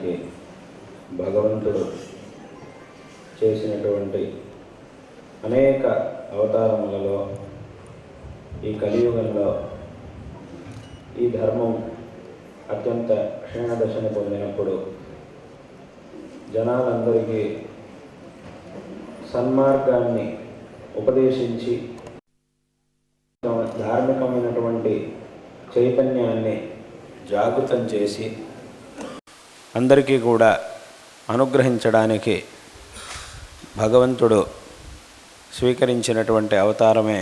చేయడానికి భగవంతుడు చేసినటువంటి అనేక అవతారములలో ఈ కలియుగంలో ఈ ధర్మం అత్యంత క్షీణదశను పొందినప్పుడు జనాలందరికీ సన్మార్గాన్ని ఉపదేశించి ధార్మికమైనటువంటి చైతన్యాన్ని జాగృతం చేసి అందరికీ కూడా అనుగ్రహించడానికి భగవంతుడు స్వీకరించినటువంటి అవతారమే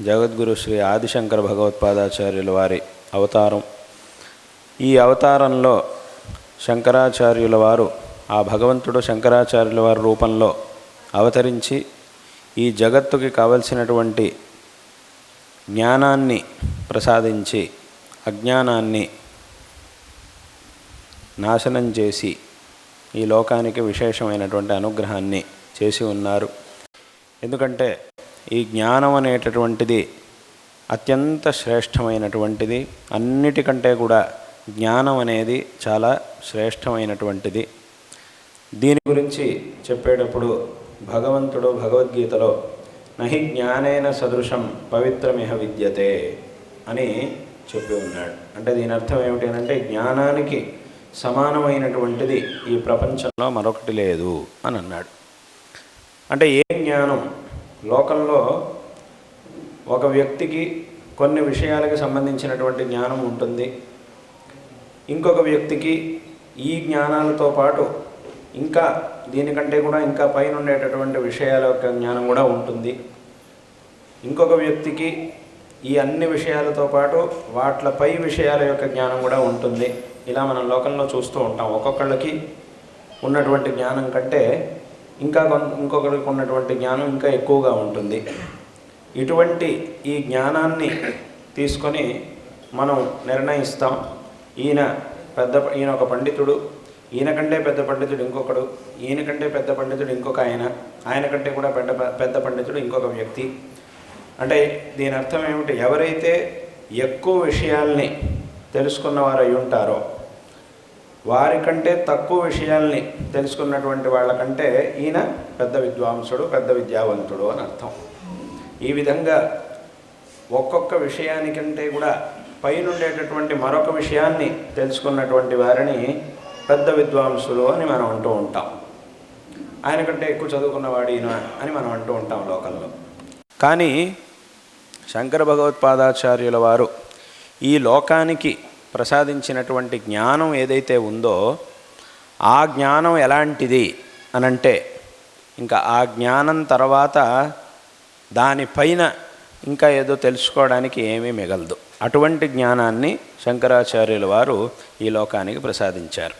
జగద్గురు శ్రీ ఆదిశంకర భగవత్పాదాచార్యుల వారి అవతారం. ఈ అవతారంలో శంకరాచార్యుల వారు ఆ భగవంతుడు శంకరాచార్యుల వారి రూపంలో అవతరించి ఈ జగత్తుకి కావలసినటువంటి జ్ఞానాన్ని ప్రసాదించి అజ్ఞానాన్ని నాశనం చేసి ఈ లోకానికి విశేషమైనటువంటి అనుగ్రహాన్ని చేసి ఉన్నారు. ఎందుకంటే ఈ జ్ఞానం అనేటటువంటిది అత్యంత శ్రేష్టమైనటువంటిది. అన్నిటికంటే కూడా జ్ఞానం అనేది చాలా శ్రేష్టమైనటువంటిది. దీని గురించి చెప్పేటప్పుడు భగవంతుడు భగవద్గీతలో నహి జ్ఞానేన సదృశం పవిత్రమిహ విద్యతే అని చెప్పి ఉన్నాడు. అంటే దీని అర్థం ఏమిటి అంటే జ్ఞానానికి సమానమైనటువంటిది ఈ ప్రపంచంలో మరొకటి లేదు అని అన్నాడు. అంటే ఏ జ్ఞానం లోకంలో ఒక వ్యక్తికి కొన్ని విషయాలకు సంబంధించినటువంటి జ్ఞానం ఉంటుంది, ఇంకొక వ్యక్తికి ఈ జ్ఞానాలతో పాటు ఇంకా దీనికంటే కూడా ఇంకా పైన ఉండేటటువంటి విషయాల యొక్క జ్ఞానం కూడా ఉంటుంది, ఇంకొక వ్యక్తికి ఈ అన్ని విషయాలతో పాటు వాట్లపై విషయాల యొక్క జ్ఞానం కూడా ఉంటుంది. ఇలా మనం లోకంలో చూస్తూ ఉంటాం. ఒక్కొక్కళ్ళకి ఉన్నటువంటి జ్ఞానం కంటే ఇంకొకరికి ఉన్నటువంటి జ్ఞానం ఇంకా ఎక్కువగా ఉంటుంది. ఇటువంటి ఈ జ్ఞానాన్ని తీసుకొని మనం నిర్ణయిస్తాం. ఈయన ఒక పండితుడు, ఈయన కంటే పెద్ద పండితుడు ఇంకొకడు, ఈయన కంటే పెద్ద పండితుడు ఇంకొక ఆయన కంటే కూడా పెద్ద పండితుడు ఇంకొక వ్యక్తి. అంటే దీని అర్థం ఏమిటి? ఎవరైతే ఎక్కువ విషయాల్ని తెలుసుకున్నవారు అయి ఉంటారో వారికంటే తక్కువ విషయాల్ని తెలుసుకున్నటువంటి వాళ్ళకంటే ఈయన పెద్ద విద్వాంసుడు, పెద్ద విద్యావంతుడు అని అర్థం. ఈ విధంగా ఒక్కొక్క విషయానికంటే కూడా పైనుండేటటువంటి మరొక విషయాన్ని తెలుసుకున్నటువంటి వారిని పెద్ద విద్వాంసులు అని మనం అంటూ ఉంటాం. ఆయన కంటే ఎక్కువ చదువుకున్నవాడు ఈయన అని మనం అంటూ ఉంటాం లోకంలో. కానీ శంకర భగవత్పాదాచార్యుల వారు ఈ లోకానికి ప్రసాదించినటువంటి జ్ఞానం ఏదైతే ఉందో ఆ జ్ఞానం ఎలాంటిది అనంటే ఇంకా ఆ జ్ఞానం తర్వాత దానిపైన ఇంకా ఏదో తెలుసుకోవడానికి ఏమీ మిగలదు. అటువంటి జ్ఞానాన్ని శంకరాచార్యుల వారు ఈ లోకానికి ప్రసాదించారు.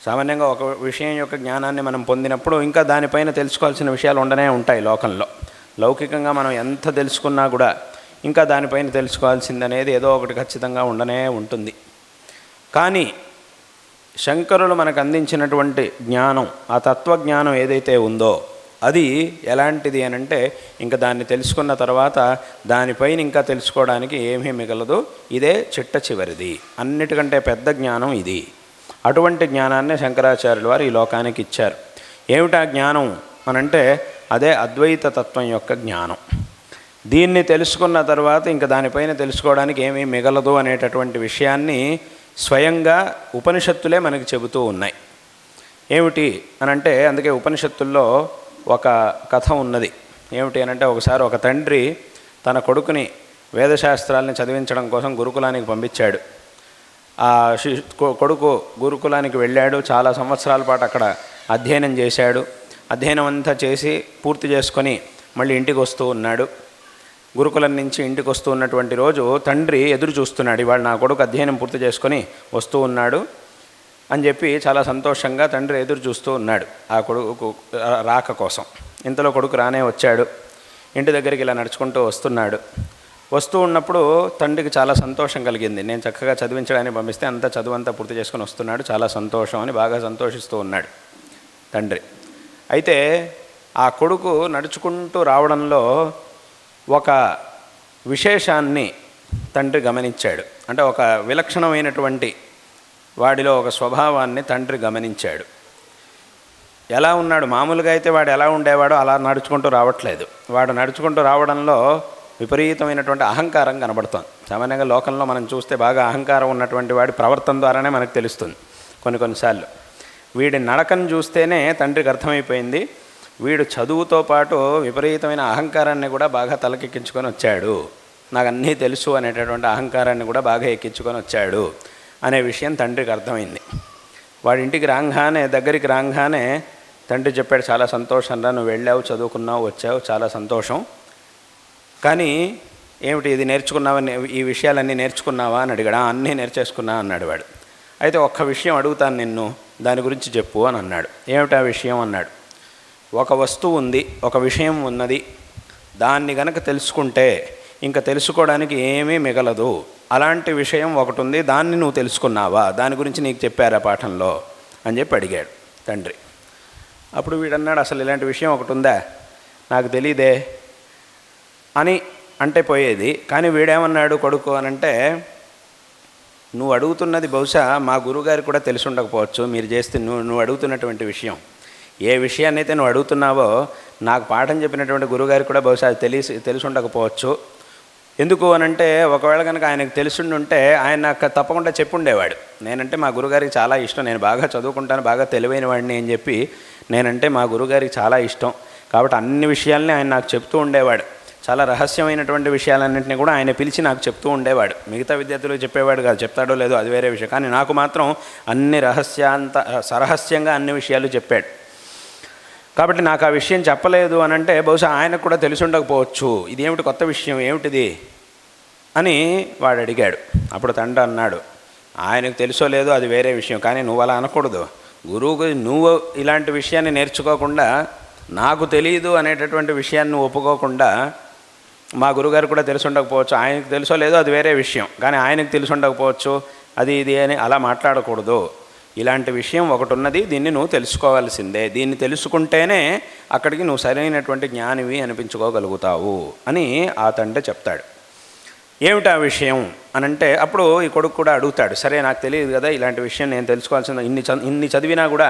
సామాన్యంగా ఒక విషయం యొక్క జ్ఞానాన్ని మనం పొందినప్పుడు ఇంకా దానిపైన తెలుసుకోవాల్సిన విషయాలు ఉండనే ఉంటాయి లోకంలో. లౌకికంగా మనం ఎంత తెలుసుకున్నా కూడా ఇంకా దానిపైన తెలుసుకోవాల్సిందనేది ఏదో ఒకటి ఖచ్చితంగా ఉండనే ఉంటుంది. కానీ శంకరులు మనకు అందించినటువంటి జ్ఞానం, ఆ తత్వజ్ఞానం ఏదైతే ఉందో అది ఎలాంటిది అనంటే ఇంకా దాన్ని తెలుసుకున్న తర్వాత దానిపైన ఇంకా తెలుసుకోవడానికి ఏమీ మిగలదు. ఇదే చిట్ట చివరిది, అన్నిటికంటే పెద్ద జ్ఞానం ఇది. అటువంటి జ్ఞానాన్ని శంకరాచార్యుల వారు ఈ లోకానికి ఇచ్చారు. ఏమిటా జ్ఞానం అనంటే అదే అద్వైత తత్వం యొక్క జ్ఞానం. దీన్ని తెలుసుకున్న తర్వాత ఇంకా దానిపైన తెలుసుకోవడానికి ఏమీ మిగలదు అనేటటువంటి విషయాన్ని స్వయంగా ఉపనిషత్తులే మనకి చెబుతూ ఉన్నాయి. ఏమిటి అనంటే అందుకే ఉపనిషత్తుల్లో ఒక కథ ఉన్నది. ఏమిటి అనంటే ఒకసారి ఒక తండ్రి తన కొడుకుని వేదశాస్త్రాలని చదివించడం కోసం గురుకులానికి పంపించాడు. ఆ కొడుకు గురుకులానికి వెళ్ళాడు. చాలా సంవత్సరాల పాటు అక్కడ అధ్యయనం చేశాడు. అధ్యయనం అంతా చేసి పూర్తి చేసుకొని మళ్ళీ ఇంటికి వస్తూ ఉన్నాడు. గురుకులం నుంచి ఇంటికి వస్తూ ఉన్నటువంటి రోజు తండ్రి ఎదురు చూస్తున్నాడు. ఇవాళ నా కొడుకు అధ్యయనం పూర్తి చేసుకొని వస్తూ ఉన్నాడు అని చెప్పి చాలా సంతోషంగా తండ్రి ఎదురు చూస్తూ ఉన్నాడు ఆ కొడుకు రాక కోసం. ఇంతలో కొడుకు రానే వచ్చాడు. ఇంటి దగ్గరికి ఇలా నడుచుకుంటూ వస్తున్నాడు. వస్తూ ఉన్నప్పుడు తండ్రికి చాలా సంతోషం కలిగింది. నేను చక్కగా చదివించడానికి పంపిస్తే అంతా చదువంతా పూర్తి చేసుకొని వస్తున్నాడు, చాలా సంతోషం అని బాగా సంతోషిస్తూ ఉన్నాడు తండ్రి. అయితే ఆ కొడుకు నడుచుకుంటూ రావడంలో ఒక విశేషాన్ని తండ్రి గమనించాడు. అంటే ఒక విలక్షణమైనటువంటి వాడిలో ఒక స్వభావాన్ని తండ్రి గమనించాడు. ఎలా ఉన్నాడు, మామూలుగా అయితే వాడు ఎలా ఉండేవాడో అలా నడుచుకుంటూ రావట్లేదు. వాడు నడుచుకుంటూ రావడంలో విపరీతమైనటువంటి అహంకారం కనబడుతోంది. సామాన్యంగా లోకంలో మనం చూస్తే బాగా అహంకారం ఉన్నటువంటి వాడి ప్రవర్తన ద్వారానే మనకు తెలుస్తుంది. కొన్నిసార్లు వీడి నడకను చూస్తేనే తండ్రికి అర్థమైపోయింది, వీడు చదువుతో పాటు విపరీతమైన అహంకారాన్ని కూడా బాగా తలకెక్కించుకొని వచ్చాడు, నాకు అన్నీ తెలుసు అనేటటువంటి అహంకారాన్ని కూడా బాగా ఎక్కించుకొని వచ్చాడు అనే విషయం తండ్రికి అర్థమైంది. వాడి ఇంటికి దగ్గరికి రాగానే తండ్రి చెప్పాడు, చాలా సంతోషం రా, నువ్వు వెళ్ళావు, చదువుకున్నావు, వచ్చావు, చాలా సంతోషం. కానీ ఏమిటి ఇది నేర్చుకున్నావని, ఈ విషయాలన్నీ నేర్చుకున్నావా అని అడిగాడు. అన్నీ నేర్చేసుకున్నా అన్నాడు వాడు. అయితే ఒక్క విషయం అడుగుతాను నిన్ను, దాని గురించి చెప్పు అని అన్నాడు. ఏమిటా విషయం అన్నాడు. ఒక వస్తువు ఉంది, ఒక విషయం ఉన్నది, దాన్ని గనక తెలుసుకుంటే ఇంకా తెలుసుకోవడానికి ఏమీ మిగలదు. అలాంటి విషయం ఒకటి ఉంది, దాన్ని నువ్వు తెలుసుకున్నావా, దాని గురించి నీకు చెప్పారా పాఠంలో అని చెప్పి అడిగాడు తండ్రి. అప్పుడు వీడన్నాడు, అసలు ఇలాంటి విషయం ఒకటి ఉందా, నాకు తెలీదే అని అంటే పోయేది. కానీ వీడేమన్నాడు కొడుకు అనంటే, నువ్వు అడుగుతున్నది బహుశా మా గురువుగారికి కూడా తెలిసి ఉండకపోవచ్చు, మీరు చేస్తే నువ్వు అడుగుతున్నటువంటి విషయం, ఏ విషయాన్ని అయితే నువ్వు అడుగుతున్నావో నాకు పాఠం చెప్పినటువంటి గురువుగారికి కూడా బహుశా తెలిసి ఉండకపోవచ్చు. ఎందుకు అనంటే, ఒకవేళ కనుక ఆయనకు తెలిసిండుంటే ఆయన నాకు తప్పకుండా చెప్పుండేవాడు, నేనంటే మా గురుగారికి చాలా ఇష్టం, నేను బాగా చదువుకుంటాను, బాగా తెలివైన వాడిని అని చెప్పి, నేనంటే మా గురుగారికి చాలా ఇష్టం కాబట్టి అన్ని విషయాల్ని ఆయన నాకు చెప్తూ ఉండేవాడు. చాలా రహస్యమైనటువంటి విషయాలన్నింటినీ కూడా ఆయన పిలిచి నాకు చెప్తూ ఉండేవాడు. మిగతా విద్యార్థులకు చెప్పేవాడు కాదు, చెప్తాడో లేదో అది వేరే విషయం, కానీ నాకు మాత్రం అన్ని సరహస్యంగా అన్ని విషయాలు చెప్పాడు. కాబట్టి నాకు ఆ విషయం చెప్పలేదు అనంటే బహుశా ఆయనకు కూడా తెలిసి ఉండకపోవచ్చు, ఇదేమిటి కొత్త విషయం ఏమిటిది అని వాడు అడిగాడు. అప్పుడు తండ్రి అన్నాడు, ఆయనకు తెలుసో లేదో అది వేరే విషయం, కానీ నువ్వు అలా అనకూడదు. గురువుకు నువ్వు ఇలాంటి విషయాన్ని నేర్చుకోకుండా, నాకు తెలియదు అనేటటువంటి విషయాన్ని నువ్వు ఒప్పుకోకుండా, మా గురుగారు కూడా తెలిసి ఉండకపోవచ్చు, ఆయనకు తెలుసో లేదో అది వేరే విషయం, కానీ ఆయనకు తెలిసి ఉండకపోవచ్చు, అది ఇది అని అలా మాట్లాడకూడదు. ఇలాంటి విషయం ఒకటి ఉన్నది, దీన్ని నువ్వు తెలుసుకోవాల్సిందే, దీన్ని తెలుసుకుంటేనే అక్కడికి నువ్వు సరైనటువంటి జ్ఞానివి అనిపించుకోగలుగుతావు అని ఆ తండ్రి చెప్తాడు. ఏమిటా విషయం అనంటే అప్పుడు ఈ కొడుకు కూడా అడుగుతాడు, సరే నాకు తెలియదు కదా ఇలాంటి విషయం, నేను తెలుసుకోవాల్సింది, ఇన్ని చదివినా కూడా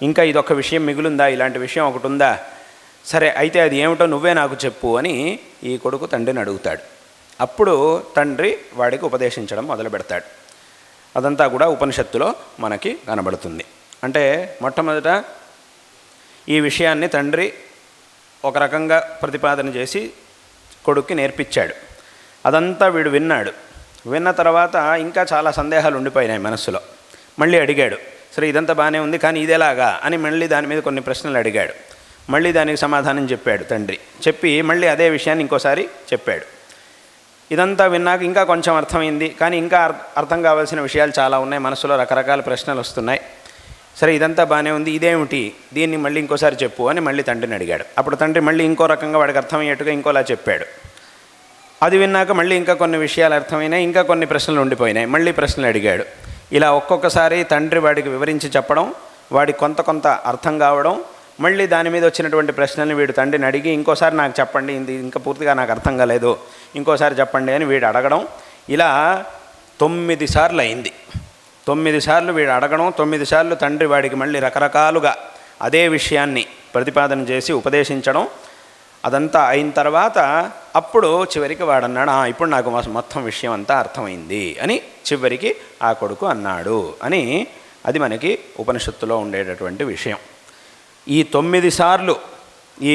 ఇంకా ఇదొక విషయం మిగులుందా, ఇలాంటి విషయం ఒకటి ఉందా, సరే అయితే అది ఏమిటో నువ్వే నాకు చెప్పు అని ఈ కొడుకు తండ్రిని అడుగుతాడు. అప్పుడు తండ్రి వాడికి ఉపదేశించడం మొదలు పెడతాడు. అదంతా కూడా ఉపనిషత్తులో మనకి కనబడుతుంది. అంటే మొట్టమొదట ఈ విషయాన్ని తండ్రి ఒక రకంగా ప్రతిపాదన చేసి కొడుక్కి నేర్పించాడు. అదంతా వీడు విన్నాడు. విన్న తర్వాత ఇంకా చాలా సందేహాలు ఉండిపోయినాయి మనస్సులో. మళ్ళీ అడిగాడు, సరే ఇదంతా బాగానే ఉంది, కానీ ఇదేలాగా అని మళ్ళీ దాని మీద కొన్ని ప్రశ్నలు అడిగాడు. మళ్ళీ దానికి సమాధానం చెప్పాడు తండ్రి. చెప్పి మళ్ళీ అదే విషయాన్ని ఇంకోసారి చెప్పాడు. ఇదంతా విన్నాక ఇంకా కొంచెం అర్థమైంది, కానీ ఇంకా అర్థం కావాల్సిన విషయాలు చాలా ఉన్నాయి, మనసులో రకరకాల ప్రశ్నలు వస్తున్నాయి. సరే ఇదంతా బాగానే ఉంది, ఇదేమిటి, దీన్ని మళ్ళీ ఇంకోసారి చెప్పు అని మళ్ళీ తండ్రిని అడిగాడు. అప్పుడు తండ్రి మళ్ళీ ఇంకో రకంగా వాడికి అర్థమయ్యేట్టుగా ఇంకోలా చెప్పాడు. అది విన్నాక మళ్ళీ ఇంకా కొన్ని విషయాలు అర్థమైనాయి, ఇంకా కొన్ని ప్రశ్నలు ఉండిపోయినాయి, మళ్ళీ ప్రశ్నలు అడిగాడు. ఇలా ఒక్కొక్కసారి తండ్రి వాడికి వివరించి చెప్పడం, వాడికి కొంత అర్థం కావడం, మళ్ళీ దాని మీద వచ్చినటువంటి ప్రశ్నల్ని వీడు తండ్రిని అడిగి ఇంకోసారి నాకు చెప్పండి, ఇది ఇంకా పూర్తిగా నాకు అర్థం కాలేదు, ఇంకోసారి చెప్పండి అని వీడు అడగడం. ఇలా 9 సార్లు అయింది. 9 సార్లు వీడు అడగడం, 9 సార్లు తండ్రి వాడికి మళ్ళీ రకరకాలుగా అదే విషయాన్ని ప్రతిపాదన చేసి ఉపదేశించడం. అదంతా అయిన తర్వాత అప్పుడు చివరికి వాడన్నాడు, ఇప్పుడు నాకు మొత్తం విషయం అంతా అర్థమైంది అని చివరికి ఆ కొడుకు అన్నాడు అని. అది మనకి ఉపనిషత్తులో ఉండేటటువంటి విషయం. ఈ 9 సార్లు ఈ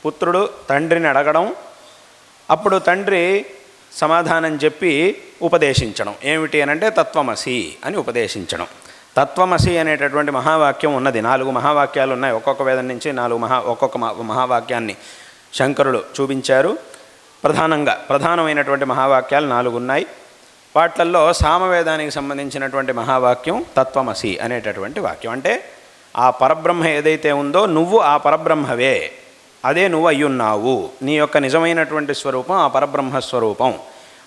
పుత్రుడు తండ్రిని అడగడం, అప్పుడు తండ్రి సమాధానం చెప్పి ఉపదేశించడం. ఏమిటి అనంటే తత్వమసి అని ఉపదేశించడం. తత్వమసి అనేటటువంటి మహావాక్యం ఉన్నది. 4 మహావాక్యాలు ఉన్నాయి. ఒక్కొక్క వేదం నుంచి ఒక్కొక్క మహావాక్యాన్ని శంకరులు చూపించారు. ప్రధానమైనటువంటి మహావాక్యాలు 4 ఉన్నాయి. వాట్లల్లో సామవేదానికి సంబంధించినటువంటి మహావాక్యం తత్వమసి అనేటటువంటి వాక్యం. అంటే ఆ పరబ్రహ్మ ఏదైతే ఉందో నువ్వు ఆ పరబ్రహ్మవే, అదే నువ్వు అయ్యున్నావు, నీ యొక్క నిజమైనటువంటి స్వరూపం ఆ పరబ్రహ్మస్వరూపం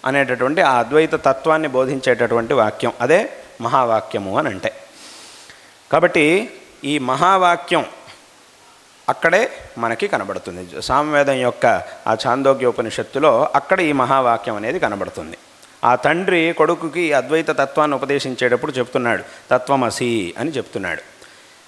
అనేటటువంటి ఆ అద్వైత తత్వాన్ని బోధించేటటువంటి వాక్యం, అదే మహావాక్యము అని అంటే. కాబట్టి ఈ మహావాక్యం అక్కడే మనకి కనబడుతుంది. సామవేదం యొక్క ఆ ఛాందోగ్యోపనిషత్తులో అక్కడ ఈ మహావాక్యం అనేది కనబడుతుంది. ఆ తండ్రి కొడుకుకి అద్వైత తత్వాన్ని ఉపదేశించేటప్పుడు చెప్తున్నాడు, తత్వమసి అని చెప్తున్నాడు.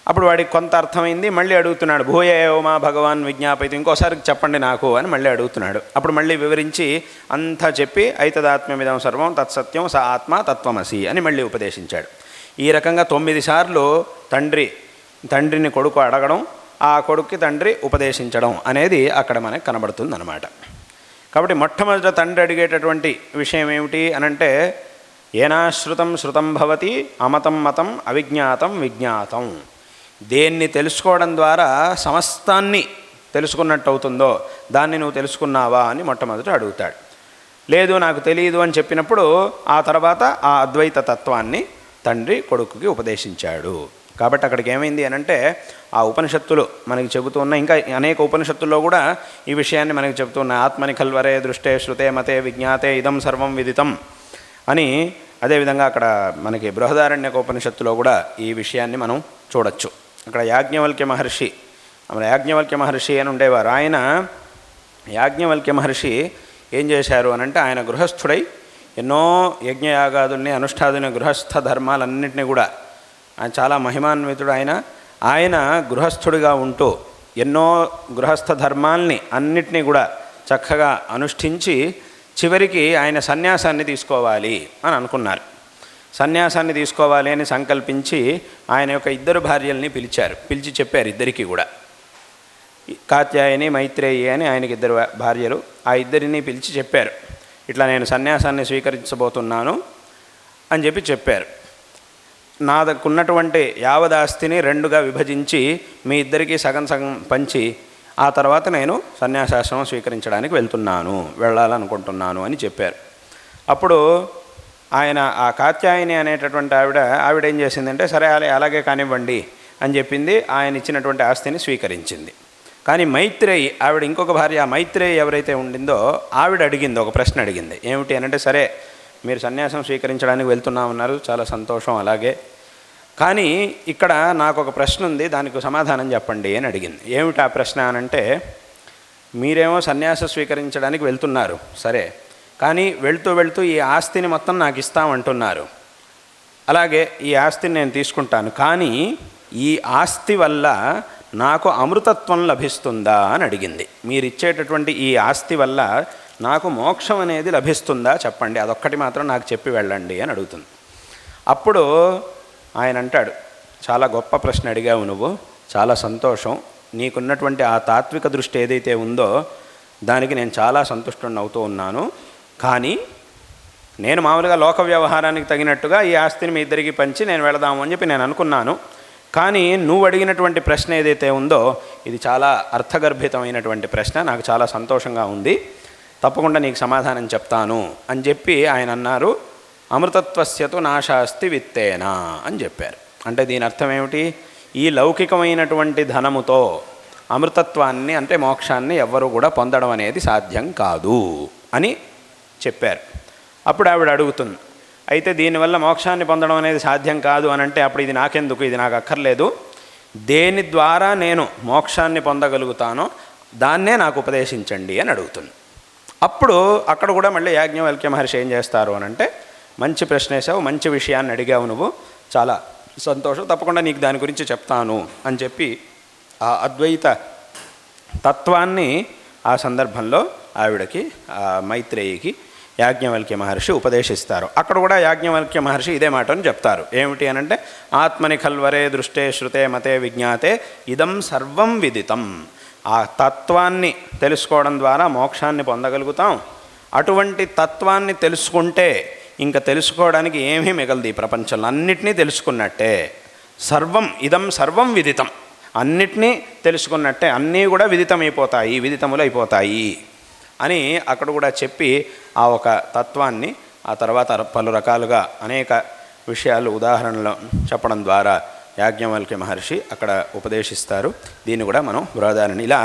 అప్పుడు వాడికి కొంత అర్థమైంది, మళ్ళీ అడుగుతున్నాడు, భూయ ఏవ మా భగవాన్ విజ్ఞాపయితే, ఇంకోసారి చెప్పండి నాకు అని మళ్ళీ అడుగుతున్నాడు. అప్పుడు మళ్ళీ వివరించి అంతా చెప్పి ఐతదాత్మ్యమిదం సర్వం తత్సత్యం స ఆత్మ తత్వమసి అని మళ్ళీ ఉపదేశించాడు. ఈ రకంగా 9 సార్లు తండ్రిని కొడుకు అడగడం, ఆ కొడుక్కి తండ్రి ఉపదేశించడం అనేది అక్కడ మనకు కనబడుతుంది అన్నమాట. కాబట్టి మొట్టమొదట తండ్రి అడిగేటటువంటి విషయం ఏమిటి అనంటే, ఏనాశ్రుతం శృతం భవతి అమతం మతం అవిజ్ఞాతం విజ్ఞాతం. దేన్ని తెలుసుకోవడం ద్వారా సమస్తాన్ని తెలుసుకున్నట్టు అవుతుందో దాన్ని నువ్వు తెలుసుకున్నావా అని మొట్టమొదట అడుగుతాడు. లేదు నాకు తెలియదు అని చెప్పినప్పుడు ఆ తర్వాత ఆ అద్వైత తత్వాన్ని తండ్రి కొడుకుకి ఉపదేశించాడు. కాబట్టి అక్కడికి ఏమైంది అనంటే, ఆ ఉపనిషత్తులు మనకి చెబుతూ ఉన్న, ఇంకా అనేక ఉపనిషత్తుల్లో కూడా ఈ విషయాన్ని మనకి చెబుతున్న, ఆత్మని కల్వరే దృష్టే శ్రుతే మతే విజ్ఞాతే ఇదం సర్వం విదితం అని. అదేవిధంగా అక్కడ మనకి బృహదారణ్యక ఉపనిషత్తులో కూడా ఈ విషయాన్ని మనం చూడొచ్చు. అక్కడ యాజ్ఞవల్క్య మహర్షి అని ఉండేవారు. యాజ్ఞవల్క్య మహర్షి ఏం చేశారు అనంటే, ఆయన గృహస్థుడై ఎన్నో యజ్ఞయాగాదుల్ని అనుష్ఠాదుని గృహస్థ ధర్మాలన్నింటినీ కూడా, ఆయన చాలా మహిమాన్వితుడు. ఆయన గృహస్థుడిగా ఉంటూ ఎన్నో గృహస్థ ధర్మాల్ని అన్నిటినీ కూడా చక్కగా అనుష్ఠించి చివరికి ఆయన సన్యాసాన్ని తీసుకోవాలి అని అనుకున్నారు. సన్యాసాన్ని తీసుకోవాలి అని సంకల్పించి ఆయన యొక్క 2 భార్యల్ని పిలిచి చెప్పారు. ఇద్దరికీ కూడా, కాత్యాయని మైత్రేయి అని ఆయనకి 2 భార్యలు. ఆ ఇద్దరిని పిలిచి చెప్పారు, ఇట్లా నేను సన్యాసాన్ని స్వీకరించబోతున్నాను అని చెప్పారు. నాకున్నటువంటి యావదాస్తిని 2గా విభజించి మీ ఇద్దరికీ సగం సగం పంచి ఆ తర్వాత నేను సన్యాసాశ్రమం స్వీకరించడానికి వెళ్ళాలనుకుంటున్నాను అని చెప్పారు. అప్పుడు ఆయన, ఆ కాత్యాయని అనేటటువంటి ఆవిడ ఏం చేసిందంటే, సరే అలాగే కానివ్వండి అని చెప్పింది. ఆయన ఇచ్చినటువంటి ఆస్తిని స్వీకరించింది. కానీ మైత్రేయి, ఆవిడ ఇంకొక భార్య, ఆ మైత్రేయి ఎవరైతే ఉండిందో ఆవిడ అడిగింది, ఒక ప్రశ్న అడిగింది. ఏమిటి అనంటే, సరే మీరు సన్యాసం స్వీకరించడానికి వెళ్తున్నామన్నారు, చాలా సంతోషం, అలాగే, కానీ ఇక్కడ నాకు ఒక ప్రశ్న ఉంది, దానికి సమాధానం చెప్పండి అని అడిగింది. ఏమిటి ఆ ప్రశ్న అనంటే, మీరేమో సన్యాసం స్వీకరించడానికి వెళ్తున్నారు, సరే, కానీ వెళ్తూ ఈ ఆస్తిని మొత్తం నాకు ఇస్తామంటున్నారు. అలాగే ఈ ఆస్తిని నేను తీసుకుంటాను, కానీ ఈ ఆస్తి వల్ల నాకు అమృతత్వం లభిస్తుందా అని అడిగింది. మీరు ఇచ్చేటటువంటి ఈ ఆస్తి వల్ల నాకు మోక్షం అనేది లభిస్తుందా చెప్పండి, అదొక్కటి మాత్రం నాకు చెప్పి వెళ్ళండి అని అడుగుతుంది. అప్పుడు ఆయన అంటాడు, చాలా గొప్ప ప్రశ్న అడిగావు నువ్వు, చాలా సంతోషం, నీకున్నటువంటి ఆ తాత్విక దృష్టి ఏదైతే ఉందో దానికి నేను చాలా సంతుష్టుని అవుతూ ఉన్నాను. కానీ నేను మామూలుగా లోక వ్యవహారానికి తగినట్టుగా ఈ ఆస్తిని మీ ఇద్దరికి పంచి నేను వెళదాము అని చెప్పి నేను అనుకున్నాను. కానీ నువ్వు అడిగినటువంటి ప్రశ్న ఏదైతే ఉందో ఇది చాలా అర్థగర్భితమైనటువంటి ప్రశ్న, నాకు చాలా సంతోషంగా ఉంది, తప్పకుండా నీకు సమాధానం చెప్తాను అని చెప్పి ఆయన అన్నారు. అమృతత్వస్యతు నాశాస్తి విత్తేనా అని చెప్పారు. అంటే దీని అర్థం ఏమిటి, ఈ లౌకికమైనటువంటి ధనముతో అమృతత్వాన్ని అంటే మోక్షాన్ని ఎవ్వరూ కూడా పొందడం అనేది సాధ్యం కాదు అని చెప్పారు. అప్పుడు ఆవిడ అడుగుతుంది, అయితే దీనివల్ల మోక్షాన్ని పొందడం అనేది సాధ్యం కాదు అని అంటే అప్పుడు ఇది నాకెందుకు, ఇది నాకు అక్కర్లేదు, దేని ద్వారా నేను మోక్షాన్ని పొందగలుగుతానో దాన్నే నాకు ఉపదేశించండి అని అడుగుతుంది. అప్పుడు అక్కడ కూడా మళ్ళీ యాజ్ఞవల్క్య మహర్షి ఏం చేస్తారు అని అంటే, మంచి ప్రశ్న వేసావు, మంచి విషయాన్ని అడిగావు నువ్వు, చాలా సంతోషం, తప్పకుండా నీకు దాని గురించి చెప్తాను అని చెప్పి ఆ అద్వైత తత్వాన్ని ఆ సందర్భంలో ఆవిడకి, మైత్రేయికి యాజ్ఞవల్క్య మహర్షి ఉపదేశిస్తారు. అక్కడ కూడా యాజ్ఞవల్క్య మహర్షి ఇదే మాటను చెప్తారు. ఏమిటి అనంటే, ఆత్మని కల్వరే దృష్టే శ్రుతే మతే విజ్ఞాతే ఇదం సర్వం విదితం. ఆ తత్వాన్ని తెలుసుకోవడం ద్వారా మోక్షాన్ని పొందగలుగుతాం. అటువంటి తత్వాన్ని తెలుసుకుంటే ఇంకా తెలుసుకోవడానికి ఏమీ మిగలదు ఈ ప్రపంచంలో, అన్నిటినీ తెలుసుకున్నట్టే. సర్వం ఇదం సర్వం విదితం, అన్నిటినీ తెలుసుకున్నట్టే, అన్నీ కూడా విదితమైపోతాయి, విదితములు అయిపోతాయి అని అక్కడ కూడా చెప్పి ఆ ఒక తత్వాన్ని ఆ తర్వాత పలు రకాలుగా అనేక విషయాలు ఉదాహరణలు చెప్పడం ద్వారా యాజ్ఞవల్క్య మహర్షి అక్కడ ఉపదేశిస్తారు. దీన్ని కూడా మనం బృహదారణ్యం ఇలా,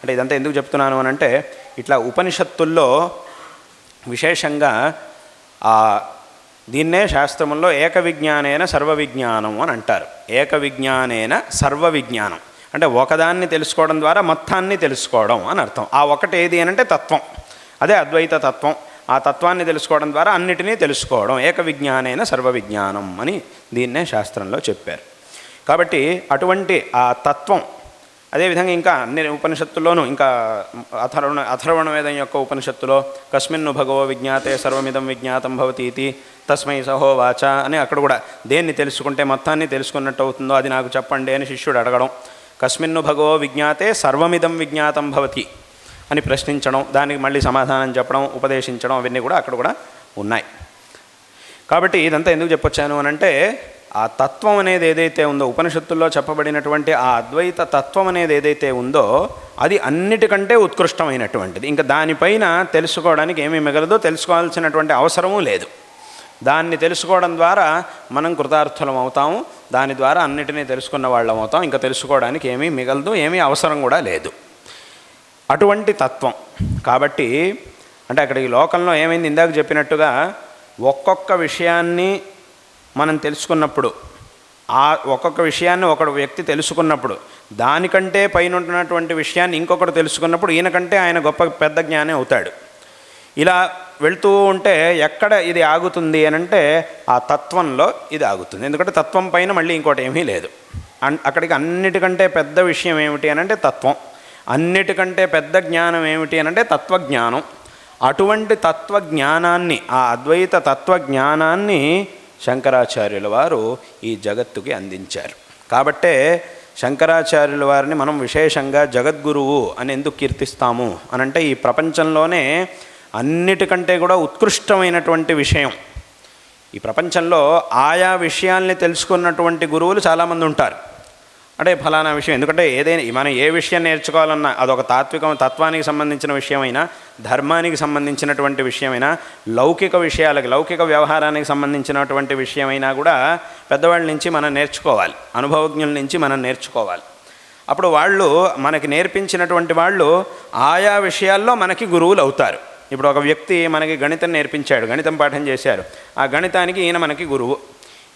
అంటే ఇదంతా ఎందుకు చెప్తున్నాను అని అంటే, ఇట్లా ఉపనిషత్తుల్లో విశేషంగా దీన్నే శాస్త్రముల్లో ఏకవిజ్ఞానేన సర్వవిజ్ఞానం అని అంటారు. ఏకవిజ్ఞానేన సర్వవిజ్ఞానం అంటే ఒకదాన్ని తెలుసుకోవడం ద్వారా మొత్తాన్ని తెలుసుకోవడం అని అర్థం. ఆ ఒకటి ఏది అని అంటే తత్వం, అదే అద్వైత తత్వం. ఆ తత్వాన్ని తెలుసుకోవడం ద్వారా అన్నిటినీ తెలుసుకోవడం. ఏక విజ్ఞానేన సర్వ విజ్ఞానం అని దీన్నే శాస్త్రంలో చెప్పారు. కాబట్టి అటువంటి ఆ తత్వం, అదేవిధంగా ఇంకా అన్ని ఉపనిషత్తుల్లోనూ, ఇంకా అథర్వణ వేదం యొక్క ఉపనిషత్తులో కస్మిన్ను భగవో విజ్ఞాతే సర్వమిదం విజ్ఞాతం భవతీతి తస్మై సహోవాచ అని అక్కడ కూడా దేన్ని తెలుసుకుంటే మొత్తాన్ని తెలుసుకున్నట్టు అవుతుందో అది నాకు చెప్పండి అని శిష్యుడు అడగడం, కస్మిన్ను భగవో విజ్ఞాతే సర్వమిదం విజ్ఞాతం భవతి అని ప్రశ్నించడం, దానికి మళ్ళీ సమాధానం చెప్పడం, ఉపదేశించడం, అవన్నీ కూడా అక్కడ కూడా ఉన్నాయి. కాబట్టి ఇదంతా ఎందుకు చెప్పొచ్చాను అని అంటే, ఆ తత్వం అనేది ఏదైతే ఉందో, ఉపనిషత్తుల్లో చెప్పబడినటువంటి ఆ అద్వైత తత్వం అనేది ఏదైతే ఉందో అది అన్నిటికంటే ఉత్కృష్టమైనటువంటిది. ఇంకా దానిపైన తెలుసుకోవడానికి ఏమీ మిగలదో, తెలుసుకోవాల్సినటువంటి అవసరమూ లేదు. దాన్ని తెలుసుకోవడం ద్వారా మనం కృతార్థులం అవుతాము, దాని ద్వారా అన్నిటినీ తెలుసుకున్న వాళ్ళం అవుతాం. ఇంకా తెలుసుకోవడానికి ఏమీ మిగలదు, ఏమీ అవసరం కూడా లేదు. అటువంటి తత్వం కాబట్టి, అంటే అక్కడ ఈ లోకంలో ఏమైంది, ఇందాక చెప్పినట్టుగా ఒక్కొక్క విషయాన్ని మనం తెలుసుకున్నప్పుడు, ఆ ఒక్కొక్క విషయాన్ని ఒక వ్యక్తి తెలుసుకున్నప్పుడు, దానికంటే పైన ఉన్నటువంటి విషయాన్ని ఇంకొకటి తెలుసుకున్నప్పుడు ఈయనకంటే ఆయన గొప్ప పెద్ద జ్ఞాని అవుతాడు. ఇలా వెళ్తూ ఉంటే ఎక్కడ ఇది ఆగుతుంది అని అంటే ఆ తత్వంలో ఇది ఆగుతుంది. ఎందుకంటే తత్వం పైన మళ్ళీ ఇంకోటి ఏమీ లేదు. అక్కడికి అన్నిటికంటే పెద్ద విషయం ఏమిటి అని అంటే తత్వం, అన్నిటికంటే పెద్ద జ్ఞానం ఏమిటి అని అంటే తత్వజ్ఞానం. అటువంటి తత్వజ్ఞానాన్ని, ఆ అద్వైత తత్వజ్ఞానాన్ని శంకరాచార్యుల వారు ఈ జగత్తుకి అందించారు. కాబట్టే శంకరాచార్యుల వారిని మనం విశేషంగా జగద్గురువు అని ఎందుకు కీర్తిస్తాము అనంటే, ఈ ప్రపంచంలోనే అన్నిటికంటే కూడా ఉత్కృష్టమైనటువంటి విషయం, ఈ ప్రపంచంలో ఆయా విషయాల్ని తెలుసుకున్నటువంటి గురువులు చాలామంది ఉంటారు. అంటే ఫలానా విషయం, ఎందుకంటే ఏదైనా మనం ఏ విషయం నేర్చుకోవాలన్నా అదొక తత్వానికి సంబంధించిన విషయమైనా, ధర్మానికి సంబంధించినటువంటి విషయమైనా, లౌకిక విషయాలకి, లౌకిక వ్యవహారానికి సంబంధించినటువంటి విషయమైనా కూడా పెద్దవాళ్ళ నుంచి మనం నేర్చుకోవాలి, అనుభవజ్ఞుల నుంచి మనం నేర్చుకోవాలి. అప్పుడు వాళ్ళు మనకి నేర్పించినటువంటి వాళ్ళు ఆయా విషయాల్లో మనకి గురువులు అవుతారు. ఇప్పుడు ఒక వ్యక్తి మనకి గణితం నేర్పించాడు, గణితం పాఠం చేశారు, ఆ గణితానికి ఈయన మనకి గురువు.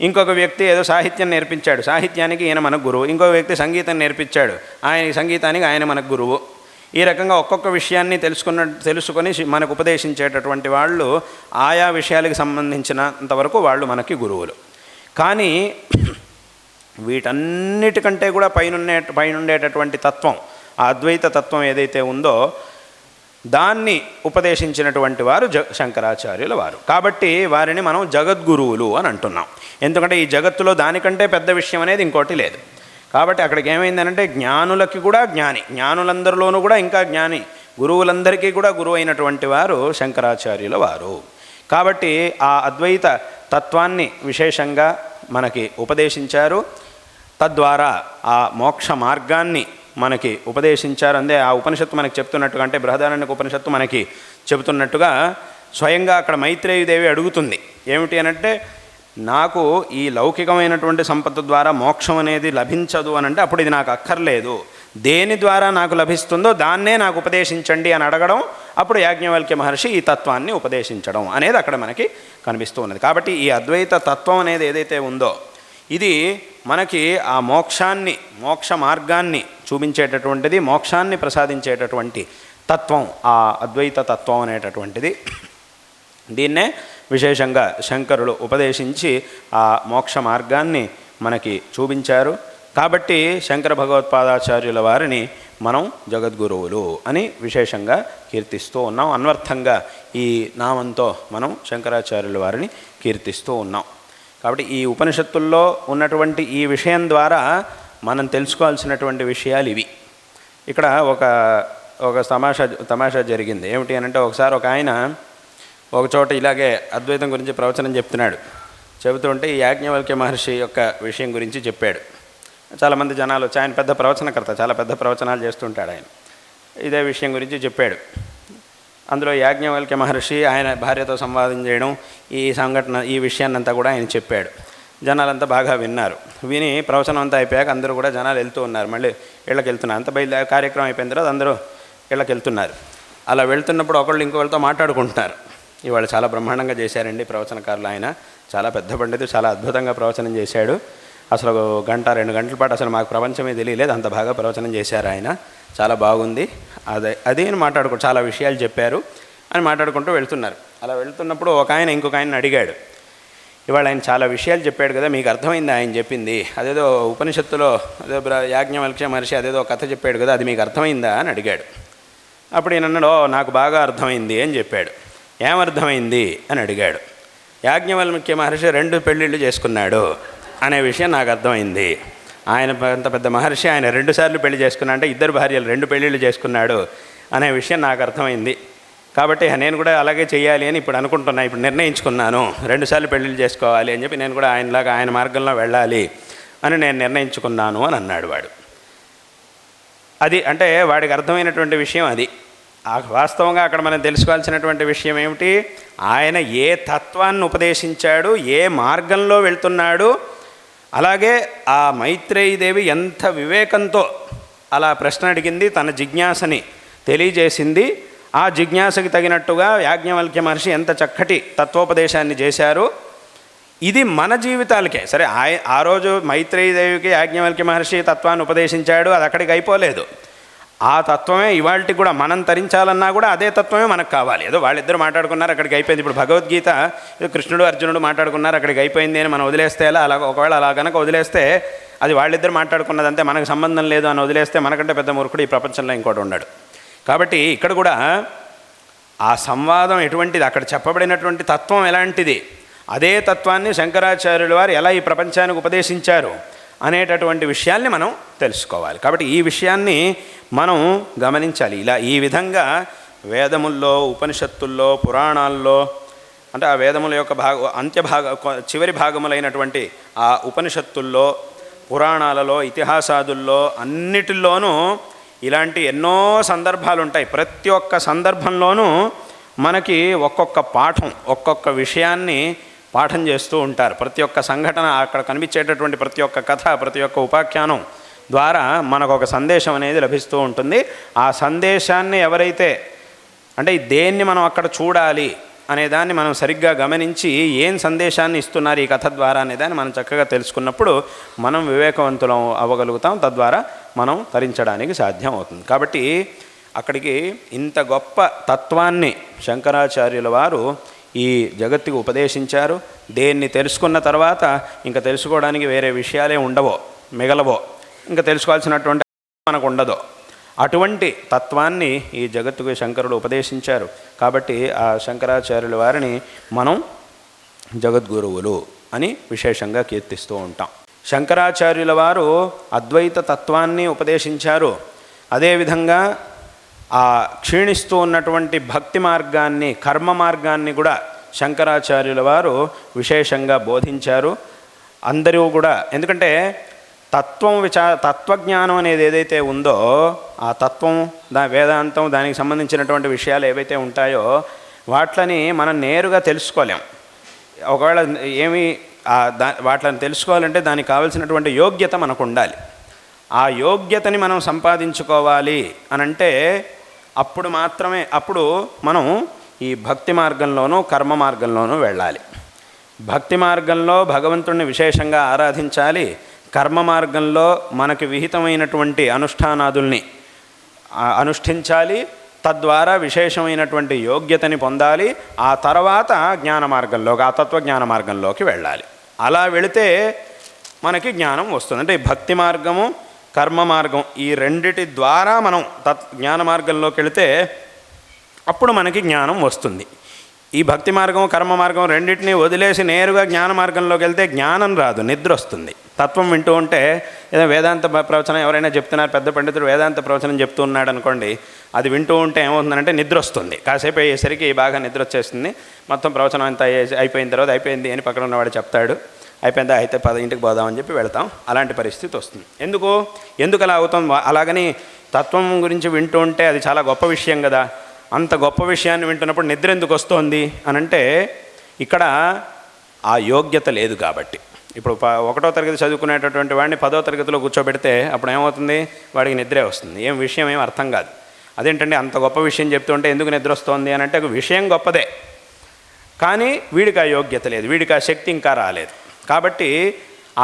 ఇంకొక వ్యక్తి ఏదో సాహిత్యం నేర్పించాడు, సాహిత్యానికి ఈయన మనకు గురువు. ఇంకొక వ్యక్తి సంగీతం నేర్పించాడు, సంగీతానికి ఆయన మనకు గురువు. ఈ రకంగా ఒక్కొక్క విషయాన్ని తెలుసుకొని మనకు ఉపదేశించేటటువంటి వాళ్ళు ఆయా విషయాలకు సంబంధించినంతవరకు వాళ్ళు మనకి గురువులు. కానీ వీటన్నిటికంటే కూడా పైనుండేటటువంటి తత్వం, ఆ అద్వైత తత్వం ఏదైతే ఉందో దాన్ని ఉపదేశించినటువంటి వారు శంకరాచార్యుల వారు. కాబట్టి వారిని మనం జగద్గురువులు అని అంటున్నాం. ఎందుకంటే ఈ జగత్తులో దానికంటే పెద్ద విషయం అనేది ఇంకోటి లేదు. కాబట్టి అక్కడికి ఏమైందనంటే జ్ఞానులకి కూడా జ్ఞాని, జ్ఞానులందరిలోనూ కూడా ఇంకా జ్ఞాని, గురువులందరికీ కూడా గురువు అయినటువంటి వారు శంకరాచార్యుల వారు. కాబట్టి ఆ అద్వైత తత్వాన్ని విశేషంగా మనకి ఉపదేశించారు. తద్వారా ఆ మోక్ష మార్గాన్ని మనకి ఉపదేశించారు. అందే ఆ ఉపనిషత్తు మనకి చెప్తున్నట్టుగా, అంటే బృహదారణ్యక ఉపనిషత్తు మనకి చెబుతున్నట్టుగా స్వయంగా అక్కడ మైత్రేయీదేవి అడుగుతుంది ఏమిటి అనంటే, నాకు ఈ లౌకికమైనటువంటి సంపద ద్వారా మోక్షం అనేది లభించదు అనంటే అప్పుడు ఇది నాకు అక్కర్లేదు, దేని ద్వారా నాకు లభిస్తుందో దాన్నే నాకు ఉపదేశించండి అని అడగడం, అప్పుడు యాజ్ఞవల్క్య మహర్షి ఈ తత్వాన్ని ఉపదేశించడం అనేది అక్కడ మనకి కనిపిస్తూ ఉన్నది. కాబట్టి ఈ అద్వైత తత్వం అనేది ఏదైతే ఉందో ఇది మనకి ఆ మోక్ష మార్గాన్ని చూపించేటటువంటిది, మోక్షాన్ని ప్రసాదించేటటువంటి తత్వం ఆ అద్వైత తత్వం అనేటటువంటిది. దీన్నే విశేషంగా శంకరులు ఉపదేశించి ఆ మోక్ష మార్గాన్ని మనకి చూపించారు. కాబట్టి శంకర భగవత్పాదాచార్యుల వారిని మనం జగద్గురువులు అని విశేషంగా కీర్తిస్తూ ఉన్నాం. అన్వర్థంగా ఈ నామంతో మనం శంకరాచార్యుల వారిని కీర్తిస్తూ ఉన్నాం. కాబట్టి ఈ ఉపనిషత్తుల్లో ఉన్నటువంటి ఈ విషయం ద్వారా మనం తెలుసుకోవాల్సినటువంటి విషయాలు ఇవి. ఇక్కడ ఒక తమాషా జరిగింది. ఏమిటి అని అంటే, ఒకసారి ఒక ఆయన ఒక చోట ఇలాగే అద్వైతం గురించి ప్రవచనం చెబుతుంటే ఈ యాజ్ఞవల్క్య మహర్షి యొక్క విషయం గురించి చెప్పాడు. చాలామంది జనాలు వచ్చి, ఆయన పెద్ద ప్రవచనకర్త, చాలా పెద్ద ప్రవచనాలు చేస్తుంటాడు. ఆయన ఇదే విషయం గురించి చెప్పాడు. అందులో యాజ్ఞవల్క్య మహర్షి ఆయన భార్యతో సంవాదం చేయడం, ఈ సంఘటన, ఈ విషయాన్నంతా కూడా ఆయన చెప్పాడు. జనాలంతా బాగా విన్నారు. విని ప్రవచనం అంతా అయిపోయాక అందరూ కూడా జనాలు వెళ్తూ ఉన్నారు, మళ్ళీ ఇళ్ళకి వెళ్తున్నారు. అంత కార్యక్రమం అయిపోయిన తర్వాత అందరూ ఇళ్ళకి వెళ్తున్నారు. అలా వెళ్తున్నప్పుడు ఒకళ్ళు ఇంకొకరితో మాట్లాడుకుంటున్నారు, ఇవాళ చాలా బ్రహ్మాండంగా చేశారండి ప్రవచనకారులు, ఆయన చాలా పెద్ద పండితుడు, చాలా అద్భుతంగా ప్రవచనం చేశాడు, అసలు 1-2 గంటల పాటు అసలు మాకు ప్రపంచమే తెలియలేదు, అంత బాగా ప్రవచనం చేశారు ఆయన, చాలా బాగుంది, అదే అని మాట్లాడుకుంటూ చాలా విషయాలు చెప్పారు అని మాట్లాడుకుంటూ వెళ్తున్నారు. అలా వెళ్తున్నప్పుడు ఒక ఆయన ఇంకొక ఆయన్ని అడిగాడు, ఇవాళ ఆయన చాలా విషయాలు చెప్పాడు కదా, మీకు అర్థమైంది ఆయన చెప్పింది? అదేదో ఉపనిషత్తులో అదే యాజ్ఞవల్క్య మహర్షి అదేదో కథ చెప్పాడు కదా, అది మీకు అర్థమైందా అని అడిగాడు. అప్పుడు ఈయన అన్నాడు, నాకు బాగా అర్థమైంది అని చెప్పాడు. ఏమర్థమైంది అని అడిగాడు. యాజ్ఞవల్క్య మహర్షి 2 పెళ్ళిళ్ళు చేసుకున్నాడు అనే విషయం నాకు అర్థమైంది. ఆయన అంత పెద్ద మహర్షి, ఆయన 2 సార్లు పెళ్లి చేసుకున్నా అంటే 2 భార్యలు 2 పెళ్ళిళ్ళు చేసుకున్నాడు అనే విషయం నాకు అర్థమైంది. కాబట్టి నేను కూడా అలాగే చేయాలి అని ఇప్పుడు అనుకుంటున్నా, ఇప్పుడు నిర్ణయించుకున్నాను, 2 సార్లు పెళ్ళిళ్ళు చేసుకోవాలి అని చెప్పి నేను కూడా ఆయనలాగా ఆయన మార్గంలో వెళ్ళాలి అని నేను నిర్ణయించుకున్నాను అని అన్నాడు వాడు. అది అంటే వాడికి అర్థమైనటువంటి విషయం అది. వాస్తవంగా అక్కడ మనం తెలుసుకోవాల్సినటువంటి విషయం ఏమిటి, ఆయన ఏ తత్వాన్ని ఉపదేశించాడు, ఏ మార్గంలో వెళ్తున్నాడు, అలాగే ఆ మైత్రేయీదేవి ఎంత వివేకంతో అలా ప్రశ్న అడిగింది, తన జిజ్ఞాసని తెలియజేసింది. ఆ జిజ్ఞాసకి తగినట్టుగా యాజ్ఞవల్క్య మహర్షి ఎంత చక్కటి తత్వోపదేశాన్ని చేశారు. ఇది మన జీవితాలకే సరే. ఆ రోజు మైత్రేయీదేవికి యాజ్ఞవల్క్య మహర్షి తత్వాన్ని ఉపదేశించాడు, అది అక్కడికి అయిపోలేదు. ఆ తత్వమే ఇవాళకి కూడా మనం తరించాలన్నా కూడా అదే తత్వమే మనకు కావాలి. ఏదో వాళ్ళిద్దరు మాట్లాడుకున్నారు, అక్కడికి అయిపోయింది. ఇప్పుడు భగవద్గీత కృష్ణుడు అర్జునుడు మాట్లాడుకున్నారు, అక్కడికి అయిపోయింది అని మనం వదిలేస్తే అలా ఒకవేళ అలా కనుక వదిలేస్తే అది వాళ్ళిద్దరు మాట్లాడుకున్నదంతే, మనకు సంబంధం లేదు అని వదిలేస్తే మనకంటే పెద్ద మూర్ఖుడు ఈ ప్రపంచంలో ఇంకోటి ఉన్నాడు. కాబట్టి ఇక్కడ కూడా ఆ సంవాదం ఎటువంటిది, అక్కడ చెప్పబడినటువంటి తత్వం ఎలాంటిది, అదే తత్వాన్ని శంకరాచార్యుల వారు ఎలా ఈ ప్రపంచానికి ఉపదేశించారు అనేటటువంటి విషయాల్ని మనం తెలుసుకోవాలి. కాబట్టి ఈ విషయాన్ని మనం గమనించాలి. ఇలా ఈ విధంగా వేదముల్లో, ఉపనిషత్తుల్లో, పురాణాల్లో, అంటే ఆ వేదముల యొక్క చివరి భాగములైనటువంటి ఆ ఉపనిషత్తుల్లో, పురాణాలలో, ఇతిహాసాదుల్లో అన్నిటిల్లోనూ ఇలాంటి ఎన్నో సందర్భాలు ఉంటాయి. ప్రతి ఒక్క సందర్భంలోనూ మనకి ఒక్కొక్క పాఠం, ఒక్కొక్క విషయాన్ని పాఠం చేస్తూ ఉంటారు. ప్రతి ఒక్క సంఘటన, అక్కడ కనిపించేటటువంటి ప్రతి ఒక్క కథ, ప్రతి ఒక్క ఉపాఖ్యానం ద్వారా మనకు ఒక సందేశం అనేది లభిస్తూ ఉంటుంది. ఆ సందేశాన్ని ఎవరైతే అంటే దేన్ని మనం అక్కడ చూడాలి అనేదాన్ని మనం సరిగ్గా గమనించి ఏం సందేశాన్ని ఇస్తున్నారు ఈ కథ ద్వారా అనేదాన్ని మనం చక్కగా తెలుసుకున్నప్పుడు మనం వివేకవంతులం అవ్వగలుగుతాం. తద్వారా మనం తరించడానికి సాధ్యం అవుతుంది. కాబట్టి అక్కడికి ఇంత గొప్ప తత్వాన్ని శంకరాచార్యుల వారు ఈ జగత్తుకు ఉపదేశించారు. దేన్ని తెలుసుకున్న తర్వాత ఇంకా తెలుసుకోవడానికి వేరే విషయాలే ఉండవో, మిగలవో, ఇంకా తెలుసుకోవాల్సినటువంటి మనకు ఉండదో, అటువంటి తత్వాన్ని ఈ జగత్తుకు శంకరుడు ఉపదేశించారు. కాబట్టి ఆ శంకరాచార్యుల వారిని మనం జగద్గురువులు అని విశేషంగా కీర్తిస్తూ ఉంటాం. శంకరాచార్యుల వారు అద్వైత తత్వాన్ని ఉపదేశించారు. అదేవిధంగా ఆ క్షీణిస్తూ ఉన్నటువంటి భక్తి మార్గాన్ని, కర్మ మార్గాన్ని కూడా శంకరాచార్యుల వారు విశేషంగా బోధించారు. అందరూ కూడా, ఎందుకంటే తత్వజ్ఞానం అనేది ఏదైతే ఉందో ఆ తత్వం, వేదాంతం, దానికి సంబంధించినటువంటి విషయాలు ఏవైతే ఉంటాయో వాట్లని మనం నేరుగా తెలుసుకోలేం. ఒకవేళ వాట్లని తెలుసుకోవాలంటే దానికి కావలసినటువంటి యోగ్యత మనకు ఉండాలి. ఆ యోగ్యతని మనం సంపాదించుకోవాలి అనంటే అప్పుడు మనం ఈ భక్తి మార్గంలోనూ కర్మ మార్గంలోనూ వెళ్ళాలి. భక్తి మార్గంలో భగవంతుడిని విశేషంగా ఆరాధించాలి. కర్మ మార్గంలో మనకి విహితమైనటువంటి అనుష్ఠానాదుల్ని అనుష్ఠించాలి. తద్వారా విశేషమైనటువంటి యోగ్యతని పొందాలి. ఆ తర్వాత జ్ఞాన మార్గంలోకి, ఆ తత్వజ్ఞాన మార్గంలోకి వెళ్ళాలి. అలా వెళితే మనకి జ్ఞానం వస్తుంది. అంటే భక్తి మార్గము, కర్మ మార్గం, ఈ రెండిటి ద్వారా మనం జ్ఞాన మార్గంలోకి వెళితే అప్పుడు మనకి జ్ఞానం వస్తుంది. ఈ భక్తి మార్గం, కర్మ మార్గం రెండింటినీ వదిలేసి నేరుగా జ్ఞాన మార్గంలోకి వెళ్తే జ్ఞానం రాదు, నిద్ర వస్తుంది. తత్వం వింటూ ఉంటే ఏదో వేదాంత ప్రవచనం ఎవరైనా చెప్తున్నారు, పెద్ద పండితుడు వేదాంత ప్రవచనం చెప్తూ ఉన్నాడు అనుకోండి, అది వింటూ ఉంటే ఏమవుతుందంటే నిద్ర వస్తుంది. కాసేపు అయ్యేసరికి బాగా నిద్ర వచ్చేస్తుంది. మొత్తం ప్రవచనం అంతా అయిపోయిన తర్వాత అయిపోయింది అని పక్కన ఉన్నవాడు చెప్తాడు, అయిపోయిందా, అయితే ఇంటికి పోదామని చెప్పి వెళ్తాం. అలాంటి పరిస్థితి వస్తుంది. ఎందుకు అలా అవుతాం? అలాగని తత్వం గురించి వింటూ ఉంటే అది చాలా గొప్ప విషయం కదా, అంత గొప్ప విషయాన్ని వింటున్నప్పుడు నిద్ర ఎందుకు వస్తోంది అని అంటే ఇక్కడ ఆ యోగ్యత లేదు కాబట్టి. ఇప్పుడు 1వ తరగతి చదువుకునేటటువంటి వాడిని 10వ తరగతిలో కూర్చోబెడితే అప్పుడు ఏమవుతుంది? వాడికి నిద్రే వస్తుంది. విషయం ఏం అర్థం కాదు. అదేంటంటే అంత గొప్ప విషయం చెప్తుంటే ఎందుకు నిద్ర వస్తుంది అని అంటే విషయం గొప్పదే, కానీ వీడికి ఆ యోగ్యత లేదు, వీడికి ఆ శక్తి ఇంకా రాలేదు. కాబట్టి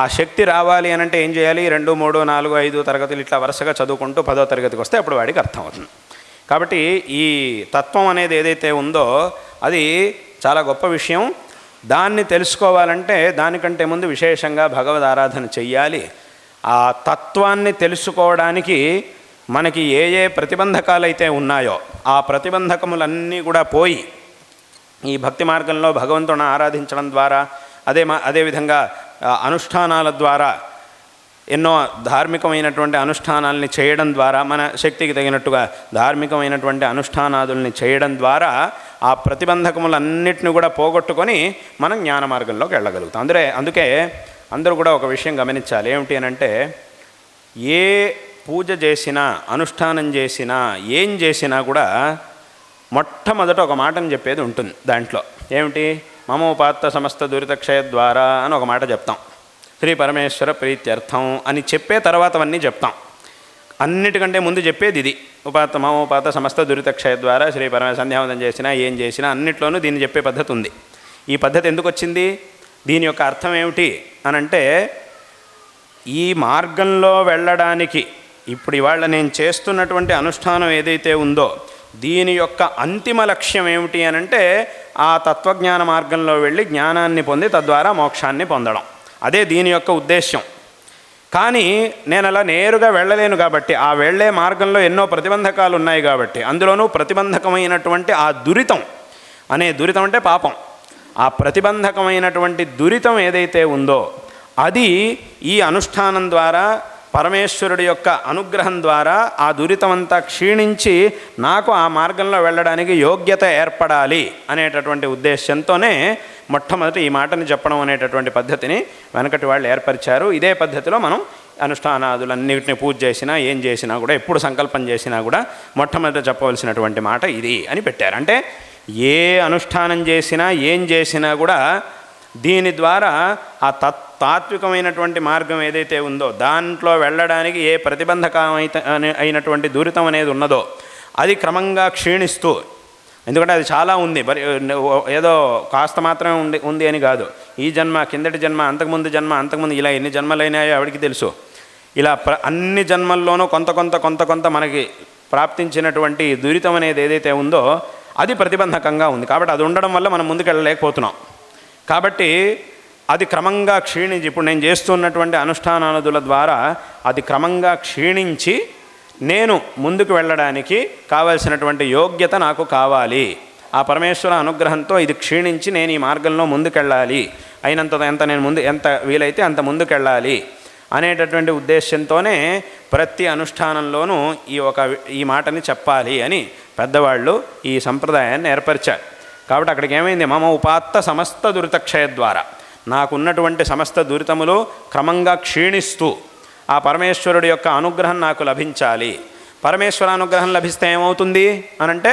ఆ శక్తి రావాలి అని అంటే ఏం చేయాలి? 2, 3, 4, 5 తరగతులు ఇట్లా వరుసగా చదువుకుంటూ 10వ తరగతికి వస్తే అప్పుడు వాడికి అర్థమవుతుంది. కాబట్టి ఈ తత్వం అనేది ఏదైతే ఉందో అది చాలా గొప్ప విషయం. దాన్ని తెలుసుకోవాలంటే దానికంటే ముందు విశేషంగా భగవద్ ఆరాధన చెయ్యాలి. ఆ తత్వాన్ని తెలుసుకోవడానికి మనకి ఏ ఏ ప్రతిబంధకాలైతే ఉన్నాయో ఆ ప్రతిబంధకములన్నీ కూడా పోయి ఈ భక్తి మార్గంలో భగవంతుని ఆరాధించడం ద్వారా అదేవిధంగా అనుష్ఠానాల ద్వారా ఎన్నో ధార్మికమైనటువంటి అనుష్ఠానాలని చేయడం ద్వారా మన శక్తికి తగినట్టుగా ధార్మికమైనటువంటి అనుష్ఠానాదుల్ని చేయడం ద్వారా ఆ ప్రతిబంధకములన్నిటిని కూడా పోగొట్టుకొని మనం జ్ఞాన మార్గంలోకి వెళ్ళగలుగుతాం. అందుకే అందరూ కూడా ఒక విషయం గమనించాలి. ఏమిటి అని అంటే, ఏ పూజ చేసినా అనుష్ఠానం చేసినా ఏం చేసినా కూడా మొట్టమొదట ఒక మాటని చెప్పేది ఉంటుంది దాంట్లో. ఏమిటి? మమోపాత్త సమస్త దురితక్షయ ద్వారా అని ఒక మాట చెప్తాం. శ్రీ పరమేశ్వర ప్రీత్యర్థం అని చెప్పే తర్వాత అవన్నీ చెప్తాం. అన్నిటికంటే ముందు చెప్పేది ఇది. మమోపాత్త సమస్త దురితక్షయ ద్వారా శ్రీ పరమేశ్వర సంధ్యావందనం చేసినా ఏం చేసినా అన్నిట్లోనూ దీన్ని చెప్పే పద్ధతి ఉంది. ఈ పద్ధతి ఎందుకు వచ్చింది? దీని యొక్క అర్థం ఏమిటి అనంటే, ఈ మార్గంలో వెళ్ళడానికి ఇప్పుడు ఇవాళ నేను చేస్తున్నటువంటి అనుష్ఠానం ఏదైతే ఉందో దీని యొక్క అంతిమ లక్ష్యం ఏమిటి అనంటే, ఆ తత్వజ్ఞాన మార్గంలో వెళ్ళి జ్ఞానాన్ని పొంది తద్వారా మోక్షాన్ని పొందడం. అదే దీని యొక్క ఉద్దేశ్యం. కానీ నేను అలా నేరుగా వెళ్ళలేను కాబట్టి, ఆ వెళ్ళే మార్గంలో ఎన్నో ప్రతిబంధకాలు ఉన్నాయి కాబట్టి, అందులోనూ ప్రతిబంధకమైనటువంటి ఆ దురితం అంటే పాపం, ఆ ప్రతిబంధకమైనటువంటి దురితం ఏదైతే ఉందో అది ఈ అనుష్ఠానం ద్వారా పరమేశ్వరుడి యొక్క అనుగ్రహం ద్వారా ఆ దురితమంతా క్షీణించి నాకు ఆ మార్గంలో వెళ్ళడానికి యోగ్యత ఏర్పడాలి అనేటటువంటి ఉద్దేశంతోనే మొట్టమొదటి ఈ మాటని చెప్పడం అనేటటువంటి పద్ధతిని వెనకటి వాళ్ళు ఏర్పరిచారు. ఇదే పద్ధతిలో మనం అనుష్ఠానాదులన్నింటినీ పూజ చేసినా ఏం చేసినా కూడా, ఎప్పుడు సంకల్పం చేసినా కూడా మొట్టమొదట చెప్పవలసినటువంటి మాట ఇది అని పెట్టారు. అంటే ఏ అనుష్ఠానం చేసినా ఏం చేసినా కూడా దీని ద్వారా ఆ తాత్వికమైనటువంటి మార్గం ఏదైతే ఉందో దాంట్లో వెళ్ళడానికి ఏ అయినటువంటి దూరితం అనేది ఉన్నదో అది క్రమంగా క్షీణిస్తూ, ఎందుకంటే అది చాలా ఉంది, ఏదో కాస్త మాత్రమే ఉంది అని కాదు. ఈ జన్మ, కిందటి జన్మ, అంతకుముందు ఇలా ఎన్ని జన్మలైనాయో ఆవిడికి తెలుసు. ఇలా అన్ని జన్మల్లోనూ కొంత మనకి ప్రాప్తించినటువంటి దురితం అనేది ఏదైతే ఉందో అది ప్రతిబంధకంగా ఉంది. కాబట్టి అది ఉండడం వల్ల మనం ముందుకు వెళ్ళలేకపోతున్నాం. కాబట్టి అది క్రమంగా క్షీణించి, ఇప్పుడు నేను చేస్తున్నటువంటి అనుష్ఠానాదుల ద్వారా అది క్రమంగా క్షీణించి నేను ముందుకు వెళ్ళడానికి కావలసినటువంటి యోగ్యత నాకు కావాలి. ఆ పరమేశ్వర అనుగ్రహంతో ఇది క్షీణించి నేను ఈ మార్గంలో ముందుకెళ్ళాలి, ఎంత వీలైతే అంత ముందుకెళ్ళాలి అనేటటువంటి ఉద్దేశంతోనే ప్రతి అనుష్ఠానంలోనూ ఈ మాటని చెప్పాలి అని పెద్దవాళ్ళు ఈ సంప్రదాయాన్ని ఏర్పరిచారు. కాబట్టి అక్కడికి ఏమైంది? మమ ఉపాత్త సమస్త దురితక్షయ ద్వారా నాకున్నటువంటి సమస్త దురితములు క్రమంగా క్షీణిస్తూ ఆ పరమేశ్వరుడి యొక్క అనుగ్రహం నాకు లభించాలి. పరమేశ్వర అనుగ్రహం లభిస్తే ఏమవుతుంది అనంటే,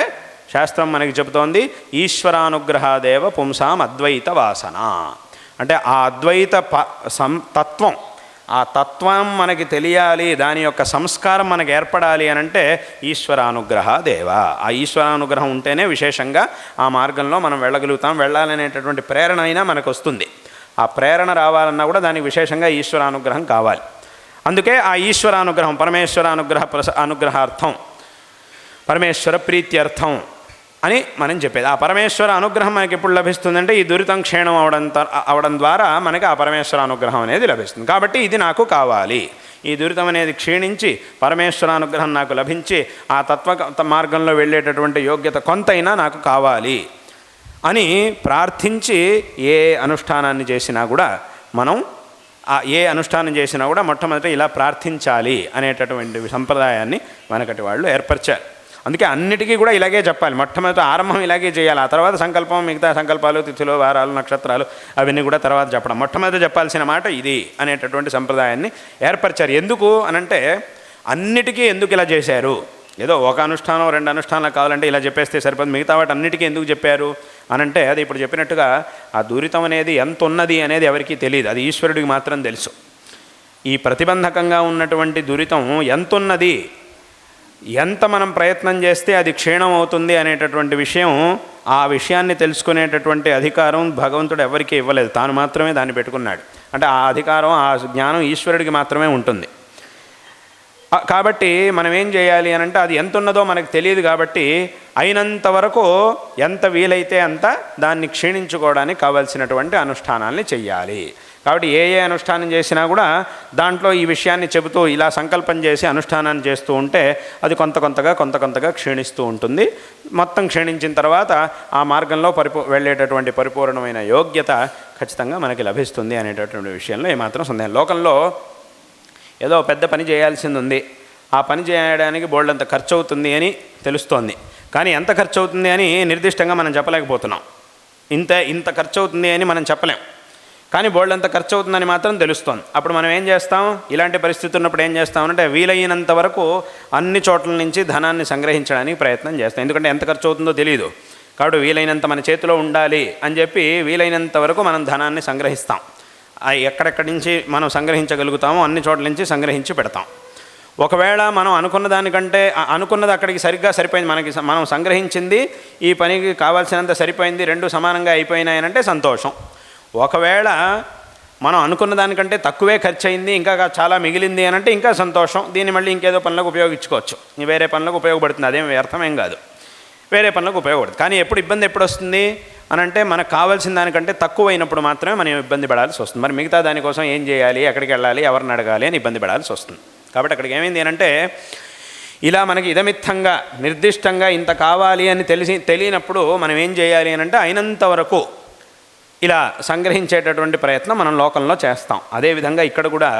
శాస్త్రం మనకి చెబుతోంది, ఈశ్వరానుగ్రహాదేవ పుంసాం అద్వైత వాసన. అంటే ఆ అద్వైత తత్వం, ఆ తత్వం మనకి తెలియాలి, దాని యొక్క సంస్కారం మనకు ఏర్పడాలి అనంటే ఈశ్వరానుగ్రహ దేవ. ఆ ఈశ్వరానుగ్రహం ఉంటేనే విశేషంగా ఆ మార్గంలో మనం వెళ్ళగలుగుతాం. వెళ్ళాలనేటటువంటి ప్రేరణ అయినా మనకు వస్తుంది. ఆ ప్రేరణ రావాలన్నా కూడా దానికి విశేషంగా ఈశ్వరానుగ్రహం కావాలి. అందుకే ఆ ఈశ్వరానుగ్రహం, పరమేశ్వర అనుగ్రహార్థం, పరమేశ్వర ప్రీత్యర్థం అని మనం చెప్పేది. ఆ పరమేశ్వర అనుగ్రహం మనకి ఎప్పుడు లభిస్తుందంటే ఈ దురితం క్షీణం అవడం ద్వారా మనకి ఆ పరమేశ్వర అనుగ్రహం అనేది లభిస్తుంది. కాబట్టి ఇది నాకు కావాలి, ఈ దురితం అనేది క్షీణించి పరమేశ్వర అనుగ్రహం నాకు లభించి ఆ తత్వ మార్గంలో వెళ్ళేటటువంటి యోగ్యత కొంతైనా నాకు కావాలి అని ప్రార్థించి ఏ అనుష్ఠానాన్ని చేసినా కూడా మొట్టమొదట ఇలా ప్రార్థించాలి అనేటటువంటి సంప్రదాయాన్ని మనకటి వాళ్ళు ఏర్పరిచారు. అందుకే అన్నిటికీ కూడా ఇలాగే చెప్పాలి. మొట్టమొదటి ఆరంభం ఇలాగే చేయాలి. ఆ తర్వాత సంకల్పం, మిగతా సంకల్పాలు, తిథులు, వారాలు, నక్షత్రాలు అవన్నీ కూడా తర్వాత చెప్పడం. మొట్టమొదటి చెప్పాల్సిన మాట ఇది అనేటటువంటి సంప్రదాయాన్ని ఏర్పరిచారు. ఎందుకు అనంటే, అన్నిటికీ ఎందుకు ఇలా చేశారు? ఏదో ఒక అనుష్ఠానం 2 అనుష్ఠానాలు కావాలంటే ఇలా చెప్పేస్తే సరిపోదు. మిగతా వాటి అన్నిటికీ ఎందుకు చెప్పారు అనంటే, అది ఇప్పుడు చెప్పినట్టుగా ఆ దురితం అనేది ఎంత ఉన్నది అనేది ఎవరికీ తెలియదు, అది ఈశ్వరుడికి మాత్రం తెలుసు. ఈ ప్రతిబంధకంగా ఉన్నటువంటి దురితం ఎంత ఉన్నది, ఎంత మనం ప్రయత్నం చేస్తే అది క్షీణం అవుతుంది అనేటటువంటి విషయం, ఆ విషయాన్ని తెలుసుకునేటటువంటి అధికారం భగవంతుడు ఎవరికీ ఇవ్వలేదు, తాను మాత్రమే దాన్ని పెట్టుకున్నాడు. అంటే ఆ అధికారం, ఆ జ్ఞానం ఈశ్వరుడికి మాత్రమే ఉంటుంది. కాబట్టి మనం ఏం చేయాలి అని అంటే అది ఎంత ఉన్నదో మనకు తెలియదు కాబట్టి అయినంత వరకు ఎంత వీలైతే అంత దాన్ని క్షీణించుకోవడానికి కావాల్సినటువంటి అనుష్ఠానాల్ని చెయ్యాలి. కాబట్టి ఏ అనుష్ఠానం చేసినా కూడా దాంట్లో ఈ విషయాన్ని చెబుతూ ఇలా సంకల్పం చేసి అనుష్ఠానాన్ని చేస్తూ ఉంటే అది కొంత కొంతగా క్షీణిస్తూ ఉంటుంది. మొత్తం క్షీణించిన తర్వాత ఆ మార్గంలో వెళ్ళేటటువంటి పరిపూర్ణమైన యోగ్యత ఖచ్చితంగా మనకి లభిస్తుంది అనేటటువంటి విషయంలో ఏమాత్రం సందేహం. లోకంలో ఏదో పెద్ద పని చేయాల్సింది ఉంది, ఆ పని చేయడానికి బోల్డంత ఖర్చు అవుతుంది అని తెలుస్తోంది. కానీ ఎంత ఖర్చు అవుతుంది అని నిర్దిష్టంగా మనం చెప్పలేకపోతున్నాం. ఇంత ఖర్చు అవుతుంది అని మనం చెప్పలేం, కానీ బోల్డంత ఖర్చు అవుతుందని మాత్రం తెలుస్తోంది. అప్పుడు మనం ఏం చేస్తాం, ఇలాంటి పరిస్థితి ఉన్నప్పుడు ఏం చేస్తామంటే వీలైనంత వరకు అన్ని చోట్ల నుంచి ధనాన్ని సంగ్రహించడానికి ప్రయత్నం చేస్తాం. ఎందుకంటే ఎంత ఖర్చు అవుతుందో తెలియదు కాబట్టి వీలైనంత మన చేతిలో ఉండాలి అని చెప్పి వీలైనంత వరకు మనం ధనాన్ని సంగ్రహిస్తాం. ఎక్కడెక్కడి నుంచి మనం సంగ్రహించగలుగుతామో అన్ని చోట్ల నుంచి సంగ్రహించి పెడతాం. ఒకవేళ మనం అనుకున్న దానికంటే అనుకున్నది అక్కడికి సరిగ్గా సరిపోయింది, మనం సంగ్రహించింది ఈ పనికి కావాల్సినంత సరిపోయింది, రెండు సమానంగా అయిపోయినాయనంటే సంతోషం. ఒకవేళ మనం అనుకున్న దానికంటే తక్కువే ఖర్చు అయింది, ఇంకా చాలా మిగిలింది అని అంటే ఇంకా సంతోషం. దీన్ని మళ్ళీ ఇంకేదో పనులకు ఉపయోగించుకోవచ్చు, వేరే పనులకు ఉపయోగపడుతుంది, అదేం వ్యర్థమేం కాదు, వేరే పనులకు ఉపయోగపడుతుంది. కానీ ఇబ్బంది ఎప్పుడు వస్తుంది అని అంటే మనకు కావాల్సిన దానికంటే తక్కువ అయినప్పుడు మాత్రమే మనం ఇబ్బంది పడాల్సి వస్తుంది. మరి మిగతా దానికోసం ఏం చేయాలి, ఎక్కడికి వెళ్ళాలి, ఎవరిని అడగాలి అని ఇబ్బంది పడాల్సి వస్తుంది. కాబట్టి అక్కడికి ఏమైంది అంటే ఇలా మనకి ఇదమిత్తంగా నిర్దిష్టంగా ఇంత కావాలి అని తెలియనప్పుడు మనం ఏం చేయాలి అని అంటే అయినంత వరకు ఇలా సంగ్రహించేటటువంటి ప్రయత్నం మనం లోకంలో చేస్తాం. అదేవిధంగా ఇక్కడ కూడా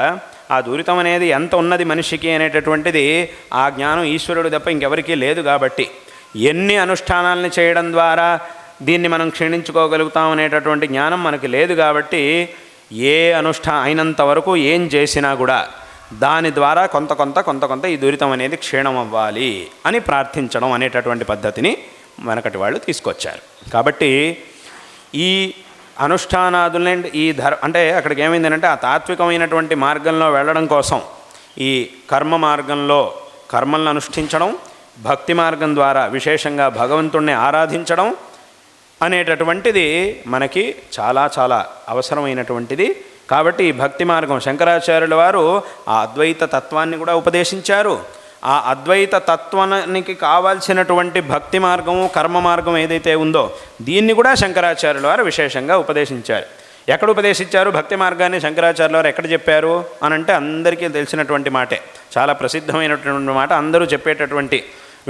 ఆ దూరితం అనేది ఎంత ఉన్నది మనిషికి అనేటటువంటిది ఆ జ్ఞానం ఈశ్వరుడు తప్ప ఇంకెవరికీ లేదు. కాబట్టి ఎన్ని అనుష్ఠానాలను చేయడం ద్వారా దీన్ని మనం క్షీణించుకోగలుగుతాం అనేటటువంటి జ్ఞానం మనకి లేదు. కాబట్టి అయినంత వరకు ఏం చేసినా కూడా దాని ద్వారా కొంత ఈ దూరితం అనేది క్షీణం అవ్వాలి అని ప్రార్థించడం అనేటటువంటి పద్ధతిని మనకటి వాళ్ళు తీసుకొచ్చారు. కాబట్టి ఈ అనుష్ఠానాదులనే అంటే అక్కడికి ఏమైందంటే ఆ తాత్వికమైనటువంటి మార్గంలో వెళ్ళడం కోసం ఈ కర్మ మార్గంలో కర్మలను అనుష్ఠించడం, భక్తి మార్గం ద్వారా విశేషంగా భగవంతుణ్ణి ఆరాధించడం అనేటటువంటిది మనకి చాలా చాలా అవసరమైనటువంటిది. కాబట్టి ఈ భక్తి మార్గం శంకరాచార్యుల వారు ఆ అద్వైత తత్వాన్ని కూడా ఉపదేశించారు. ఆ అద్వైత తత్వానికి కావాల్సినటువంటి భక్తి మార్గము కర్మ మార్గం ఏదైతే ఉందో దీన్ని కూడా శంకరాచార్యుల వారు విశేషంగా ఉపదేశించారు. ఎక్కడ ఉపదేశించారు భక్తి మార్గాన్ని శంకరాచార్యుల వారు ఎక్కడ చెప్పారు అని అంటే అందరికీ తెలిసినటువంటి మాటే, చాలా ప్రసిద్ధమైనటువంటి మాట, అందరూ చెప్పేటటువంటి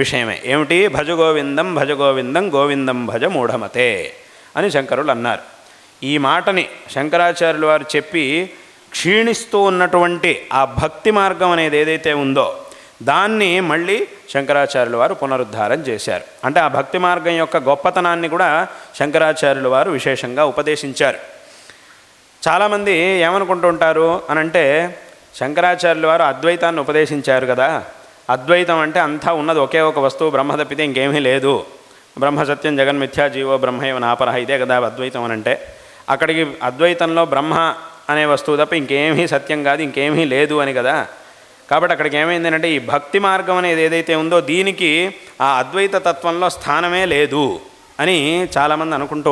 విషయమే. ఏమిటి? భజ గోవిందం భజ గోవిందం గోవిందం భజ మూఢమతే అని శంకరులు అన్నారు. ఈ మాటని శంకరాచార్యుల వారు చెప్పి క్షీణిస్తూ ఉన్నటువంటి ఆ భక్తి మార్గం అనేది ఏదైతే ఉందో దాన్ని మళ్ళీ శంకరాచార్యుల వారు పునరుద్ధారం చేశారు. అంటే ఆ భక్తి మార్గం యొక్క గొప్పతనాన్ని కూడా శంకరాచార్యుల వారు విశేషంగా ఉపదేశించారు. చాలామంది ఏమనుకుంటూ ఉంటారు అని అంటే శంకరాచార్యుల వారు అద్వైతాన్ని ఉపదేశించారు కదా, అద్వైతం అంటే అంతా ఉన్నది ఒకే ఒక వస్తువు, బ్రహ్మ తప్పితే ఇంకేమీ లేదు, బ్రహ్మ సత్యం జగన్మిథ్యా జీవో బ్రహ్మైవ నాపరః, ఇదే కదా అద్వైతం అని అంటే అక్కడికి అద్వైతంలో బ్రహ్మ అనే వస్తువు తప్ప ఇంకేమీ సత్యం కాదు, ఇంకేమీ లేదు అని కదా. కాబట్టి అక్కడికి ఏమైందంటే ఈ భక్తి మార్గం అనేది ఏదైతే ఉందో దీనికి ఆ అద్వైత తత్వంలో స్థానమే లేదు అని చాలామంది అంటూ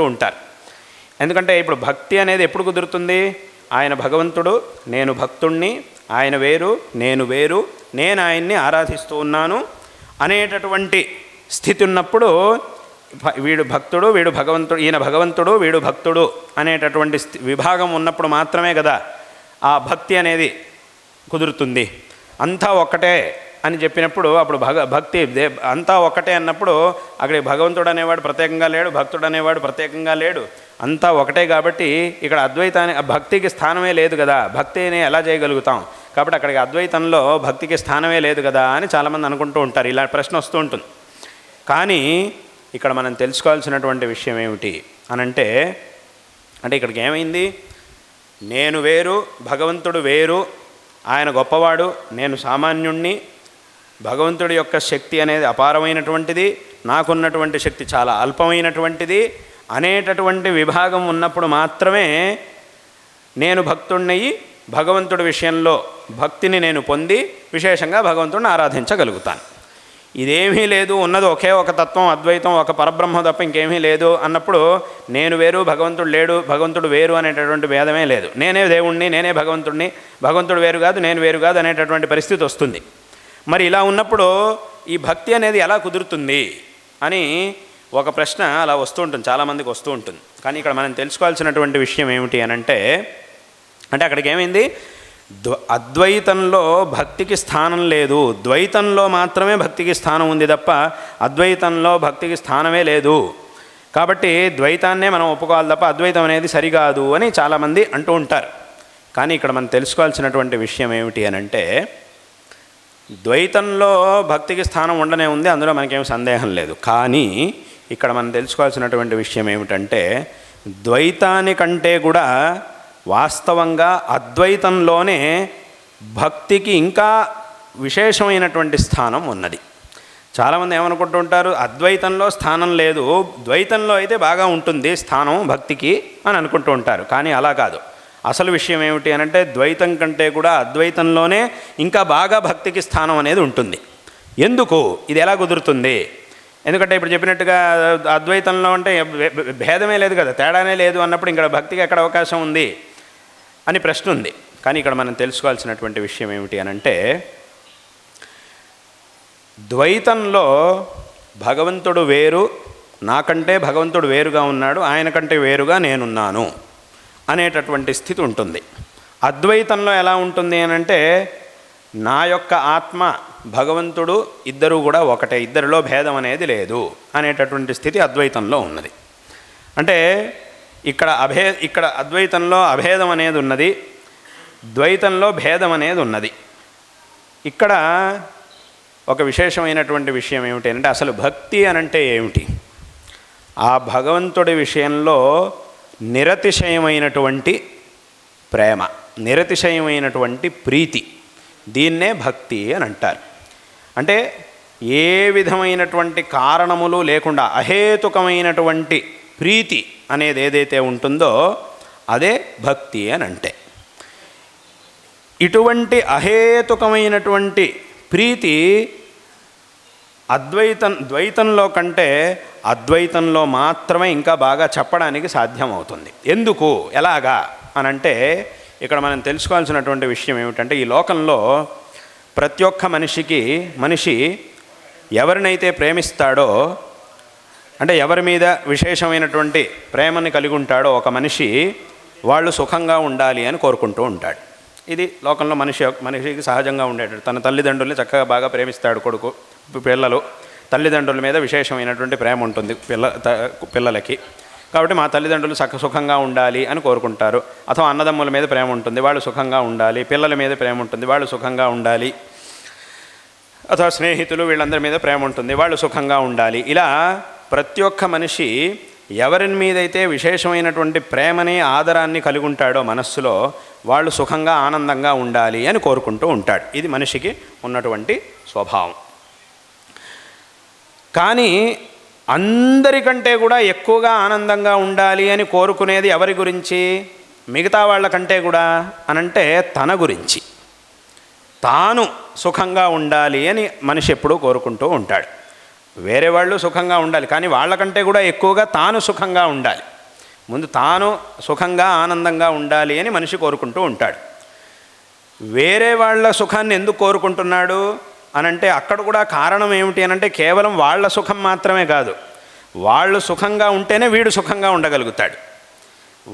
ఉంటారు. ఎందుకంటే ఇప్పుడు భక్తి అనేది ఎప్పుడు కుదురుతుంది? ఆయన భగవంతుడు, నేను భక్తుణ్ణి, ఆయన వేరు నేను వేరు, నేను ఆయన్ని ఆరాధిస్తూ ఉన్నాను అనేటటువంటి స్థితి ఉన్నప్పుడు వీడు భక్తుడు వీడు భగవంతుడు, ఈయన భగవంతుడు వీడు భక్తుడు అనేటటువంటి విభాగం ఉన్నప్పుడు మాత్రమే కదా ఆ భక్తి అనేది కుదురుతుంది. అంతా ఒక్కటే అని చెప్పినప్పుడు అప్పుడు భక్తి అంతా ఒక్కటే అన్నప్పుడు అక్కడ భగవంతుడు అనేవాడు ప్రత్యేకంగా లేడు, భక్తుడు అనేవాడు ప్రత్యేకంగా లేడు, అంతా ఒకటే. కాబట్టి ఇక్కడ భక్తికి స్థానమే లేదు కదా, భక్తిని ఎలా చేయగలుగుతాం? కాబట్టి అక్కడికి అద్వైతంలో భక్తికి స్థానమే లేదు కదా అని చాలామంది అనుకుంటూ ఉంటారు. ఇలా ప్రశ్న వస్తూ ఉంటుంది. కానీ ఇక్కడ మనం తెలుసుకోవాల్సినటువంటి విషయం ఏమిటి అనంటే ఇక్కడికి ఏమైంది? నేను వేరు, భగవంతుడు వేరు, ఆయన గొప్పవాడు, నేను సామాన్యుణ్ణి, భగవంతుడి యొక్క శక్తి అనేది అపారమైనటువంటిది, నాకున్నటువంటి శక్తి చాలా అల్పమైనటువంటిది అనేటటువంటి విభాగం ఉన్నప్పుడు మాత్రమే నేను భక్తుణ్ణి, భగవంతుడి విషయంలో భక్తిని నేను పొంది విశేషంగా భగవంతుడిని ఆరాధించగలుగుతాను. ఇదేమీ లేదు, ఉన్నది ఒకే ఒక తత్వం అద్వైతం, ఒక పరబ్రహ్మ తప్ప ఇంకేమీ లేదు అన్నప్పుడు నేను వేరు భగవంతుడు లేడు, భగవంతుడు వేరు అనేటటువంటి భేదమే లేదు. నేనే దేవుణ్ణి, నేనే భగవంతుడిని, భగవంతుడు వేరు కాదు, నేను వేరు కాదు అనేటటువంటి పరిస్థితి వస్తుంది. మరి ఇలా ఉన్నప్పుడు ఈ భక్తి అనేది ఎలా కుదురుతుంది అని ఒక ప్రశ్న అలా వస్తూ ఉంటుంది, చాలామందికి వస్తూ ఉంటుంది. కానీ ఇక్కడ మనం తెలుసుకోవాల్సినటువంటి విషయం ఏమిటి అని అంటే అక్కడికి ఏమైంది, అద్వైతంలో భక్తికి స్థానం లేదు, ద్వైతంలో మాత్రమే భక్తికి స్థానం ఉంది తప్ప అద్వైతంలో భక్తికి స్థానమే లేదు. కాబట్టి ద్వైతాన్నే మనం ఒప్పుకోవాలి తప్ప అద్వైతం అనేది సరికాదు అని చాలామంది అంటూ ఉంటారు. కానీ ఇక్కడ మనం తెలుసుకోవాల్సినటువంటి విషయం ఏమిటి అని అంటే ద్వైతంలో భక్తికి స్థానం ఉండనే ఉంది, అందులో మనకేం సందేహం లేదు. కానీ ఇక్కడ మనం తెలుసుకోవాల్సినటువంటి విషయం ఏమిటంటే ద్వైతానికంటే కూడా వాస్తవంగా అద్వైతంలోనే భక్తికి ఇంకా విశేషమైనటువంటి స్థానం ఉన్నది. చాలామంది ఏమనుకుంటూ ఉంటారు, అద్వైతంలో స్థానం లేదు, ద్వైతంలో అయితే బాగా ఉంటుంది స్థానం భక్తికి అని అనుకుంటూ ఉంటారు. కానీ అలా కాదు. అసలు విషయం ఏమిటి అని అంటే ద్వైతం కంటే కూడా అద్వైతంలోనే ఇంకా బాగా భక్తికి స్థానం అనేది ఉంటుంది. ఎందుకు ఇది ఎలా కుదురుతుంది? ఎందుకంటే ఇప్పుడు చెప్పినట్టుగా అద్వైతంలో అంటే భేదమే లేదు కదా, తేడానే లేదు అన్నప్పుడు ఇక్కడ భక్తికి ఎక్కడ అవకాశం ఉంది అని ప్రశ్న ఉంది. కానీ ఇక్కడ మనం తెలుసుకోవాల్సినటువంటి విషయం ఏమిటి అని అంటే ద్వైతంలో భగవంతుడు వేరు, నాకంటే భగవంతుడు వేరుగా ఉన్నాడు, ఆయన కంటే వేరుగా నేనున్నాను అనేటటువంటి స్థితి ఉంటుంది. అద్వైతంలో ఎలా ఉంటుంది అని అంటే నా యొక్క ఆత్మ భగవంతుడు ఇద్దరు కూడా ఒకటే, ఇద్దరిలో భేదం అనేది లేదు అనేటటువంటి స్థితి అద్వైతంలో ఉన్నది. అంటే ఇక్కడ అద్వైతంలో అభేదం అనేది ఉన్నది, ద్వైతంలో భేదం అనేది ఉన్నది. ఇక్కడ ఒక విశేషమైనటువంటి విషయం ఏమిటి అంటే అసలు భక్తి అనంటే ఏమిటి? ఆ భగవంతుడి విషయంలో నిరతిశయమైనటువంటి ప్రేమ, నిరతిశయమైనటువంటి ప్రీతి, దీన్నే భక్తి అని అంటారు. అంటే ఏ విధమైనటువంటి కారణములు లేకుండా అహేతుకమైనటువంటి ప్రీతి అనేది ఏదైతే ఉంటుందో అదే భక్తి అని అంటే. ఇటువంటి అహేతుకమైనటువంటి ప్రీతి ద్వైతంలో కంటే అద్వైతంలో మాత్రమే ఇంకా బాగా చెప్పడానికి సాధ్యమవుతుంది. ఎందుకు, ఎలాగా అనంటే ఇక్కడ మనం తెలుసుకోవాల్సినటువంటి విషయం ఏమిటంటే ఈ లోకంలో ప్రతి ఒక్క మనిషి ఎవరినైతే ప్రేమిస్తాడో, అంటే ఎవరి మీద విశేషమైనటువంటి ప్రేమని కలిగి ఉంటాడో ఒక మనిషి, వాళ్ళు సుఖంగా ఉండాలి అని కోరుకుంటూ ఉంటాడు. ఇది లోకంలో మనిషికి సహజంగా ఉండేటట్టు. తన తల్లిదండ్రుల్ని చక్కగా బాగా ప్రేమిస్తాడు కొడుకు, పిల్లలు తల్లిదండ్రుల మీద విశేషమైనటువంటి ప్రేమ ఉంటుంది పిల్లలకి. కాబట్టి మా తల్లిదండ్రులు సుఖంగా ఉండాలి అని కోరుకుంటారు. అథవా అన్నదమ్ముల మీద ప్రేమ ఉంటుంది, వాళ్ళు సుఖంగా ఉండాలి. పిల్లల మీద ప్రేమ ఉంటుంది, వాళ్ళు సుఖంగా ఉండాలి. అథవా స్నేహితులు వీళ్ళందరి మీద ప్రేమ ఉంటుంది, వాళ్ళు సుఖంగా ఉండాలి. ఇలా ప్రతి ఒక్క మనిషి ఎవరి మీదైతే విశేషమైనటువంటి ప్రేమని ఆదరాన్ని కలిగి ఉంటాడో మనస్సులో, వాళ్ళు సుఖంగా ఆనందంగా ఉండాలి అని కోరుకుంటూ ఉంటాడు. ఇది మనిషికి ఉన్నటువంటి స్వభావం. కానీ అందరికంటే కూడా ఎక్కువగా ఆనందంగా ఉండాలి అని కోరుకునేది ఎవరి గురించి? మిగతా వాళ్ళకంటే కూడా అనంటే తన గురించి. తాను సుఖంగా ఉండాలి అని మనిషి ఎప్పుడూ కోరుకుంటూ ఉంటాడు. వేరే వాళ్ళు సుఖంగా ఉండాలి, కానీ వాళ్ళకంటే కూడా ఎక్కువగా తాను సుఖంగా ఉండాలి. ముందు తాను సుఖంగా ఆనందంగా ఉండాలి అని మనిషి కోరుకుంటూ ఉంటాడు. వేరే వాళ్ళ సుఖాన్ని ఎందుకు కోరుకుంటున్నాడు అనంటే అక్కడ కూడా కారణం ఏమిటి అనంటే కేవలం వాళ్ళ సుఖం మాత్రమే కాదు, వాళ్ళు సుఖంగా ఉంటేనే వీడు సుఖంగా ఉండగలుగుతాడు.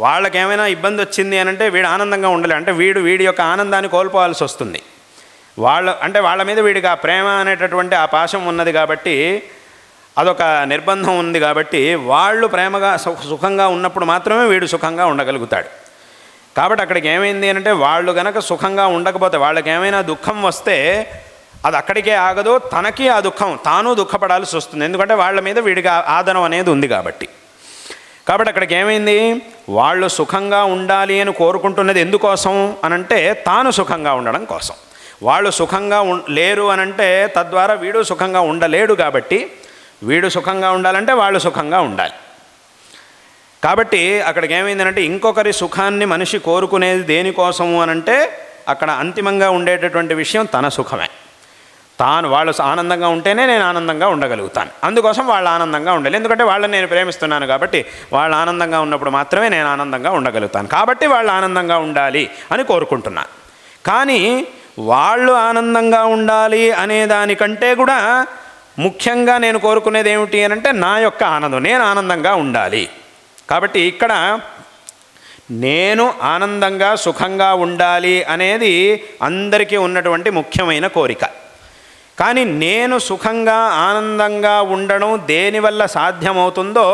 వాళ్ళకేమైనా ఇబ్బంది వచ్చింది అనంటే వీడు ఆనందంగా ఉండలే, అంటే వీడి యొక్క ఆనందాన్ని కోల్పోవాల్సి వస్తుంది. వాళ్ళ మీద వీడికి ఆ ప్రేమ అనేటటువంటి ఆ పాశం ఉన్నది కాబట్టి, అదొక నిర్బంధం ఉంది కాబట్టి, వాళ్ళు ప్రేమగా సుఖంగా ఉన్నప్పుడు మాత్రమే వీడు సుఖంగా ఉండగలుగుతాడు. కాబట్టి అక్కడికి ఏమైంది అంటే వాళ్ళు కనుక సుఖంగా ఉండకపోతే, వాళ్ళకి ఏమైనా దుఃఖం వస్తే అది అక్కడికే ఆగదు, తనకి ఆ దుఃఖం తాను దుఃఖపడాల్సి వస్తుంది. ఎందుకంటే వాళ్ళ మీద వీడికి ఆదరం అనేది ఉంది కాబట్టి. అక్కడికి ఏమైంది, వాళ్ళు సుఖంగా ఉండాలి అని కోరుకుంటున్నది ఎందుకోసం అనంటే తాను సుఖంగా ఉండడం కోసం. వాళ్ళు సుఖంగా లేరు అనంటే తద్వారా వీడు సుఖంగా ఉండలేడు. కాబట్టి వీడు సుఖంగా ఉండాలంటే వాళ్ళు సుఖంగా ఉండాలి. కాబట్టి అక్కడికి ఏమైందనంటే ఇంకొకరి సుఖాన్ని మనిషి కోరుకునేది దేనికోసము అనంటే అక్కడ అంతిమంగా ఉండేటటువంటి విషయం తన సుఖమే. వాళ్ళు ఆనందంగా ఉంటేనే నేను ఆనందంగా ఉండగలుగుతాను. అందుకోసం వాళ్ళు ఆనందంగా ఉండాలి. ఎందుకంటే వాళ్ళని నేను ప్రేమిస్తున్నాను కాబట్టి వాళ్ళు ఆనందంగా ఉన్నప్పుడు మాత్రమే నేను ఆనందంగా ఉండగలుగుతాను. కాబట్టి వాళ్ళు ఆనందంగా ఉండాలి అని కోరుకుంటున్నాను. కానీ వాళ్ళు ఆనందంగా ఉండాలి అనే దానికంటే కూడా ముఖ్యంగా నేను కోరుకునేది ఏమిటి అని అంటే నా యొక్క ఆనందం, నేను ఆనందంగా ఉండాలి. కాబట్టి ఇక్కడ నేను ఆనందంగా సుఖంగా ఉండాలి అనేది అందరికీ ఉన్నటువంటి ముఖ్యమైన కోరిక. కానీ నేను సుఖంగా ఆనందంగా ఉండడం దేనివల్ల సాధ్యమవుతుందో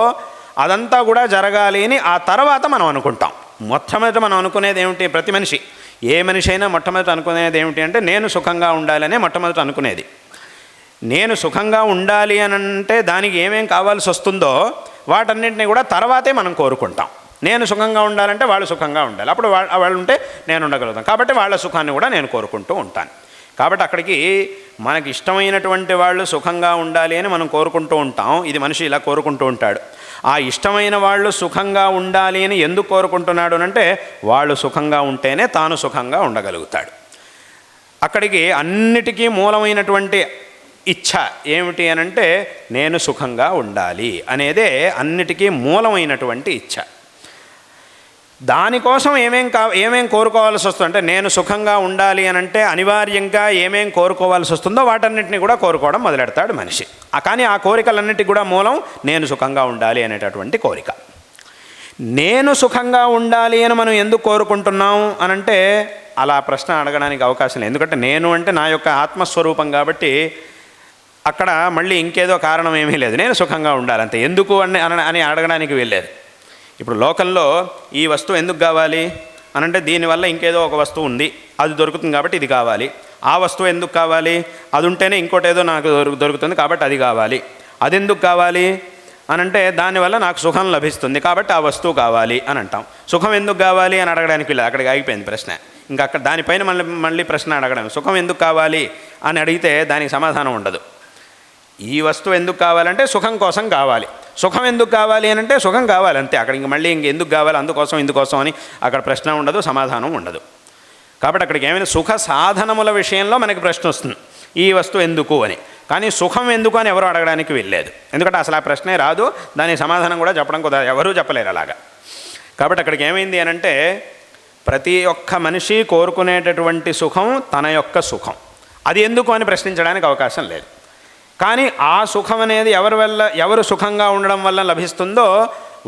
అదంతా కూడా జరగాలి అని ఆ తర్వాత మనం అనుకుంటాం. మొట్టమొదట మనం అనుకునేది ఏమిటి? ప్రతి మనిషి, ఏ మనిషి అయినా మొట్టమొదట అనుకునేది ఏమిటి అంటే నేను సుఖంగా ఉండాలనే మొట్టమొదట అనుకునేది. నేను సుఖంగా ఉండాలి అని అంటే దానికి ఏమేం కావాల్సి వస్తుందో వాటన్నింటినీ కూడా తర్వాతే మనం కోరుకుంటాం. నేను సుఖంగా ఉండాలంటే వాళ్ళు సుఖంగా ఉండాలి, అప్పుడు వాళ్ళు ఉంటే నేను ఉండగలుగుతాను. కాబట్టి వాళ్ళ సుఖాన్ని కూడా నేను కోరుకుంటూ ఉంటాను. కాబట్టి అక్కడికి మనకి ఇష్టమైనటువంటి వాళ్ళు సుఖంగా ఉండాలి అని మనం కోరుకుంటూ ఉంటాం. ఇది మనిషి ఇలా కోరుకుంటూ ఉంటాడు. ఆ ఇష్టమైన వాళ్ళు సుఖంగా ఉండాలి అని ఎందుకు కోరుకుంటున్నాడు అంటే వాళ్ళు సుఖంగా ఉంటేనే తాను సుఖంగా ఉండగలుగుతాడు. అక్కడికి అన్నిటికీ మూలమైనటువంటి ఇచ్ఛ ఏమిటి అనంటే నేను సుఖంగా ఉండాలి అనేదే అన్నిటికీ మూలమైనటువంటి ఇచ్ఛ. దానికోసం ఏమేం కోరుకోవాల్సి వస్తుంది అంటే నేను సుఖంగా ఉండాలి అనంటే అనివార్యంగా ఏమేం కోరుకోవాల్సి వస్తుందో వాటన్నిటిని కూడా కోరుకోవడం మొదలెడతాడు మనిషి. కానీ ఆ కోరికలన్నిటికీ కూడా మూలం నేను సుఖంగా ఉండాలి అనేటటువంటి కోరిక. నేను సుఖంగా ఉండాలి అని మనం ఎందుకు కోరుకుంటున్నాం అనంటే అలా ప్రశ్న అడగడానికి అవకాశం లేదు. ఎందుకంటే నేను అంటే నా యొక్క ఆత్మస్వరూపం కాబట్టి అక్కడ మళ్ళీ ఇంకేదో కారణం ఏమీ లేదు, నేను సుఖంగా ఉండాలంతే. ఎందుకు అని అడగడానికి వెళ్ళలేదు. ఇప్పుడు లోకంలో ఈ వస్తువు ఎందుకు కావాలి అనంటే దీనివల్ల ఇంకేదో ఒక వస్తువు ఉంది, అది దొరుకుతుంది కాబట్టి ఇది కావాలి. ఆ వస్తువు ఎందుకు కావాలి? అది ఉంటేనే ఇంకోటి ఏదో నాకు దొరుకుతుంది కాబట్టి అది కావాలి. అది ఎందుకు కావాలి అనంటే దానివల్ల నాకు సుఖం లభిస్తుంది కాబట్టి ఆ వస్తువు కావాలి అని అంటాం. సుఖం ఎందుకు కావాలి అని అడగడానికి వెళ్ళదు, అక్కడికి ఆగిపోయింది ప్రశ్న. ఇంకా అక్కడ దానిపైన మళ్ళీ ప్రశ్న అడగడం. సుఖం ఎందుకు కావాలి అని అడిగితే దానికి సమాధానం ఉండదు. ఈ వస్తువు ఎందుకు కావాలంటే సుఖం కోసం కావాలి. సుఖం ఎందుకు కావాలి అని అంటే సుఖం కావాలి అంతే. అక్కడ మళ్ళీ ఎందుకు కావాలి, అందుకోసం ఇందుకోసం అని అక్కడ ప్రశ్న ఉండదు, సమాధానం ఉండదు. కాబట్టి అక్కడికి ఏమైనా సుఖ సాధనముల విషయంలో మనకి ప్రశ్న వస్తుంది, ఈ వస్తువు ఎందుకు అని. కానీ సుఖం ఎందుకు అని ఎవరు అడగడానికి వెళ్ళలేదు. ఎందుకంటే అసలు ఆ ప్రశ్నే రాదు, దానికి సమాధానం కూడా చెప్పడం కుదరదు, ఎవరూ చెప్పలేరు అలాగా. కాబట్టి అక్కడికి ఏమైంది అని అంటే ప్రతి ఒక్క మనిషి కోరుకునేటటువంటి సుఖం తన యొక్క సుఖం, అది ఎందుకు అని ప్రశ్నించడానికి అవకాశం లేదు. కానీ ఆ సుఖం అనేది ఎవరు సుఖంగా ఉండడం వల్ల లభిస్తుందో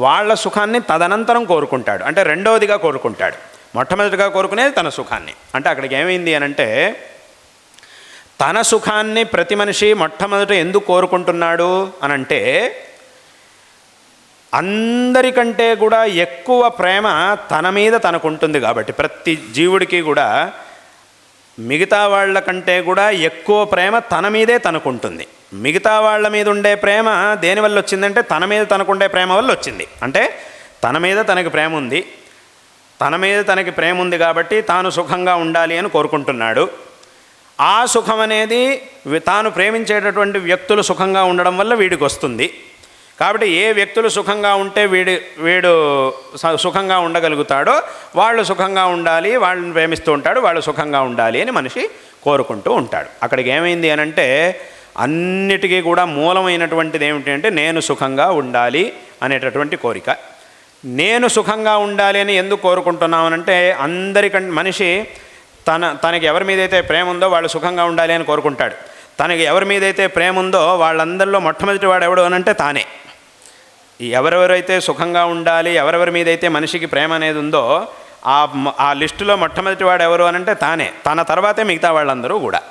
వాళ్ళ సుఖాన్ని తదనంతరం కోరుకుంటాడు, అంటే రెండవదిగా కోరుకుంటాడు. మొట్టమొదటిగా కోరుకునేది తన సుఖాన్ని. అంటే అక్కడికి ఏమైంది అనంటే తన సుఖాన్ని ప్రతి మనిషి మొట్టమొదట ఎందుకు కోరుకుంటున్నాడు అనంటే అందరికంటే కూడా ఎక్కువ ప్రేమ తన మీద తనకుంటుంది కాబట్టి. ప్రతి జీవుడికి కూడా మిగతా వాళ్ళ కంటే కూడా ఎక్కువ ప్రేమ తన మీదే తనకుంటుంది. మిగతా వాళ్ళ మీద ఉండే ప్రేమ దేనివల్ల వచ్చిందంటే తన మీద తనకుండే ప్రేమ వల్ల వచ్చింది. అంటే తన మీద తనకి ప్రేమ ఉంది, తన మీద తనకి ప్రేమ ఉంది కాబట్టి తాను సుఖంగా ఉండాలి అని కోరుకుంటున్నాడు. ఆ సుఖం అనేది తాను ప్రేమించేటటువంటి వ్యక్తులు సుఖంగా ఉండడం వల్ల వీడికి వస్తుంది. కాబట్టి ఏ వ్యక్తులు సుఖంగా ఉంటే వీడు సుఖంగా ఉండగలుగుతాడో వాళ్ళు సుఖంగా ఉండాలి, వాళ్ళని ప్రేమిస్తూ ఉంటాడు, వాళ్ళు సుఖంగా ఉండాలి అని మనిషి కోరుకుంటూ ఉంటాడు. అక్కడికి ఏమైంది అనంటే అన్నిటికీ కూడా మూలమైనటువంటిది ఏమిటి అంటే నేను సుఖంగా ఉండాలి అనేటటువంటి కోరిక. నేను సుఖంగా ఉండాలి అని ఎందుకు కోరుకుంటున్నామనంటే అందరికంటే మనిషి తనకి ఎవరి మీదైతే ప్రేమ ఉందో వాళ్ళు సుఖంగా ఉండాలి అని కోరుకుంటాడు. తనకి ఎవరి మీదైతే ప్రేమ ఉందో వాళ్ళందరిలో మొట్టమొదటి వాడు ఎవడు అనంటే తానే. ఎవరెవరైతే సుఖంగా ఉండాలి, ఎవరెవరి మీదైతే మనిషికి ప్రేమ అనేది ఉందో ఆ లిస్టులో మొట్టమొదటి వాడు ఎవరు అనంటే తానే. తన తర్వాతే మిగతా వాళ్ళందరూ కూడా.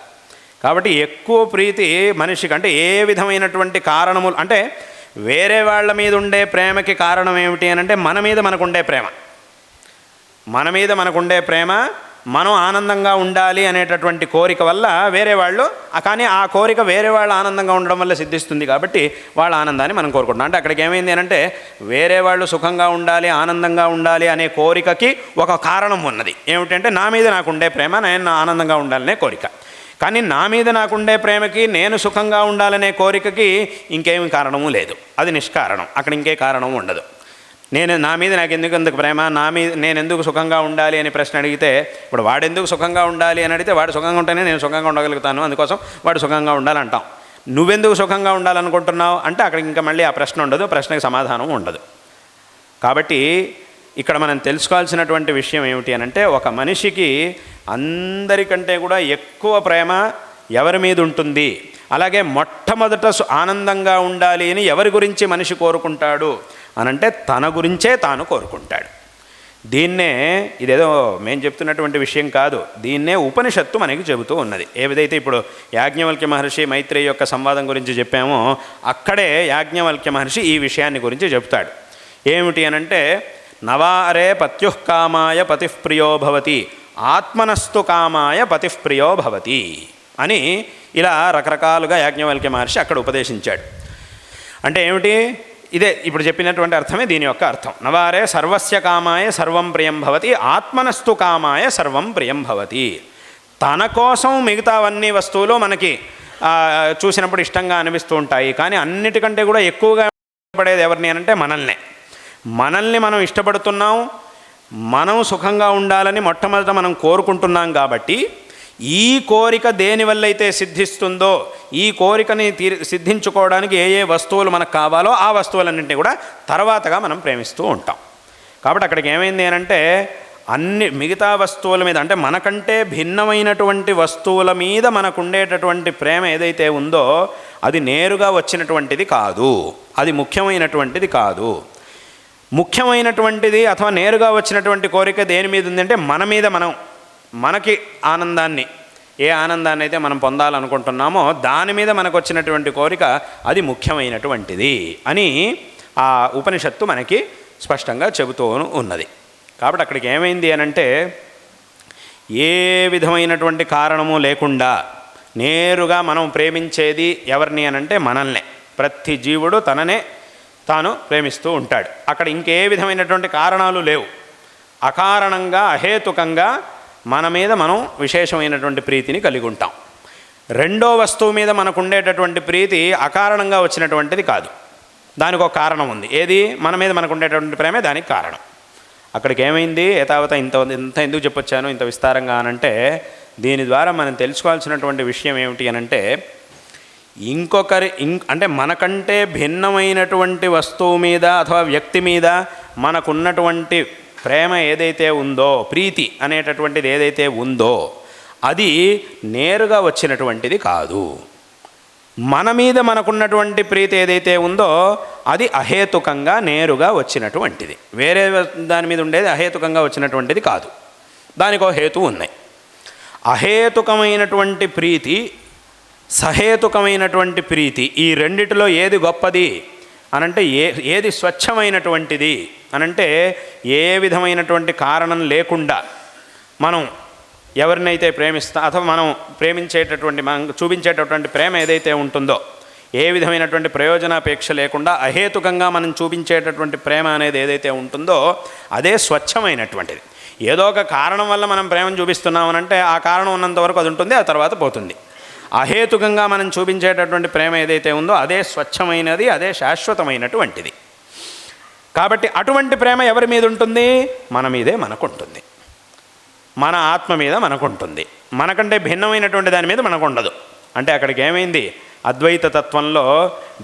కాబట్టి ఎక్కువ ప్రీతి మనిషికి అంటే ఏ విధమైనటువంటి కారణములు అంటే వేరే వాళ్ళ మీద ఉండే ప్రేమకి కారణం ఏమిటి అనంటే మన మీద మనకుండే ప్రేమ. మన మీద మనకుండే ప్రేమ, మనం ఆనందంగా ఉండాలి అనేటటువంటి కోరిక వల్ల వేరే వాళ్ళు, కానీ ఆ కోరిక వేరే వాళ్ళు ఆనందంగా ఉండడం వల్ల సిద్ధిస్తుంది కాబట్టి వాళ్ళ ఆనందాన్ని మనం కోరుకుంటున్నాం. అంటే అక్కడికి ఏమైంది అంటే వేరే వాళ్ళు సుఖంగా ఉండాలి, ఆనందంగా ఉండాలి అనే కోరికకి ఒక కారణం ఉన్నది. ఏమిటంటే నా మీద నాకుండే ప్రేమ, నేను ఆనందంగా ఉండాలనే కోరిక. కానీ నా మీద నాకుండే ప్రేమకి, నేను సుఖంగా ఉండాలనే కోరికకి ఇంకేమి కారణము లేదు, అది నిష్కారణం. అక్కడ ఇంకే కారణం ఉండదు. నా మీద నాకు ఎందుకు ప్రేమ, నా మీద నేను ఎందుకు సుఖంగా ఉండాలి అని ప్రశ్న అడిగితే, ఇప్పుడు వాడెందుకు సుఖంగా ఉండాలి అని అడిగితే వాడు సుఖంగా ఉంటేనే నేను సుఖంగా ఉండగలుగుతాను, అందుకోసం వాడు సుఖంగా ఉండాలంటాం. నువ్వెందుకు సుఖంగా ఉండాలనుకుంటున్నావు అంటే అక్కడ ఇంకా మళ్ళీ ఆ ప్రశ్న ఉండదు, ప్రశ్నకి సమాధానం ఉండదు. కాబట్టి ఇక్కడ మనం తెలుసుకోవాల్సినటువంటి విషయం ఏమిటి అని అంటే, ఒక మనిషికి అందరికంటే కూడా ఎక్కువ ప్రేమ ఎవరి మీద ఉంటుంది, అలాగే మొట్టమొదట ఆనందంగా ఉండాలి అని ఎవరి గురించి మనిషి కోరుకుంటాడు అనంటే తన గురించే తాను కోరుకుంటాడు. దీన్నే, ఇదేదో మేము చెప్తున్నటువంటి విషయం కాదు, దీన్నే ఉపనిషత్తు మనకి చెబుతూ ఉన్నది. ఏదైతే ఇప్పుడు యాజ్ఞవల్క్య మహర్షి మైత్రేయి యొక్క సంవాదం గురించి చెప్పామో అక్కడే యాజ్ఞవల్క్య మహర్షి ఈ విషయాన్ని గురించి చెప్తాడు. ఏమిటి అనంటే, నవారే పత్యుః కామాయ పతిఃప్రియో భవతి, ఆత్మనస్తు కామాయ పతిఃప్రియో భవతి అని ఇలా రకరకాలుగా యాజ్ఞవల్క్య మహర్షి అక్కడ ఉపదేశించాడు. అంటే ఏమిటి, ఇదే ఇప్పుడు చెప్పినటువంటి అర్థమే దీని యొక్క అర్థం. నవారే సర్వస్య కామాయ సర్వం ప్రియం భవతి, ఆత్మనస్తు కామాయ సర్వం ప్రియం భవతి. తన కోసం మిగతావన్నీ వస్తువులు మనకి చూసినప్పుడు ఇష్టంగా అనిపిస్తూ ఉంటాయి, కానీ అన్నిటికంటే కూడా ఎక్కువగా ఇష్టపడేది ఎవరిని అనంటే మనల్ని మనం ఇష్టపడుతున్నాం, మనం సుఖంగా ఉండాలని మొట్టమొదట మనం కోరుకుంటున్నాం. కాబట్టి ఈ కోరిక దేనివల్ల అయితే సిద్ధిస్తుందో, ఈ కోరికని సిద్ధించుకోవడానికి ఏ వస్తువులు మనకు కావాలో ఆ వస్తువులన్నింటినీ కూడా తర్వాతగా మనం ప్రేమిస్తూ ఉంటాం. కాబట్టి అక్కడికి ఏమైంది అనంటే, అన్ని మిగతా వస్తువుల మీద అంటే మనకంటే భిన్నమైనటువంటి వస్తువుల మీద మనకు ఉండేటటువంటి ప్రేమ ఏదైతే ఉందో అది నేరుగా వచ్చినటువంటిది కాదు, అది ముఖ్యమైనటువంటిది కాదు. ముఖ్యమైనటువంటిది అథవా నేరుగా వచ్చినటువంటి కోరిక దేని మీద ఉందంటే మన మీద, మనకి ఆనందాన్ని, ఏ ఆనందాన్ని అయితే మనం పొందాలనుకుంటున్నామో దాని మీద మనకు వచ్చినటువంటి కోరిక అది ముఖ్యమైనటువంటిది అని ఆ ఉపనిషత్తు మనకి స్పష్టంగా చెబుతూ ఉన్నది. కాబట్టి అక్కడికి ఏమైంది అనంటే, ఏ విధమైనటువంటి కారణము లేకుండా నేరుగా మనం ప్రేమించేది ఎవరిని అనంటే మనల్నే. ప్రతి జీవుడు తననే తాను ప్రేమిస్తూ ఉంటాడు. అక్కడ ఇంకే విధమైనటువంటి కారణాలు లేవు. అకారణంగా అహేతుకంగా మన మీద మనం విశేషమైనటువంటి ప్రీతిని కలిగి ఉంటాం. రెండో వస్తువు మీద మనకు ఉండేటటువంటి ప్రీతి అకారణంగా వచ్చినటువంటిది కాదు, దానికి ఒక కారణం ఉంది. ఏది, మన మీద మనకు ఉండేటటువంటి ప్రేమే దానికి కారణం. అక్కడికి ఏమైంది, ఏతావత ఇంత ఎందుకు చెప్పొచ్చాను ఇంత విస్తారంగా అనంటే, దీని ద్వారా మనం తెలుసుకోవాల్సినటువంటి విషయం ఏమిటి అనంటే, అంటే మనకంటే భిన్నమైనటువంటి వస్తువు మీద అథవా వ్యక్తి మీద మనకున్నటువంటి ప్రేమ ఏదైతే ఉందో, ప్రీతి అనేటటువంటిది ఏదైతే ఉందో అది నేరుగా వచ్చినటువంటిది కాదు. మన మీద మనకున్నటువంటి ప్రీతి ఏదైతే ఉందో అది అహేతుకంగా నేరుగా వచ్చినటువంటిది. వేరే దాని మీద ఉండేది అహేతుకంగా వచ్చినటువంటిది కాదు, దానికో హేతు ఉన్నాయి. అహేతుకమైనటువంటి ప్రీతి, సహేతుకమైనటువంటి ప్రీతి, ఈ రెండిటిలో ఏది గొప్పది అనంటే, ఏది స్వచ్ఛమైనటువంటిది అనంటే, ఏ విధమైనటువంటి కారణం లేకుండా మనం ఎవరినైతే అథవా మనం ప్రేమించేటటువంటి, మనం చూపించేటటువంటి ప్రేమ ఏదైతే ఉంటుందో, ఏ విధమైనటువంటి ప్రయోజనాపేక్ష లేకుండా అహేతుకంగా మనం చూపించేటటువంటి ప్రేమ అనేది ఏదైతే ఉంటుందో అదే స్వచ్ఛమైనటువంటిది. ఏదో ఒక కారణం వల్ల మనం ప్రేమను చూపిస్తున్నామనంటే ఆ కారణం ఉన్నంత వరకు అది ఉంటుంది, ఆ తర్వాత పోతుంది. అహేతుకంగా మనం చూపించేటటువంటి ప్రేమ ఏదైతే ఉందో అదే స్వచ్ఛమైనది, అదే శాశ్వతమైనటువంటిది. కాబట్టి అటువంటి ప్రేమ ఎవరి మీద ఉంటుంది? మన మీదే మనకుంటుంది, మన ఆత్మ మీద మనకుంటుంది. మనకంటే భిన్నమైనటువంటి దాని మీద మనకు ఉండదు. అంటే అక్కడికి ఏమైంది, అద్వైత తత్వంలో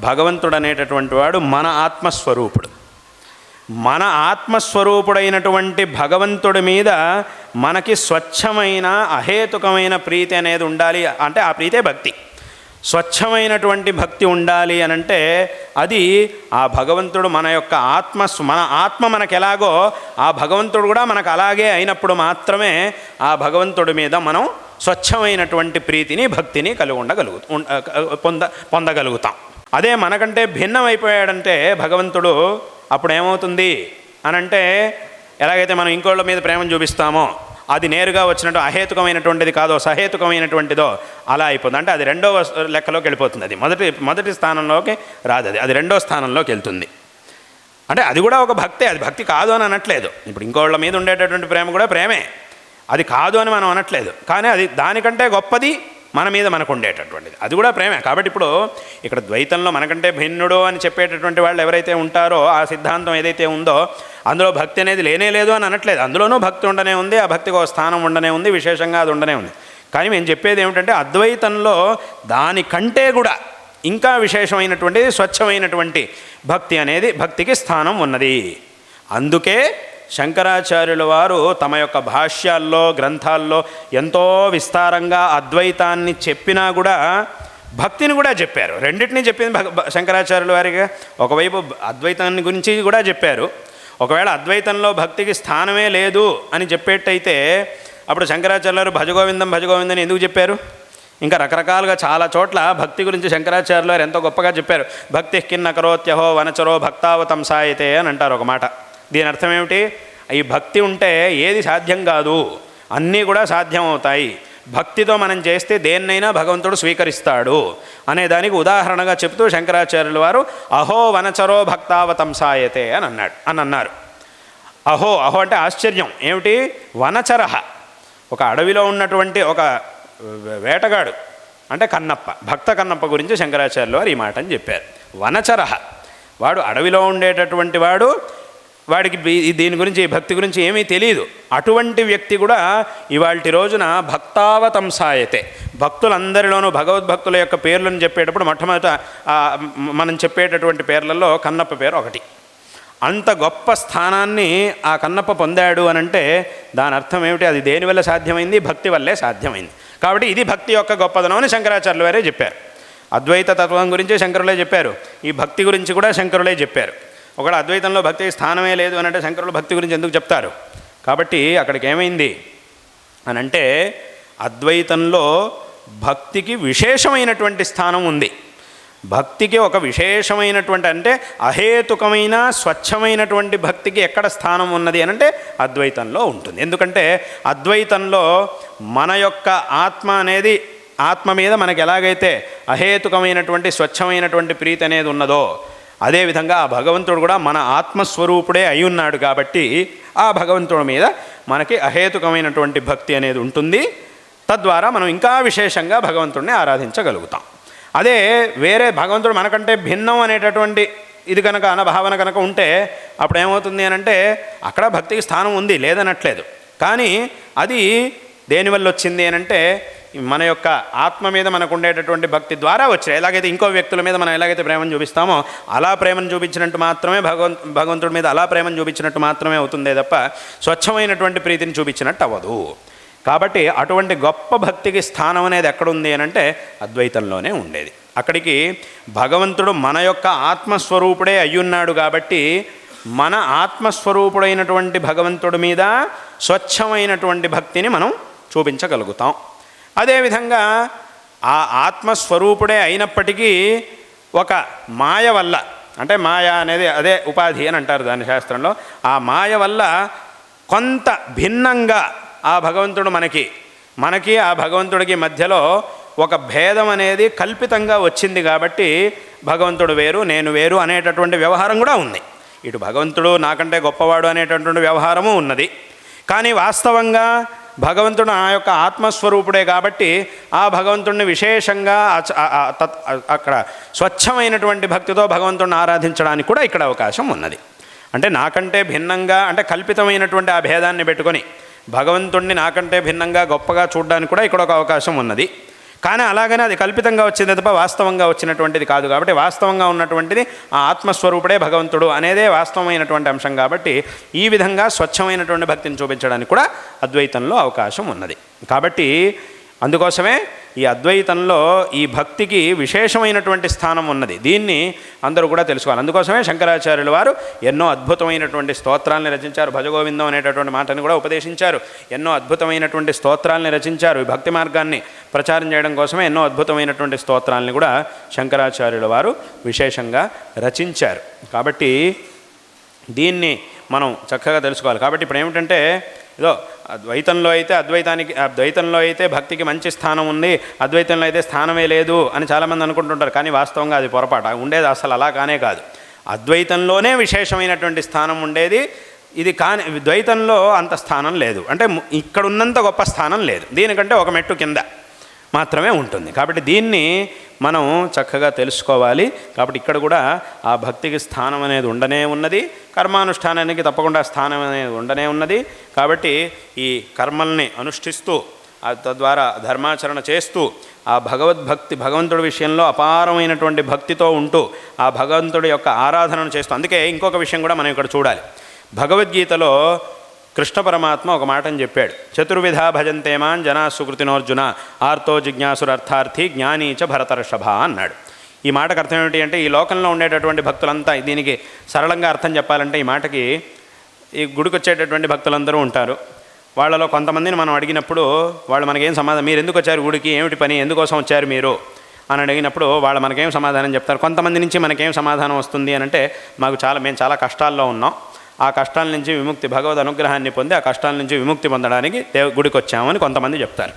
భగవంతుడు అనేటటువంటి వాడు మన ఆత్మస్వరూపుడు. మన ఆత్మస్వరూపుడైనటువంటి భగవంతుడి మీద మనకి స్వచ్ఛమైన అహేతుకమైన ప్రీతి అనేది ఉండాలి. అంటే ఆ ప్రీతే భక్తి. స్వచ్ఛమైనటువంటి భక్తి ఉండాలి అనంటే అది ఆ భగవంతుడు మన ఆత్మ మనకు ఎలాగో ఆ భగవంతుడు కూడా మనకు అలాగే అయినప్పుడు మాత్రమే ఆ భగవంతుడి మీద మనం స్వచ్ఛమైనటువంటి ప్రీతిని, భక్తిని పొందగలుగుతాం. అదే మనకంటే భిన్నమైపోయాడంటే భగవంతుడు, అప్పుడు ఏమవుతుంది అనంటే, ఎలాగైతే మనం ఇంకోళ్ళ మీద ప్రేమను చూపిస్తామో అది నేరుగా వచ్చినట్టు అహేతుకమైనటువంటిది కాదో సహేతుకమైనటువంటిదో అలా అయిపోతుంది. అంటే అది రెండో లెక్కలోకి వెళ్ళిపోతుంది. అది మొదటి స్థానంలోకి రాదు, అది రెండో స్థానంలోకి వెళ్తుంది. అంటే అది కూడా ఒక భక్తే, అది భక్తి కాదు అని అనట్లేదు. ఇప్పుడు ఇంకోళ్ళ మీద ఉండేటటువంటి ప్రేమ కూడా ప్రేమే, అది కాదు అని మనం అనట్లేదు. కానీ అది దానికంటే గొప్పది మన మీద మనకు ఉండేటటువంటిది, అది కూడా ప్రేమే. కాబట్టి ఇప్పుడు ఇక్కడ ద్వైతంలో మనకంటే భిన్నుడు అని చెప్పేటటువంటి వాళ్ళు ఎవరైతే ఉంటారో ఆ సిద్ధాంతం ఏదైతే ఉందో అందులో భక్తి అనేది లేనే లేదు అని అనట్లేదు. అందులోనూ భక్తి ఉండనే ఉంది, ఆ భక్తికి ఒక స్థానం ఉండనే ఉంది, విశేషంగా అది ఉండనే ఉంది. కానీ మేము చెప్పేది ఏమిటంటే అద్వైతంలో దానికంటే కూడా ఇంకా విశేషమైనటువంటిది స్వచ్ఛమైనటువంటి భక్తి అనేది భక్తికి స్థానం ఉన్నది. అందుకే శంకరాచార్యుల వారు తమ యొక్క భాష్యాల్లో గ్రంథాల్లో ఎంతో విస్తారంగా అద్వైతాన్ని చెప్పినా కూడా భక్తిని కూడా చెప్పారు. రెండింటినీ చెప్పింది శంకరాచార్యుల వారిగా. ఒకవైపు అద్వైతాన్ని గురించి కూడా చెప్పారు. ఒకవేళ అద్వైతంలో భక్తికి స్థానమే లేదు అని చెప్పేట్టయితే అప్పుడు శంకరాచార్యుల వారు భజగోవిందం భజగోవిందం ఎందుకు చెప్పారు? ఇంకా రకరకాలుగా చాలా చోట్ల భక్తి గురించి శంకరాచార్యుల వారు ఎంతో గొప్పగా చెప్పారు. భక్తి కిన్న కరోత్యహో వనచరో భక్తావతం సాయతే అని అంటారు ఒక మాట. దీని అర్థం ఏమిటి? ఈ భక్తి ఉంటే ఏది సాధ్యం కాదు, అన్నీ కూడా సాధ్యం అవుతాయి. భక్తితో మనం చేస్తే దేన్నైనా భగవంతుడు స్వీకరిస్తాడు అనే దానికి ఉదాహరణగా చెప్తూ శంకరాచార్యుల వారు అహో వనచరో భక్తావతంసాయతే అని అన్నారు. అహో అహో అంటే ఆశ్చర్యం. ఏమిటి? వనచరహ, ఒక అడవిలో ఉన్నటువంటి ఒక వేటగాడు అంటే కన్నప్ప, భక్త కన్నప్ప గురించి శంకరాచార్యుల వారు ఈ మాట అని చెప్పారు. వనచరహ, వాడు అడవిలో ఉండేటటువంటి వాడు, వాడికి దీని గురించి భక్తి గురించి ఏమీ తెలియదు. అటువంటి వ్యక్తి కూడా ఇవాల్టి రోజున భక్తావతంసాయతే, భక్తులందరిలోనూ భగవద్భక్తుల యొక్క పేర్లను చెప్పేటప్పుడు మొట్టమొదట మనం చెప్పేటటువంటి పేర్లలో కన్నప్ప పేరు ఒకటి. అంత గొప్ప స్థానాన్ని ఆ కన్నప్ప పొందాడు అనంటే దాని అర్థం ఏమిటి? అది దేనివల్ల సాధ్యమైంది? భక్తి వల్లే సాధ్యమైంది. కాబట్టి ఇది భక్తి యొక్క గొప్పదనం అని శంకరాచార్యుల వారే చెప్పారు. అద్వైత తత్వం గురించి శంకరులే చెప్పారు, ఈ భక్తి గురించి కూడా శంకరులే చెప్పారు. ఒకవేళ అద్వైతంలో భక్తికి స్థానమే లేదు అని అంటే శంకరులు భక్తి గురించి ఎందుకు చెప్తారు? కాబట్టి అక్కడికి ఏమైంది అని అంటే అద్వైతంలో భక్తికి విశేషమైనటువంటి స్థానం ఉంది. భక్తికి ఒక విశేషమైనటువంటి అంటే అహేతుకమైన స్వచ్ఛమైనటువంటి భక్తికి ఎక్కడ స్థానం ఉన్నది అని అంటే అద్వైతంలో ఉంటుంది. ఎందుకంటే అద్వైతంలో మన యొక్క ఆత్మ అనేది, ఆత్మ మీద మనకు ఎలాగైతే అహేతుకమైనటువంటి స్వచ్ఛమైనటువంటి ప్రీతి అనేది ఉన్నదో అదేవిధంగా ఆ భగవంతుడు కూడా మన ఆత్మస్వరూపుడే అయి ఉన్నాడు. కాబట్టి ఆ భగవంతుడి మీద మనకి అహేతుకమైనటువంటి భక్తి అనేది ఉంటుంది. తద్వారా మనం ఇంకా విశేషంగా భగవంతుడిని ఆరాధించగలుగుతాం. అదే వేరే భగవంతుడు మనకంటే భిన్నం అనేటటువంటి ఇది కనుక భావన కనుక ఉంటే అప్పుడు ఏమవుతుంది అని అంటే అక్కడ భక్తికి స్థానం ఉంది, లేదనట్లేదు. కానీ అది దేనివల్ల వచ్చింది అని అంటే మన యొక్క ఆత్మ మీద మనకు ఉండేటటువంటి భక్తి ద్వారా వచ్చాయి. ఎలాగైతే ఇంకో వ్యక్తుల మీద మనం ఎలాగైతే ప్రేమను చూపిస్తామో అలా ప్రేమను చూపించినట్టు మాత్రమే భగవంతుడి మీద అలా ప్రేమను చూపించినట్టు మాత్రమే అవుతుందే తప్ప స్వచ్ఛమైనటువంటి ప్రీతిని చూపించినట్టు అవ్వదు. కాబట్టి అటువంటి గొప్ప భక్తికి స్థానం అనేది ఎక్కడుంది అని అంటే అద్వైతంలోనే ఉండేది. అక్కడికి భగవంతుడు మన యొక్క ఆత్మస్వరూపుడే అయ్యున్నాడు. కాబట్టి మన ఆత్మస్వరూపుడైనటువంటి భగవంతుడి మీద స్వచ్ఛమైనటువంటి భక్తిని మనం చూపించగలుగుతాం. అదేవిధంగా ఆ ఆత్మస్వరూపుడే అయినప్పటికీ ఒక మాయ వల్ల, అంటే మాయ అనేది అదే ఉపాధి అని అంటారు దాని శాస్త్రంలో, ఆ మాయ వల్ల కొంత భిన్నంగా ఆ భగవంతుడు మనకి ఆ భగవంతుడికి మధ్యలో ఒక భేదం అనేది కల్పితంగా వచ్చింది. కాబట్టి భగవంతుడు వేరు నేను వేరు అనేటటువంటి వ్యవహారం కూడా ఉంది. ఇటు భగవంతుడు నాకంటే గొప్పవాడు అనేటటువంటి వ్యవహారము ఉన్నది. కానీ వాస్తవంగా భగవంతుడు ఆ యొక్క ఆత్మస్వరూపుడే. కాబట్టి ఆ భగవంతుడిని విశేషంగా అక్కడ స్వచ్ఛమైనటువంటి భక్తితో భగవంతుడిని ఆరాధించడానికి కూడా ఇక్కడ అవకాశం ఉన్నది. అంటే నాకంటే భిన్నంగా అంటే కల్పితమైనటువంటి ఆ భేదాన్ని పెట్టుకొని భగవంతుడిని నాకంటే భిన్నంగా గొప్పగా చూడడానికి కూడా ఇక్కడ ఒక అవకాశం ఉన్నది. కానీ అలాగనే అది కల్పితంగా వచ్చింది తప్ప వాస్తవంగా వచ్చినటువంటిది కాదు. కాబట్టి వాస్తవంగా ఉన్నటువంటిది ఆ ఆత్మస్వరూపుడే భగవంతుడు అనేదే వాస్తవమైనటువంటి అంశం. కాబట్టి ఈ విధంగా స్వచ్ఛమైనటువంటి భక్తిని చూపించడానికి కూడా అద్వైతంలో అవకాశం ఉన్నది. కాబట్టి అందుకోసమే ఈ అద్వైతంలో ఈ భక్తికి విశేషమైనటువంటి స్థానం ఉన్నది. దీన్ని అందరూ కూడా తెలుసుకోవాలి. అందుకోసమే శంకరాచార్యుల వారు ఎన్నో అద్భుతమైనటువంటి స్తోత్రాలని రచించారు. భజగోవిందం అనేటటువంటి మాటని కూడా ఉపదేశించారు. ఎన్నో అద్భుతమైనటువంటి స్తోత్రాలని రచించారు. ఈ భక్తి మార్గాన్ని ప్రచారం చేయడం కోసమే ఎన్నో అద్భుతమైనటువంటి స్తోత్రాలని కూడా శంకరాచార్యుల వారు విశేషంగా రచించారు. కాబట్టి దీన్ని మనం చక్కగా తెలుసుకోవాలి. కాబట్టి ఇప్పుడు ఏమిటంటే ఏదో ద్వైతంలో అయితే భక్తికి మంచి స్థానం ఉంది, అద్వైతంలో అయితే స్థానమే లేదు అని చాలామంది అనుకుంటుంటారు. కానీ వాస్తవంగా అది పొరపాటు. ఉండేది అసలు అలా కానే కాదు. అద్వైతంలోనే విశేషమైనటువంటి స్థానం ఉండేది. ఇది కానీ ద్వైతంలో అంత స్థానం లేదు. అంటే ఇక్కడ ఉన్నంత గొప్ప స్థానం లేదు. దీనికంటే ఒక మెట్టు కింద మాత్రమే ఉంటుంది. కాబట్టి దీన్ని మనం చక్కగా తెలుసుకోవాలి. కాబట్టి ఇక్కడ కూడా ఆ భక్తికి స్థానం అనేది ఉండనే ఉన్నది, కర్మానుష్ఠానానికి తప్పకుండా స్థానం అనేది ఉండనే ఉన్నది. కాబట్టి ఈ కర్మల్ని అనుష్ఠిస్తూ తద్వారా ధర్మాచరణ చేస్తూ ఆ భగవద్భక్తి, భగవంతుడి విషయంలో అపారమైనటువంటి భక్తితో ఉంటూ ఆ భగవంతుడి యొక్క ఆరాధనను చేస్తూ, అందుకే ఇంకొక విషయం కూడా మనం ఇక్కడ చూడాలి. భగవద్గీతలో కృష్ణ పరమాత్మ ఒక మాటని చెప్పాడు, చతుర్విధ భజంతేమాన్ జనా సుకృతినోర్జున ఆర్తో జిజ్ఞాసురర్థార్థి జ్ఞానీచ భరతర్షభ అన్నాడు. ఈ మాటకు అర్థం ఏమిటి అంటే, ఈ లోకంలో ఉండేటటువంటి భక్తులంతా, దీనికి సరళంగా అర్థం చెప్పాలంటే ఈ మాటకి, ఈ గుడికి వచ్చేటటువంటి భక్తులందరూ ఉంటారు. వాళ్ళలో కొంతమందిని మనం అడిగినప్పుడు వాళ్ళు మనకేం సమాధానం, మీరు ఎందుకు వచ్చారు గుడికి, ఏమిటి పని, ఎందుకోసం వచ్చారు మీరు అని అడిగినప్పుడు వాళ్ళు మనకేం సమాధానం చెప్తారు. కొంతమంది నుంచి మనకేం సమాధానం వస్తుంది అని అంటే, మేము చాలా కష్టాల్లో ఉన్నాం, ఆ కష్టాల నుంచి విముక్తి, భగవద్ అనుగ్రహాన్ని పొంది ఆ కష్టాల నుంచి విముక్తి పొందడానికి గుడికి వచ్చామని కొంతమంది చెప్తారు.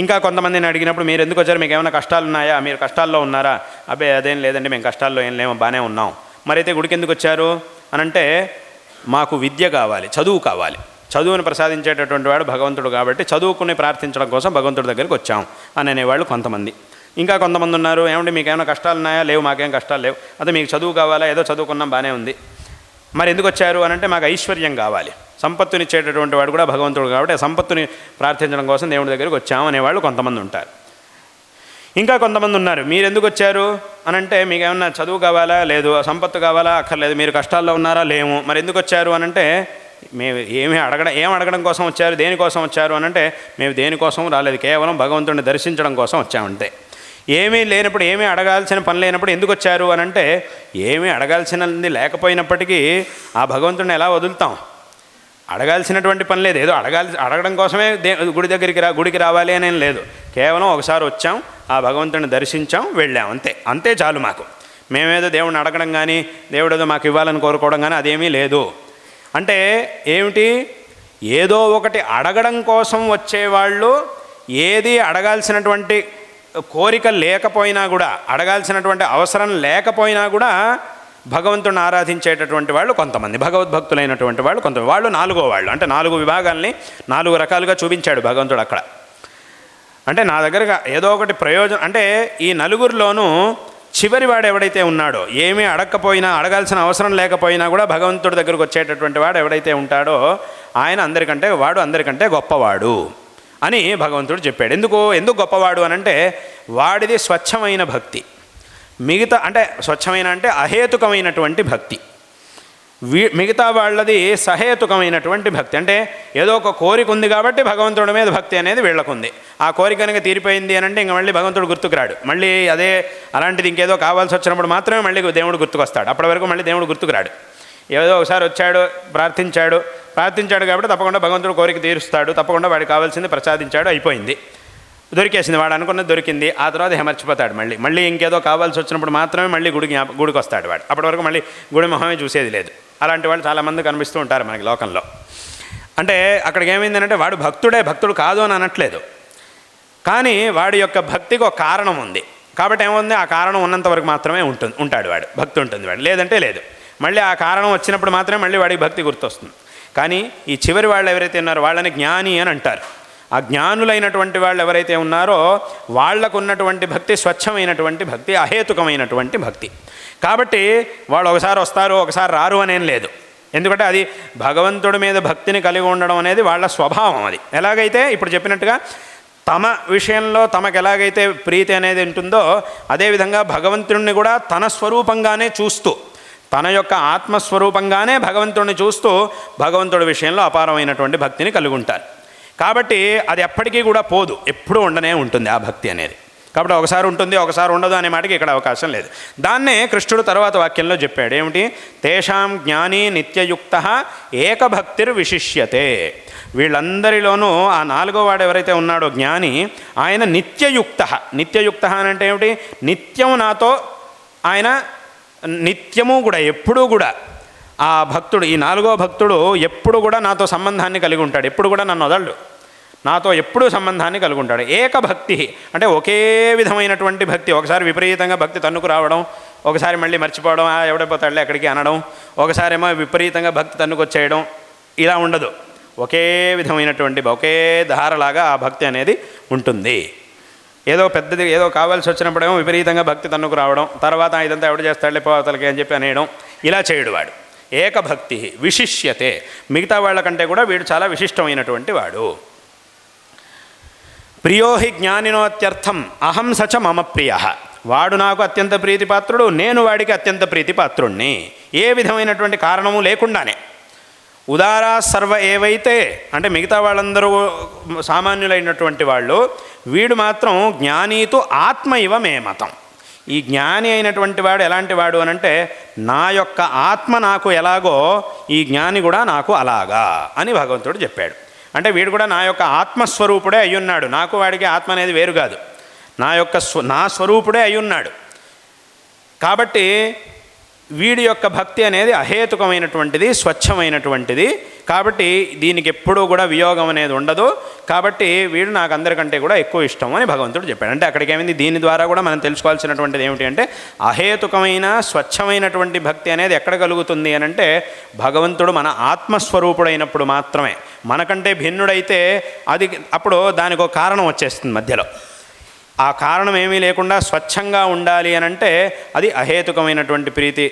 ఇంకా కొంతమందిని అడిగినప్పుడు మీరు ఎందుకు వచ్చారు, మీకు ఏమైనా కష్టాలు ఉన్నాయా, మీరు కష్టాల్లో ఉన్నారా, అబ్బే అదేం లేదండి మేము కష్టాల్లో ఏం లేమో బాగానే ఉన్నాం. మరైతే గుడికి ఎందుకు వచ్చారు అని అంటే, మాకు విద్య కావాలి, చదువు కావాలి, చదువుని ప్రసాదించేటటువంటి వాడు భగవంతుడు కాబట్టి చదువుకుని ప్రార్థించడం కోసం భగవంతుడి దగ్గరికి వచ్చాం అని అనేవాళ్ళు కొంతమంది. ఇంకా కొంతమంది ఉన్నారు, ఏమంటే మీకు ఏమైనా కష్టాలు ఉన్నాయా, లేవు మాకేం కష్టాలు లేవు, అదే మీకు చదువు కావాలా, ఏదో చదువుకున్నాం బాగానే ఉంది, మరి ఎందుకు వచ్చారు అని అంటే మాకు ఐశ్వర్యం కావాలి, సంపత్తునిచ్చేటటువంటి వాడు కూడా భగవంతుడు కాబట్టి ఆ సంపత్తుని ప్రార్థించడం కోసం దేవుడి దగ్గరికి వచ్చాము అనేవాళ్ళు కొంతమంది ఉంటారు. ఇంకా కొంతమంది ఉన్నారు, మీరు ఎందుకు వచ్చారు అని అంటే మీకు ఏమన్నా చదువు కావాలా, లేదు, సంపత్తు కావాలా, అక్కర్లేదు, మీరు కష్టాల్లో ఉన్నారా, లేము, మరి ఎందుకు వచ్చారు అని అంటే మేము ఏం అడగడం కోసం వచ్చారు, దేనికోసం వచ్చారు అని అంటే మేము దేనికోసం రాలేదు, కేవలం భగవంతుడిని దర్శించడం కోసం వచ్చామంతే. ఏమీ లేనప్పుడు, ఏమీ అడగాల్సిన పని లేనప్పుడు ఎందుకు వచ్చారు అని అంటే, ఏమీ అడగాల్సినది లేకపోయినప్పటికీ ఆ భగవంతుడిని ఎలా వదులుతాం, అడగాల్సినటువంటి పని లేదు, ఏదో అడగడం కోసమే గుడికి రావాలి అనేం లేదు, కేవలం ఒకసారి వచ్చాం, ఆ భగవంతుడిని దర్శించాం, వెళ్ళాం, అంతే చాలు మాకు. మేమేదో దేవుడిని అడగడం కానీ దేవుడు ఏదో మాకు ఇవ్వాలని కోరుకోవడం కానీ అదేమీ లేదు. అంటే ఏమిటి, ఏదో ఒకటి అడగడం కోసం వచ్చేవాళ్ళు, ఏది అడగాల్సినటువంటి కోరిక లేకపోయినా కూడా, అడగాల్సినటువంటి అవసరం లేకపోయినా కూడా భగవంతుడిని ఆరాధించేటటువంటి వాళ్ళు కొంతమంది, భగవద్భక్తులైనటువంటి వాళ్ళు కొంతమంది, వాళ్ళు నాలుగో వాళ్ళు. అంటే 4 విభాగాల్ని 4 రకాలుగా చూపించాడు భగవంతుడు అక్కడ. అంటే నా దగ్గరగా ఏదో ఒకటి ప్రయోజనం, అంటే ఈ నలుగురిలోనూ చివరివాడు ఎవడైతే ఉన్నాడో, ఏమీ అడగకపోయినా, అడగాల్సిన అవసరం లేకపోయినా కూడా భగవంతుడి దగ్గరకు వచ్చేటటువంటి వాడు ఎవడైతే ఉంటాడో ఆయన అందరికంటే గొప్పవాడు అని భగవంతుడు చెప్పాడు. ఎందుకు గొప్పవాడు అని అంటే, వాడిది స్వచ్ఛమైన భక్తి, మిగతా అంటే స్వచ్ఛమైన అంటే అహేతుకమైనటువంటి భక్తి, మిగతా వాళ్ళది సహేతుకమైనటువంటి భక్తి. అంటే ఏదో ఒక కోరిక ఉంది కాబట్టి భగవంతుడి మీద భక్తి అనేది వీళ్ళకుంది, ఆ కోరిక కనుక తీరిపోయింది అని అంటే ఇంక మళ్ళీ భగవంతుడు గుర్తుకురాడు, మళ్ళీ అలాంటిది ఇంకేదో కావాల్సి వచ్చినప్పుడు మాత్రమే మళ్ళీ దేవుడు గుర్తుకొస్తాడు, అప్పటి వరకు మళ్ళీ దేవుడు గుర్తుకురాడు. ఏదో ఒకసారి వచ్చాడు, ప్రార్థించాడు కాబట్టి తప్పకుండా భగవంతుడు కోరిక తీరుస్తాడు, తప్పకుండా వాడికి కావాల్సింది ప్రసాదించాడు, అయిపోయింది, దొరికేసింది, వాడు అనుకున్నది దొరికింది, ఆ తర్వాత మర్చిపోతాడు, మళ్ళీ ఇంకేదో కావాల్సి వచ్చినప్పుడు మాత్రమే మళ్ళీ గుడికి వస్తాడు వాడు, అప్పటి వరకు మళ్ళీ గుడి మొహమే చూసేది లేదు. అలాంటి వాళ్ళు చాలామంది కనిపిస్తూ ఉంటారు మనకి లోకంలో. అంటే అక్కడికి ఏమైందనంటే, వాడు భక్తుడు కాదు అని అనట్లేదు, కానీ వాడి యొక్క భక్తికి ఒక కారణం ఉంది కాబట్టి ఏముంది, ఆ కారణం ఉన్నంత వరకు మాత్రమే ఉంటాడు వాడు, భక్తి ఉంటుంది వాడు, లేదంటే లేదు. మళ్ళీ ఆ కారణం వచ్చినప్పుడు మాత్రమే మళ్ళీ వాడికి భక్తి గుర్తొస్తుంది. కానీ ఈ చివరి వాళ్ళు ఎవరైతే ఉన్నారో వాళ్ళని జ్ఞాని అని అంటారు. ఆ జ్ఞానులైనటువంటి వాళ్ళు ఎవరైతే ఉన్నారో వాళ్లకు ఉన్నటువంటి భక్తి స్వచ్ఛమైనటువంటి భక్తి, అహేతుకమైనటువంటి భక్తి. కాబట్టి వాళ్ళు ఒకసారి వస్తారు, ఒకసారి రారు అనేం లేదు. ఎందుకంటే అది భగవంతుడి మీద భక్తిని కలిగి ఉండడం అనేది వాళ్ళ స్వభావం. అది ఎలాగైతే ఇప్పుడు చెప్పినట్టుగా తమ విషయంలో తమకు ఎలాగైతే ప్రీతి అనేది ఉంటుందో, అదేవిధంగా భగవంతుడిని కూడా తన స్వరూపంగానే చూస్తూ, తన యొక్క ఆత్మస్వరూపంగానే భగవంతుడిని చూస్తూ భగవంతుడి విషయంలో అపారమైనటువంటి భక్తిని కలిగి ఉంటారు. కాబట్టి అది ఎప్పటికీ కూడా పోదు, ఎప్పుడూ ఉండనే ఉంటుంది ఆ భక్తి అనేది. కాబట్టి ఒకసారి ఉంటుంది, ఒకసారి ఉండదు అనే మాటకి ఇక్కడ అవకాశం లేదు. దాన్నే కృష్ణుడు తర్వాత వాక్యంలో చెప్పాడు, ఏమిటి, తేషాం జ్ఞాని నిత్యయుక్త ఏకభక్తిర్ విశిష్యతే. వీళ్ళందరిలోనూ ఆ 4వ వాడు ఎవరైతే ఉన్నాడో జ్ఞాని, ఆయన నిత్యయుక్త అని అంటే ఏమిటి, నిత్యం నాతో, ఆయన నిత్యము కూడా, ఎప్పుడూ కూడా ఆ భక్తుడు, ఈ 4వ భక్తుడు ఎప్పుడు కూడా నాతో సంబంధాన్ని కలిగి ఉంటాడు, ఎప్పుడు కూడా నన్ను వదలడు, నాతో ఎప్పుడూ సంబంధాన్ని కలిగి ఉంటాడు. ఏకభక్తి అంటే ఒకే విధమైనటువంటి భక్తి. ఒకసారి విపరీతంగా భక్తి తన్నుకు రావడం, ఒకసారి మళ్ళీ మర్చిపోవడం, ఎవడైపోతాడులే అక్కడికి అనడం, ఒకసారేమో విపరీతంగా భక్తి తన్నుకు వచ్చేయడం, ఇలా ఉండదు. ఒకే విధమైనటువంటి ఒకే ధారలాగా ఆ భక్తి అనేది ఉంటుంది. ఏదో పెద్దది ఏదో కావాల్సి వచ్చినప్పుడేమో విపరీతంగా భక్తి తన్నుకు రావడం, తర్వాత ఇదంతా ఎవడు చేస్తాడులే పోతలకి అని చెప్పి అనేయడం, ఇలా చేయడు వాడు. ఏకభక్తి విశిష్యతే, మిగతా వాళ్ళకంటే కూడా వీడు చాలా విశిష్టమైనటువంటి వాడు. ప్రియోహి జ్ఞానినోత్యర్థం అహం సచ మమ ప్రియ, వాడు నాకు అత్యంత ప్రీతిపాత్రుడు, నేను వాడికి అత్యంత ప్రీతిపాత్రుణ్ణి. ఏ విధమైనటువంటి కారణము లేకుండానే. ఉదారా సర్వ ఏవైతే అంటే మిగతా వాళ్ళందరూ సామాన్యులైనటువంటి వాళ్ళు, వీడు మాత్రం జ్ఞానీతు ఆత్మ ఇవ మే మతం. ఈ జ్ఞాని అయినటువంటి వాడు ఎలాంటి వాడు అనంటే, నా యొక్క ఆత్మ నాకు ఎలాగో ఈ జ్ఞాని కూడా నాకు అలాగా అని భగవంతుడు చెప్పాడు. అంటే వీడు కూడా నా యొక్క ఆత్మస్వరూపుడే అయ్యున్నాడు, నాకు వాడికి ఆత్మ అనేది వేరు కాదు, నా స్వరూపుడే అయ్యున్నాడు. కాబట్టి వీడి యొక్క భక్తి అనేది అహేతుకమైనటువంటిది, స్వచ్ఛమైనటువంటిది. కాబట్టి దీనికి ఎప్పుడూ కూడా వియోగం అనేది ఉండదు. కాబట్టి వీడు నాకు అందరికంటే కూడా ఎక్కువ ఇష్టం అని భగవంతుడు చెప్పాడు. అంటే అక్కడికి ఏమైంది, దీని ద్వారా కూడా మనం తెలుసుకోవాల్సినటువంటిది ఏమిటి అంటే, అహేతుకమైన స్వచ్ఛమైనటువంటి భక్తి అనేది ఎక్కడ కలుగుతుంది అని అంటే, భగవంతుడు మన ఆత్మస్వరూపుడైనప్పుడు మాత్రమే. మనకంటే భిన్నుడైతే అది అప్పుడు దానికి ఒక కారణం వచ్చేస్తుంది మధ్యలో. ఆ కారణం ఏమీ లేకుండా స్వచ్ఛంగా ఉండాలి అని అంటే అది అహేతుకమైనటువంటి ప్రీతి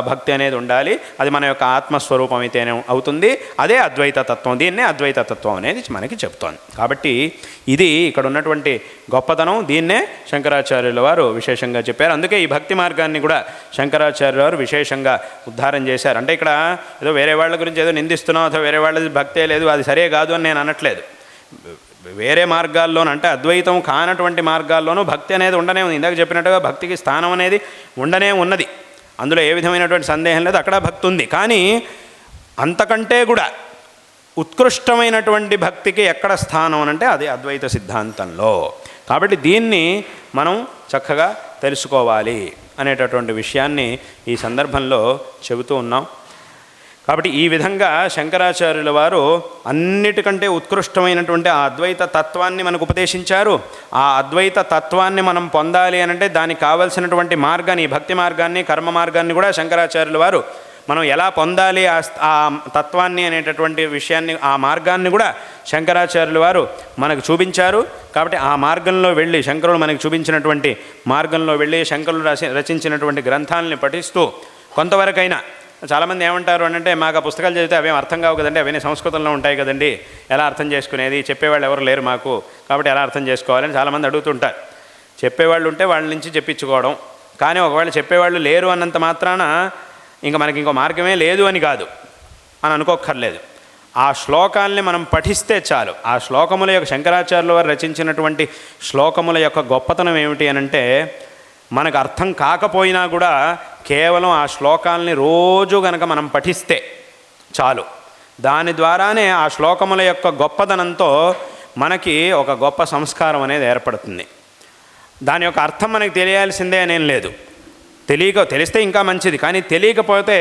భక్తి అనేది ఉండాలి. అది మన యొక్క ఆత్మస్వరూపం అయితేనే అవుతుంది. అదే అద్వైత తత్వం. దీన్నే అద్వైత తత్వం అనేది మనకి చెప్తోంది. కాబట్టి ఇది ఇక్కడ ఉన్నటువంటి గొప్పతనం. దీన్నే శంకరాచార్యుల వారు విశేషంగా చెప్పారు. అందుకే ఈ భక్తి మార్గాన్ని కూడా శంకరాచార్యుల వారు విశేషంగా ఉద్ధారం చేశారు. అంటే ఇక్కడ ఏదో వేరే వాళ్ళ గురించి ఏదో నిందిస్తున్నాం అథవా వేరే వాళ్ళది భక్తే లేదు, అది సరే కాదు అని నేను అనట్లేదు. వేరే మార్గాల్లోనూ అంటే అద్వైతం కానటువంటి మార్గాల్లోనూ భక్తి అనేది ఉండనే ఉంది. ఇందాక చెప్పినట్టుగా భక్తికి స్థానం అనేది ఉండనే ఉన్నది, అందులో ఏ విధమైనటువంటి సందేహం లేదు. అక్కడ భక్తి ఉంది. కానీ అంతకంటే కూడా ఉత్కృష్టమైనటువంటి భక్తికి ఎక్కడ స్థానం అని అంటే అది అద్వైత సిద్ధాంతంలో. కాబట్టి దీన్ని మనం చక్కగా తెలుసుకోవాలి అనేటటువంటి విషయాన్ని ఈ సందర్భంలో చెబుతూ ఉన్నాం. కాబట్టి ఈ విధంగా శంకరాచార్యుల వారు అన్నిటికంటే ఉత్కృష్టమైనటువంటి ఆ అద్వైత తత్వాన్ని మనకు ఉపదేశించారు. ఆ అద్వైత తత్వాన్ని మనం పొందాలి అనంటే దానికి కావలసినటువంటి మార్గాన్ని, భక్తి మార్గాన్ని, కర్మ మార్గాన్ని కూడా శంకరాచార్యుల వారు మనం ఎలా పొందాలి ఆ తత్వాన్ని అనేటటువంటి విషయాన్ని, ఆ మార్గాన్ని కూడా శంకరాచార్యుల వారు మనకు చూపించారు. కాబట్టి ఆ మార్గంలో వెళ్ళి, శంకరుడు మనకు చూపించినటువంటి మార్గంలో వెళ్ళి శంకరులు రచించినటువంటి గ్రంథాలని పఠిస్తూ కొంతవరకైనా, చాలామంది ఏమంటారు అంటే, మాకు ఆ పుస్తకాలు చదివితే అవేం అర్థం కావు కదండి, అవన్నీ సంస్కృతంలో ఉంటాయి కదండి, ఎలా అర్థం చేసుకునేది, చెప్పేవాళ్ళు ఎవరు లేరు మాకు, కాబట్టి ఎలా అర్థం చేసుకోవాలని చాలామంది అడుగుతుంటారు. చెప్పేవాళ్ళు ఉంటే వాళ్ళ నుంచి చెప్పించుకోవడం. కానీ ఒకవేళ చెప్పేవాళ్ళు లేరు అన్నంత మాత్రాన ఇంకా మనకి ఇంకో మార్గమే లేదు అని కాదు అని అనుకోక్కర్లేదు. ఆ శ్లోకాల్ని మనం పఠిస్తే చాలు. ఆ శ్లోకముల యొక్క, శంకరాచార్యుల వారు రచించినటువంటి శ్లోకముల యొక్క గొప్పతనం ఏమిటి అనంటే, మనకు అర్థం కాకపోయినా కూడా కేవలం ఆ శ్లోకాలని రోజు గనక మనం పఠిస్తే చాలు. దాని ద్వారానే ఆ శ్లోకముల యొక్క గొప్పదనంతో మనకి ఒక గొప్ప సంస్కారం అనేది ఏర్పడుతుంది. దాని యొక్క అర్థం మనకి తెలియాల్సిందే అనేం లేదు. తెలిస్తే ఇంకా మంచిది, కానీ తెలియకపోతే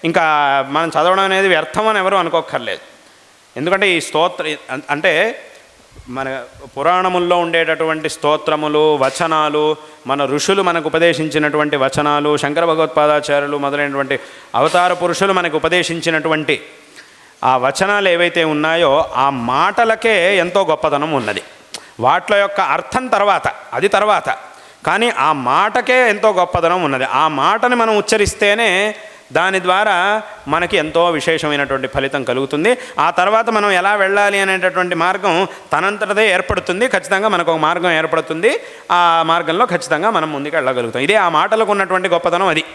ఇంకా మనం చదవడం అనేది వ్యర్థం అని ఎవరు అనుకోక్కర్లేదు. ఎందుకంటే ఈ అంటే మన పురాణముల్లో ఉండేటటువంటి స్తోత్రములు, వచనాలు, మన ఋషులు మనకు ఉపదేశించినటువంటి వచనాలు, శంకర భగవత్పాదాచార్యులు మొదలైనటువంటి అవతార పురుషులు మనకు ఉపదేశించినటువంటి ఆ వచనాలు ఏవైతే ఉన్నాయో ఆ మాటలకే ఎంతో గొప్పతనం ఉన్నది. వాటి యొక్క అర్థం తర్వాత, అది తర్వాత, కానీ ఆ మాటకే ఎంతో గొప్పతనం ఉన్నది. ఆ మాటని మనం ఉచ్చరిస్తేనే దాని ద్వారా మనకి ఎంతో విశేషమైనటువంటి ఫలితం కలుగుతుంది. ఆ తర్వాత మనం ఎలా వెళ్ళాలి అనేటటువంటి మార్గం తనంతటదే ఏర్పడుతుంది. ఖచ్చితంగా మనకు ఒక మార్గం ఏర్పడుతుంది. ఆ మార్గంలో ఖచ్చితంగా మనం ముందుకు వెళ్ళగలుగుతాం. ఇదే ఆ మాటలకు ఉన్నటువంటి గొప్పతనం. అది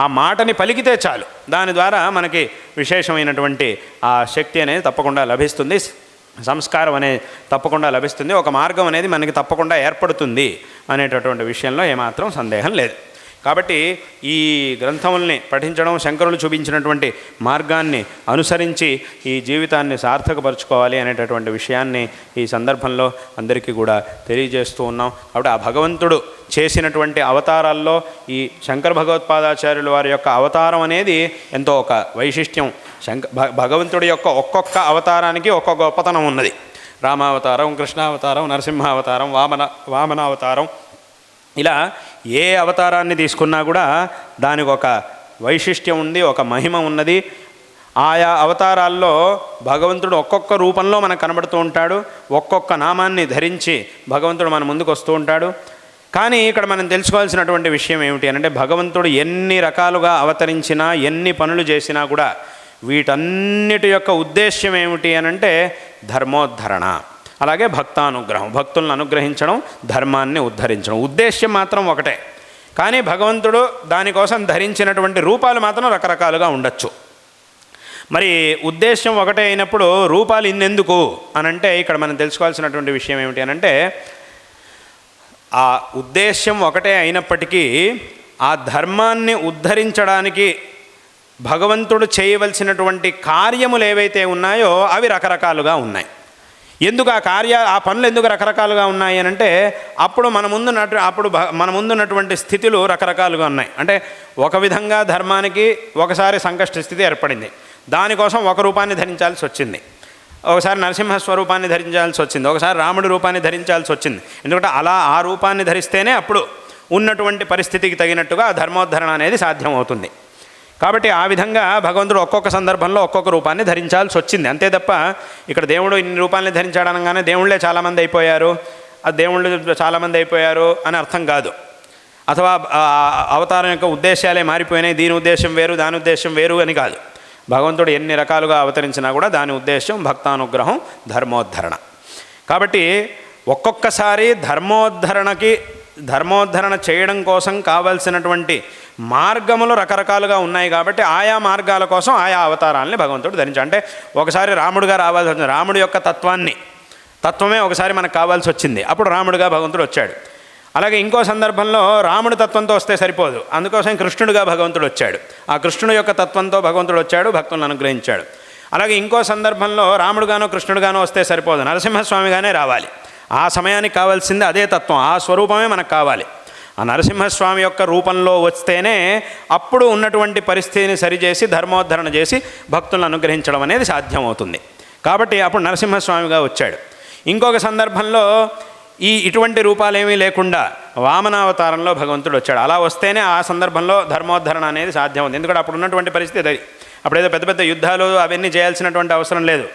ఆ మాటని పలికితే చాలు, దాని ద్వారా మనకి విశేషమైనటువంటి ఆ శక్తి అనేది తప్పకుండా లభిస్తుంది, సంస్కారం అనేది తప్పకుండా లభిస్తుంది, ఒక మార్గం అనేది మనకి తప్పకుండా ఏర్పడుతుంది అనేటటువంటి విషయంలో ఏమాత్రం సందేహం లేదు. కాబట్టి ఈ గ్రంథముల్ని పఠించడం, శంకరులు చూపించినటువంటి మార్గాన్ని అనుసరించి ఈ జీవితాన్ని సార్థకపరచుకోవాలి అనేటటువంటి విషయాన్ని ఈ సందర్భంలో అందరికీ కూడా తెలియజేస్తూ ఉన్నాం. కాబట్టి ఆ భగవంతుడు చేసినటువంటి అవతారాల్లో ఈ శంకర భగవత్పాదాచార్యుల వారి యొక్క అవతారం అనేది ఎంతో ఒక వైశిష్ట్యం. భగవంతుడి యొక్క ఒక్కొక్క అవతారానికి ఒక్కొక్క గొప్పతనం ఉన్నది. రామావతారం, కృష్ణావతారం, నరసింహావతారం, వామనావతారం, ఇలా ఏ అవతారాన్ని తీసుకున్నా కూడా దానికి ఒక వైశిష్ట్యం ఉంది, ఒక మహిమ ఉన్నది. ఆయా అవతారాల్లో భగవంతుడు ఒక్కొక్క రూపంలో మనకు కనబడుతూ ఉంటాడు, ఒక్కొక్క నామాన్ని ధరించి భగవంతుడు మన ముందుకు వస్తూ ఉంటాడు. కానీ ఇక్కడ మనం తెలుసుకోవాల్సినటువంటి విషయం ఏమిటి అంటే, భగవంతుడు ఎన్ని రకాలుగా అవతరించినా, ఎన్ని పనులు చేసినా కూడా వీటన్నిటి యొక్క ఉద్దేశ్యం ఏమిటి అనంటే ధర్మోద్ధరణ, అలాగే భక్తానుగ్రహం, భక్తులను అనుగ్రహించడం, ధర్మాన్ని ఉద్ధరించడం. ఉద్దేశ్యం మాత్రం ఒకటే, కానీ భగవంతుడు దానికోసం ధరించినటువంటి రూపాలు మాత్రం రకరకాలుగా ఉండొచ్చు. మరి ఉద్దేశ్యం ఒకటే అయినప్పుడు రూపాలు ఇన్నెందుకు అనంటే, ఇక్కడ మనం తెలుసుకోవాల్సినటువంటి విషయం ఏమిటి అనంటే, ఆ ఉద్దేశ్యం ఒకటే అయినప్పటికీ ఆ ధర్మాన్ని ఉద్ధరించడానికి భగవంతుడు చేయవలసినటువంటి కార్యములు ఏవైతే ఉన్నాయో అవి రకరకాలుగా ఉన్నాయి. ఎందుకు ఆ పనులు ఎందుకు రకరకాలుగా ఉన్నాయి అనంటే, అప్పుడు మన ముందున్నటువంటి స్థితులు రకరకాలుగా ఉన్నాయి. అంటే ఒక విధంగా ధర్మానికి ఒకసారి సంకష్ట స్థితి ఏర్పడింది, దానికోసం ఒక రూపాన్ని ధరించాల్సి వచ్చింది. ఒకసారి నరసింహ స్వరూపాన్ని ధరించాల్సి వచ్చింది, ఒకసారి రాముడి రూపాన్ని ధరించాల్సి వచ్చింది. ఎందుకంటే అలా ఆ రూపాన్ని ధరిస్తేనే అప్పుడు ఉన్నటువంటి పరిస్థితికి తగినట్టుగా ధర్మోద్ధరణ అనేది సాధ్యమవుతుంది. కాబట్టి ఆ విధంగా భగవంతుడు ఒక్కొక్క సందర్భంలో ఒక్కొక్క రూపాన్ని ధరించాల్సి వచ్చింది. అంతే తప్ప ఇక్కడ దేవుడు ఇన్ని రూపాన్ని ధరించాడు అనగానే దేవుళ్ళే చాలామంది అయిపోయారు, ఆ దేవుళ్ళు చాలామంది అయిపోయారు అని అర్థం కాదు. అథవా అవతారం యొక్క ఉద్దేశాలే మారిపోయినాయి, దీని ఉద్దేశం వేరు దాని ఉద్దేశం వేరు అని కాదు. భగవంతుడు ఎన్ని రకాలుగా అవతరించినా కూడా దాని ఉద్దేశం భక్తానుగ్రహం, ధర్మోద్ధరణ. కాబట్టి ఒక్కొక్కసారి ధర్మోద్ధరణ చేయడం కోసం కావాల్సినటువంటి మార్గములు రకరకాలుగా ఉన్నాయి. కాబట్టి ఆయా మార్గాల కోసం ఆయా అవతారాలని భగవంతుడు ధరించాడు. అంటే ఒకసారి రాముడుగా రావాల్సి వచ్చింది, రాముడి యొక్క తత్వమే ఒకసారి మనకు కావాల్సి వచ్చింది, అప్పుడు రాముడుగా భగవంతుడు వచ్చాడు. అలాగే ఇంకో సందర్భంలో రాముడి తత్వంతో వస్తే సరిపోదు, అందుకోసం కృష్ణుడిగా భగవంతుడు వచ్చాడు. ఆ కృష్ణుడి యొక్క తత్వంతో భగవంతుడు వచ్చాడు, భక్తులను అనుగ్రహించాడు. అలాగే ఇంకో సందర్భంలో రాముడుగానో కృష్ణుడుగానో వస్తే సరిపోదు, నరసింహస్వామిగానే రావాలి. ఆ సమయానికి కావాల్సింది అదే తత్వం, ఆ స్వరూపమే మనకు కావాలి. ఆ నరసింహస్వామి యొక్క రూపంలో వస్తేనే అప్పుడు ఉన్నటువంటి పరిస్థితిని సరిచేసి ధర్మోద్ధరణ చేసి భక్తులను అనుగ్రహించడం అనేది సాధ్యమవుతుంది. కాబట్టి అప్పుడు నరసింహస్వామిగా వచ్చాడు. ఇంకొక సందర్భంలో ఇటువంటి రూపాలేమీ లేకుండా వామనావతారంలో భగవంతుడు వచ్చాడు. అలా వస్తేనే ఆ సందర్భంలో ధర్మోద్ధరణ అనేది సాధ్యమవుతుంది. ఎందుకంటే అప్పుడు ఉన్నటువంటి పరిస్థితి అది, అప్పుడేదో పెద్ద పెద్ద యుద్ధాలు అవన్నీ చేయాల్సినటువంటి అవసరం లేదు.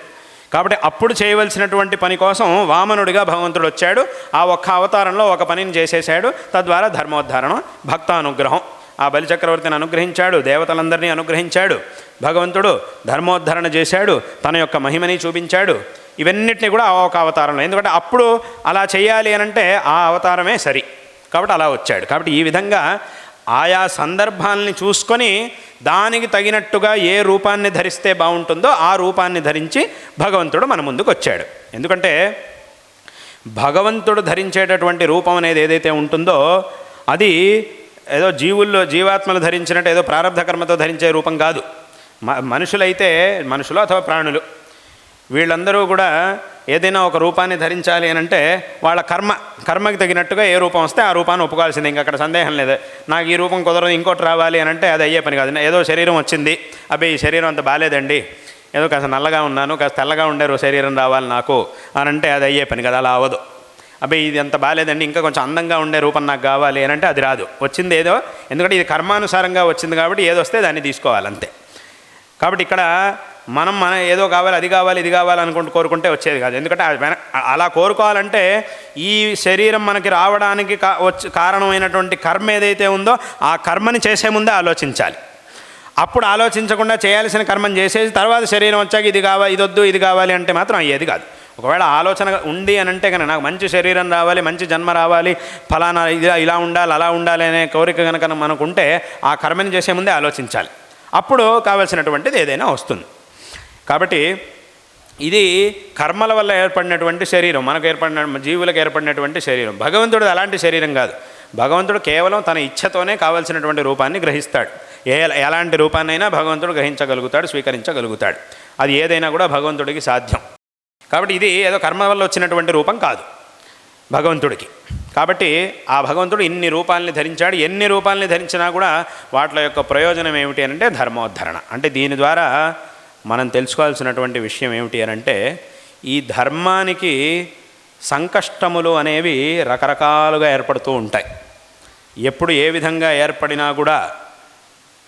కాబట్టి అప్పుడు చేయవలసినటువంటి పని కోసం వామనుడిగా భగవంతుడు వచ్చాడు. ఆ ఒక్క అవతారంలో ఒక పనిని చేసేసాడు, తద్వారా ధర్మోద్ధరణ, భక్తానుగ్రహం. ఆ బలిచక్రవర్తిని అనుగ్రహించాడు, దేవతలందరినీ అనుగ్రహించాడు. భగవంతుడు ధర్మోద్ధరణ చేశాడు, తన యొక్క మహిమని చూపించాడు. ఇవన్నిటినీ కూడా ఆ ఒక అవతారంలో, ఎందుకంటే అప్పుడు అలా చేయాలి అనంటే ఆ అవతారమే సరి, కాబట్టి అలా వచ్చాడు. కాబట్టి ఈ విధంగా ఆయా సందర్భాలని చూసుకొని దానికి తగినట్టుగా ఏ రూపాన్ని ధరిస్తే బాగుంటుందో ఆ రూపాన్ని ధరించి భగవంతుడు మన ముందుకు వచ్చాడు. ఎందుకంటే భగవంతుడు ధరించేటటువంటి రూపం అనేది ఏదైతే ఉంటుందో అది ఏదో జీవాత్మలు ధరించినట్టు ఏదో ప్రారంభ కర్మతో ధరించే రూపం కాదు. మనుషులు అథవా ప్రాణులు వీళ్ళందరూ కూడా ఏదైనా ఒక రూపాన్ని ధరించాలి అని అంటే వాళ్ళ కర్మకి తగినట్టుగా ఏ రూపం వస్తే ఆ రూపాన్ని ఒప్పుకోవాల్సిందే. ఇంకా అక్కడ సందేహం లేదు. నాకు ఈ రూపం కుదరదు, ఇంకోటి రావాలి అని అంటే అది అయ్యే పని కాదు. ఏదో శరీరం వచ్చింది, అబ్బాయి ఈ శరీరం అంత బాగాలేదండి, ఏదో కాస్త నల్లగా ఉన్నాను, కాస్త తెల్లగా ఉండే శరీరం రావాలి నాకు అని అంటే అది అయ్యే పని కదా, అలా అవ్వదు. అబ్బాయి ఇది అంత బాగాలేదండి, ఇంకా కొంచెం అందంగా ఉండే రూపం నాకు కావాలి అని అంటే అది రాదు. వచ్చింది ఏదో, ఎందుకంటే ఇది కర్మానుసారంగా వచ్చింది కాబట్టి ఏదొస్తే దాన్ని తీసుకోవాలి అంతే. కాబట్టి ఇక్కడ మనం ఏదో కావాలి, అది కావాలి, ఇది కావాలి అనుకుంటూ కోరుకుంటే వచ్చేది కాదు. ఎందుకంటే అలా కోరుకోవాలంటే ఈ శరీరం మనకి రావడానికి కారణమైనటువంటి కర్మ ఏదైతే ఉందో ఆ కర్మని చేసే ముందే ఆలోచించాలి. అప్పుడు ఆలోచించకుండా చేయాల్సిన కర్మని చేసేసి తర్వాత శరీరం వచ్చాక ఇది కావాలి, ఇది వద్దు, ఇది కావాలి అంటే మాత్రం అయ్యేది కాదు. ఒకవేళ ఆలోచన ఉంది అని అంటే కనుక నాకు మంచి శరీరం రావాలి, మంచి జన్మ రావాలి, ఫలానా ఇలా ఉండాలి, అలా ఉండాలి అనే కోరిక కనుక మనకుంటే ఆ కర్మని చేసే ముందే ఆలోచించాలి. అప్పుడు కావలసినటువంటిది ఏదైనా వస్తుంది. కాబట్టి ఇది కర్మల వల్ల ఏర్పడినటువంటి శరీరం, జీవులకు ఏర్పడినటువంటి శరీరం. భగవంతుడు అలాంటి శరీరం కాదు. భగవంతుడు కేవలం తన ఇచ్ఛతోనే కావలసినటువంటి రూపాన్ని గ్రహిస్తాడు. ఎలాంటి రూపాన్నైనా భగవంతుడు గ్రహించగలుగుతాడు, స్వీకరించగలుగుతాడు. అది ఏదైనా కూడా భగవంతుడికి సాధ్యం. కాబట్టి ఇది ఏదో కర్మ వల్ల వచ్చినటువంటి రూపం కాదు భగవంతుడికి. కాబట్టి ఆ భగవంతుడు ఇన్ని రూపాలని ధరించాడు. ఎన్ని రూపాలని ధరించినా కూడా వాటి యొక్క ప్రయోజనం ఏమిటి అంటే ధర్మోద్ధరణ. అంటే దీని ద్వారా మనం తెలుసుకోవాల్సినటువంటి విషయం ఏమిటి అనంటే, ఈ ధర్మానికి సంకష్టములు అనేవి రకరకాలుగా ఏర్పడుతూ ఉంటాయి. ఎప్పుడు ఏ విధంగా ఏర్పడినా కూడా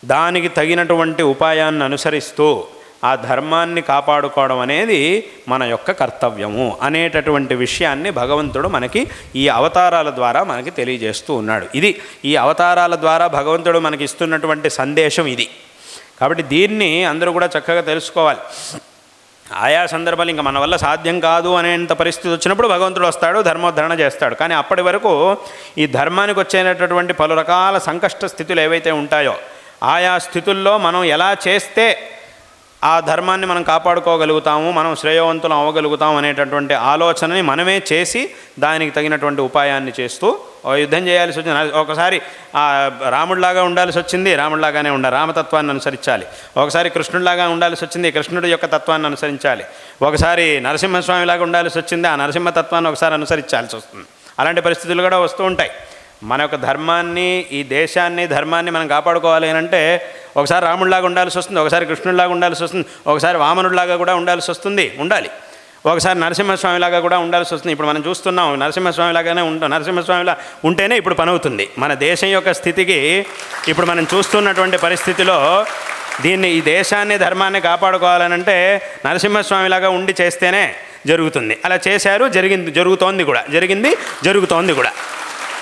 దానికి తగినటువంటి ఉపాయాన్ని అనుసరిస్తూ ఆ ధర్మాన్ని కాపాడుకోవడం అనేది మన యొక్క కర్తవ్యము అనేటటువంటి విషయాన్ని భగవంతుడు మనకి ఈ అవతారాల ద్వారా మనకి తెలియజేస్తూ ఉన్నాడు. ఇది ఈ అవతారాల ద్వారా భగవంతుడు మనకి ఇస్తున్నటువంటి సందేశం ఇది. కాబట్టి దీన్ని అందరూ కూడా చక్కగా తెలుసుకోవాలి. ఆయా సందర్భాలు ఇంకా మన వల్ల సాధ్యం కాదు అనేంత పరిస్థితి వచ్చినప్పుడు భగవంతుడు వస్తాడు, ధర్మోద్ధరణ చేస్తాడు. కానీ అప్పటి వరకు ఈ ధర్మానికి వచ్చేటటువంటి పలు రకాల సంకష్ట స్థితులు ఏవైతే ఉంటాయో ఆయా స్థితుల్లో మనం ఎలా చేస్తే ఆ ధర్మాన్ని మనం కాపాడుకోగలుగుతాము, మనం శ్రేయవంతులం అవ్వగలుగుతాం అనేటటువంటి ఆలోచనని మనమే చేసి దానికి తగినటువంటి ఉపాయాన్ని చేస్తూ యుద్ధం చేయాల్సి వచ్చింది. ఒకసారి రాముడిలాగా ఉండాల్సి వచ్చింది, రాముడిలాగానే ఉండాలి, రామతత్వాన్ని అనుసరించాలి. ఒకసారి కృష్ణుడిలాగా ఉండాల్సి వచ్చింది, కృష్ణుడి యొక్క తత్వాన్ని అనుసరించాలి. ఒకసారి నరసింహస్వామిలాగా ఉండాల్సి వచ్చింది, ఆ నరసింహతత్వాన్ని ఒకసారి అనుసరించాల్సి వస్తుంది. అలాంటి పరిస్థితులు కూడా వస్తూ ఉంటాయి. మన యొక్క ధర్మాన్ని, ఈ దేశాన్ని, ధర్మాన్ని మనం కాపాడుకోవాలి అని అంటే ఒకసారి రాముడిలాగా ఉండాల్సి వస్తుంది, ఒకసారి కృష్ణుడిలాగా ఉండాల్సి వస్తుంది, ఒకసారి వామనుడిలాగా కూడా ఉండాల్సి వస్తుంది, ఉండాలి. ఒకసారి నరసింహస్వామిలాగా కూడా ఉండాల్సి వస్తుంది. ఇప్పుడు మనం చూస్తున్నాం నరసింహస్వామిలాగానే నరసింహస్వామిలా ఉంటేనే ఇప్పుడు పని అవుతుంది. మన దేశం యొక్క స్థితికి ఇప్పుడు మనం చూస్తున్నటువంటి పరిస్థితిలో ఈ దేశాన్ని, ధర్మాన్ని కాపాడుకోవాలనంటే నరసింహస్వామిలాగా ఉండి చేస్తేనే జరుగుతుంది. అలా చేశారు, జరుగుతోంది కూడా.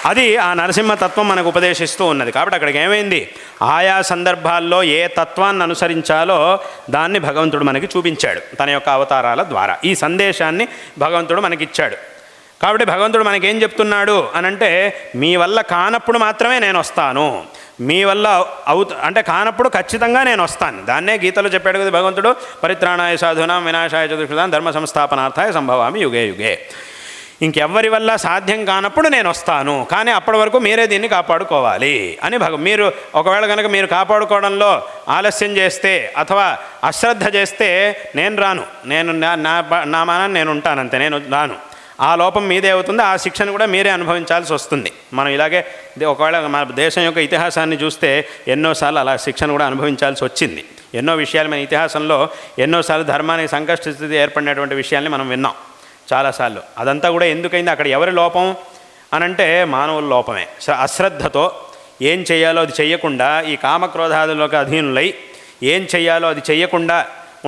అది ఆ నరసింహతత్వం మనకు ఉపదేశిస్తూ ఉన్నది. కాబట్టి అక్కడికి ఏమైంది, ఆయా సందర్భాల్లో ఏ తత్వాన్ని అనుసరించాలో దాన్ని భగవంతుడు మనకి చూపించాడు తన యొక్క అవతారాల ద్వారా. ఈ సందేశాన్ని భగవంతుడు మనకిచ్చాడు. కాబట్టి భగవంతుడు మనకేం చెప్తున్నాడు అనంటే, మీ వల్ల కానప్పుడు మాత్రమే నేను వస్తాను, మీ వల్ల అంటే కానప్పుడు ఖచ్చితంగా నేను వస్తాను. దాన్నే గీతలో చెప్పాడు కదా భగవంతుడు, పరిత్రాణాయ సాధూనాం వినాశాయ చతుష్కృతాం ధర్మ సంస్థాపనార్థాయ సంభవామి యుగే యుగే. ఇంకెవ్వరి వల్ల సాధ్యం కానప్పుడు నేను వస్తాను, కానీ అప్పటి వరకు మీరే దీన్ని కాపాడుకోవాలి అని మీరు ఒకవేళ కనుక మీరు కాపాడుకోవడంలో ఆలస్యం చేస్తే అథవా అశ్రద్ధ చేస్తే నేను రాను, నా మానాన్ని నేను ఉంటానంతే, నేను రాను. ఆ లోపం మీదే అవుతుంది, ఆ శిక్షను కూడా మీరే అనుభవించాల్సి వస్తుంది. మనం ఇలాగే ఒకవేళ మన దేశం యొక్క ఇతిహాసాన్ని చూస్తే ఎన్నోసార్లు అలా శిక్షను కూడా అనుభవించాల్సి వచ్చింది. ఎన్నో విషయాలు మన ఇతిహాసంలో ఎన్నోసార్లు ధర్మానికి సంకష్ట స్థితి ఏర్పడినటువంటి విషయాల్ని మనం విన్నాం చాలాసార్లు. అదంతా కూడా ఎందుకైంది, అక్కడ ఎవరి లోపం అనంటే మానవుల లోపమే. అశ్రద్ధతో ఏం చేయాలో అది చెయ్యకుండా, ఈ కామక్రోధాదులకు అధీనులై ఏం చెయ్యాలో అది చెయ్యకుండా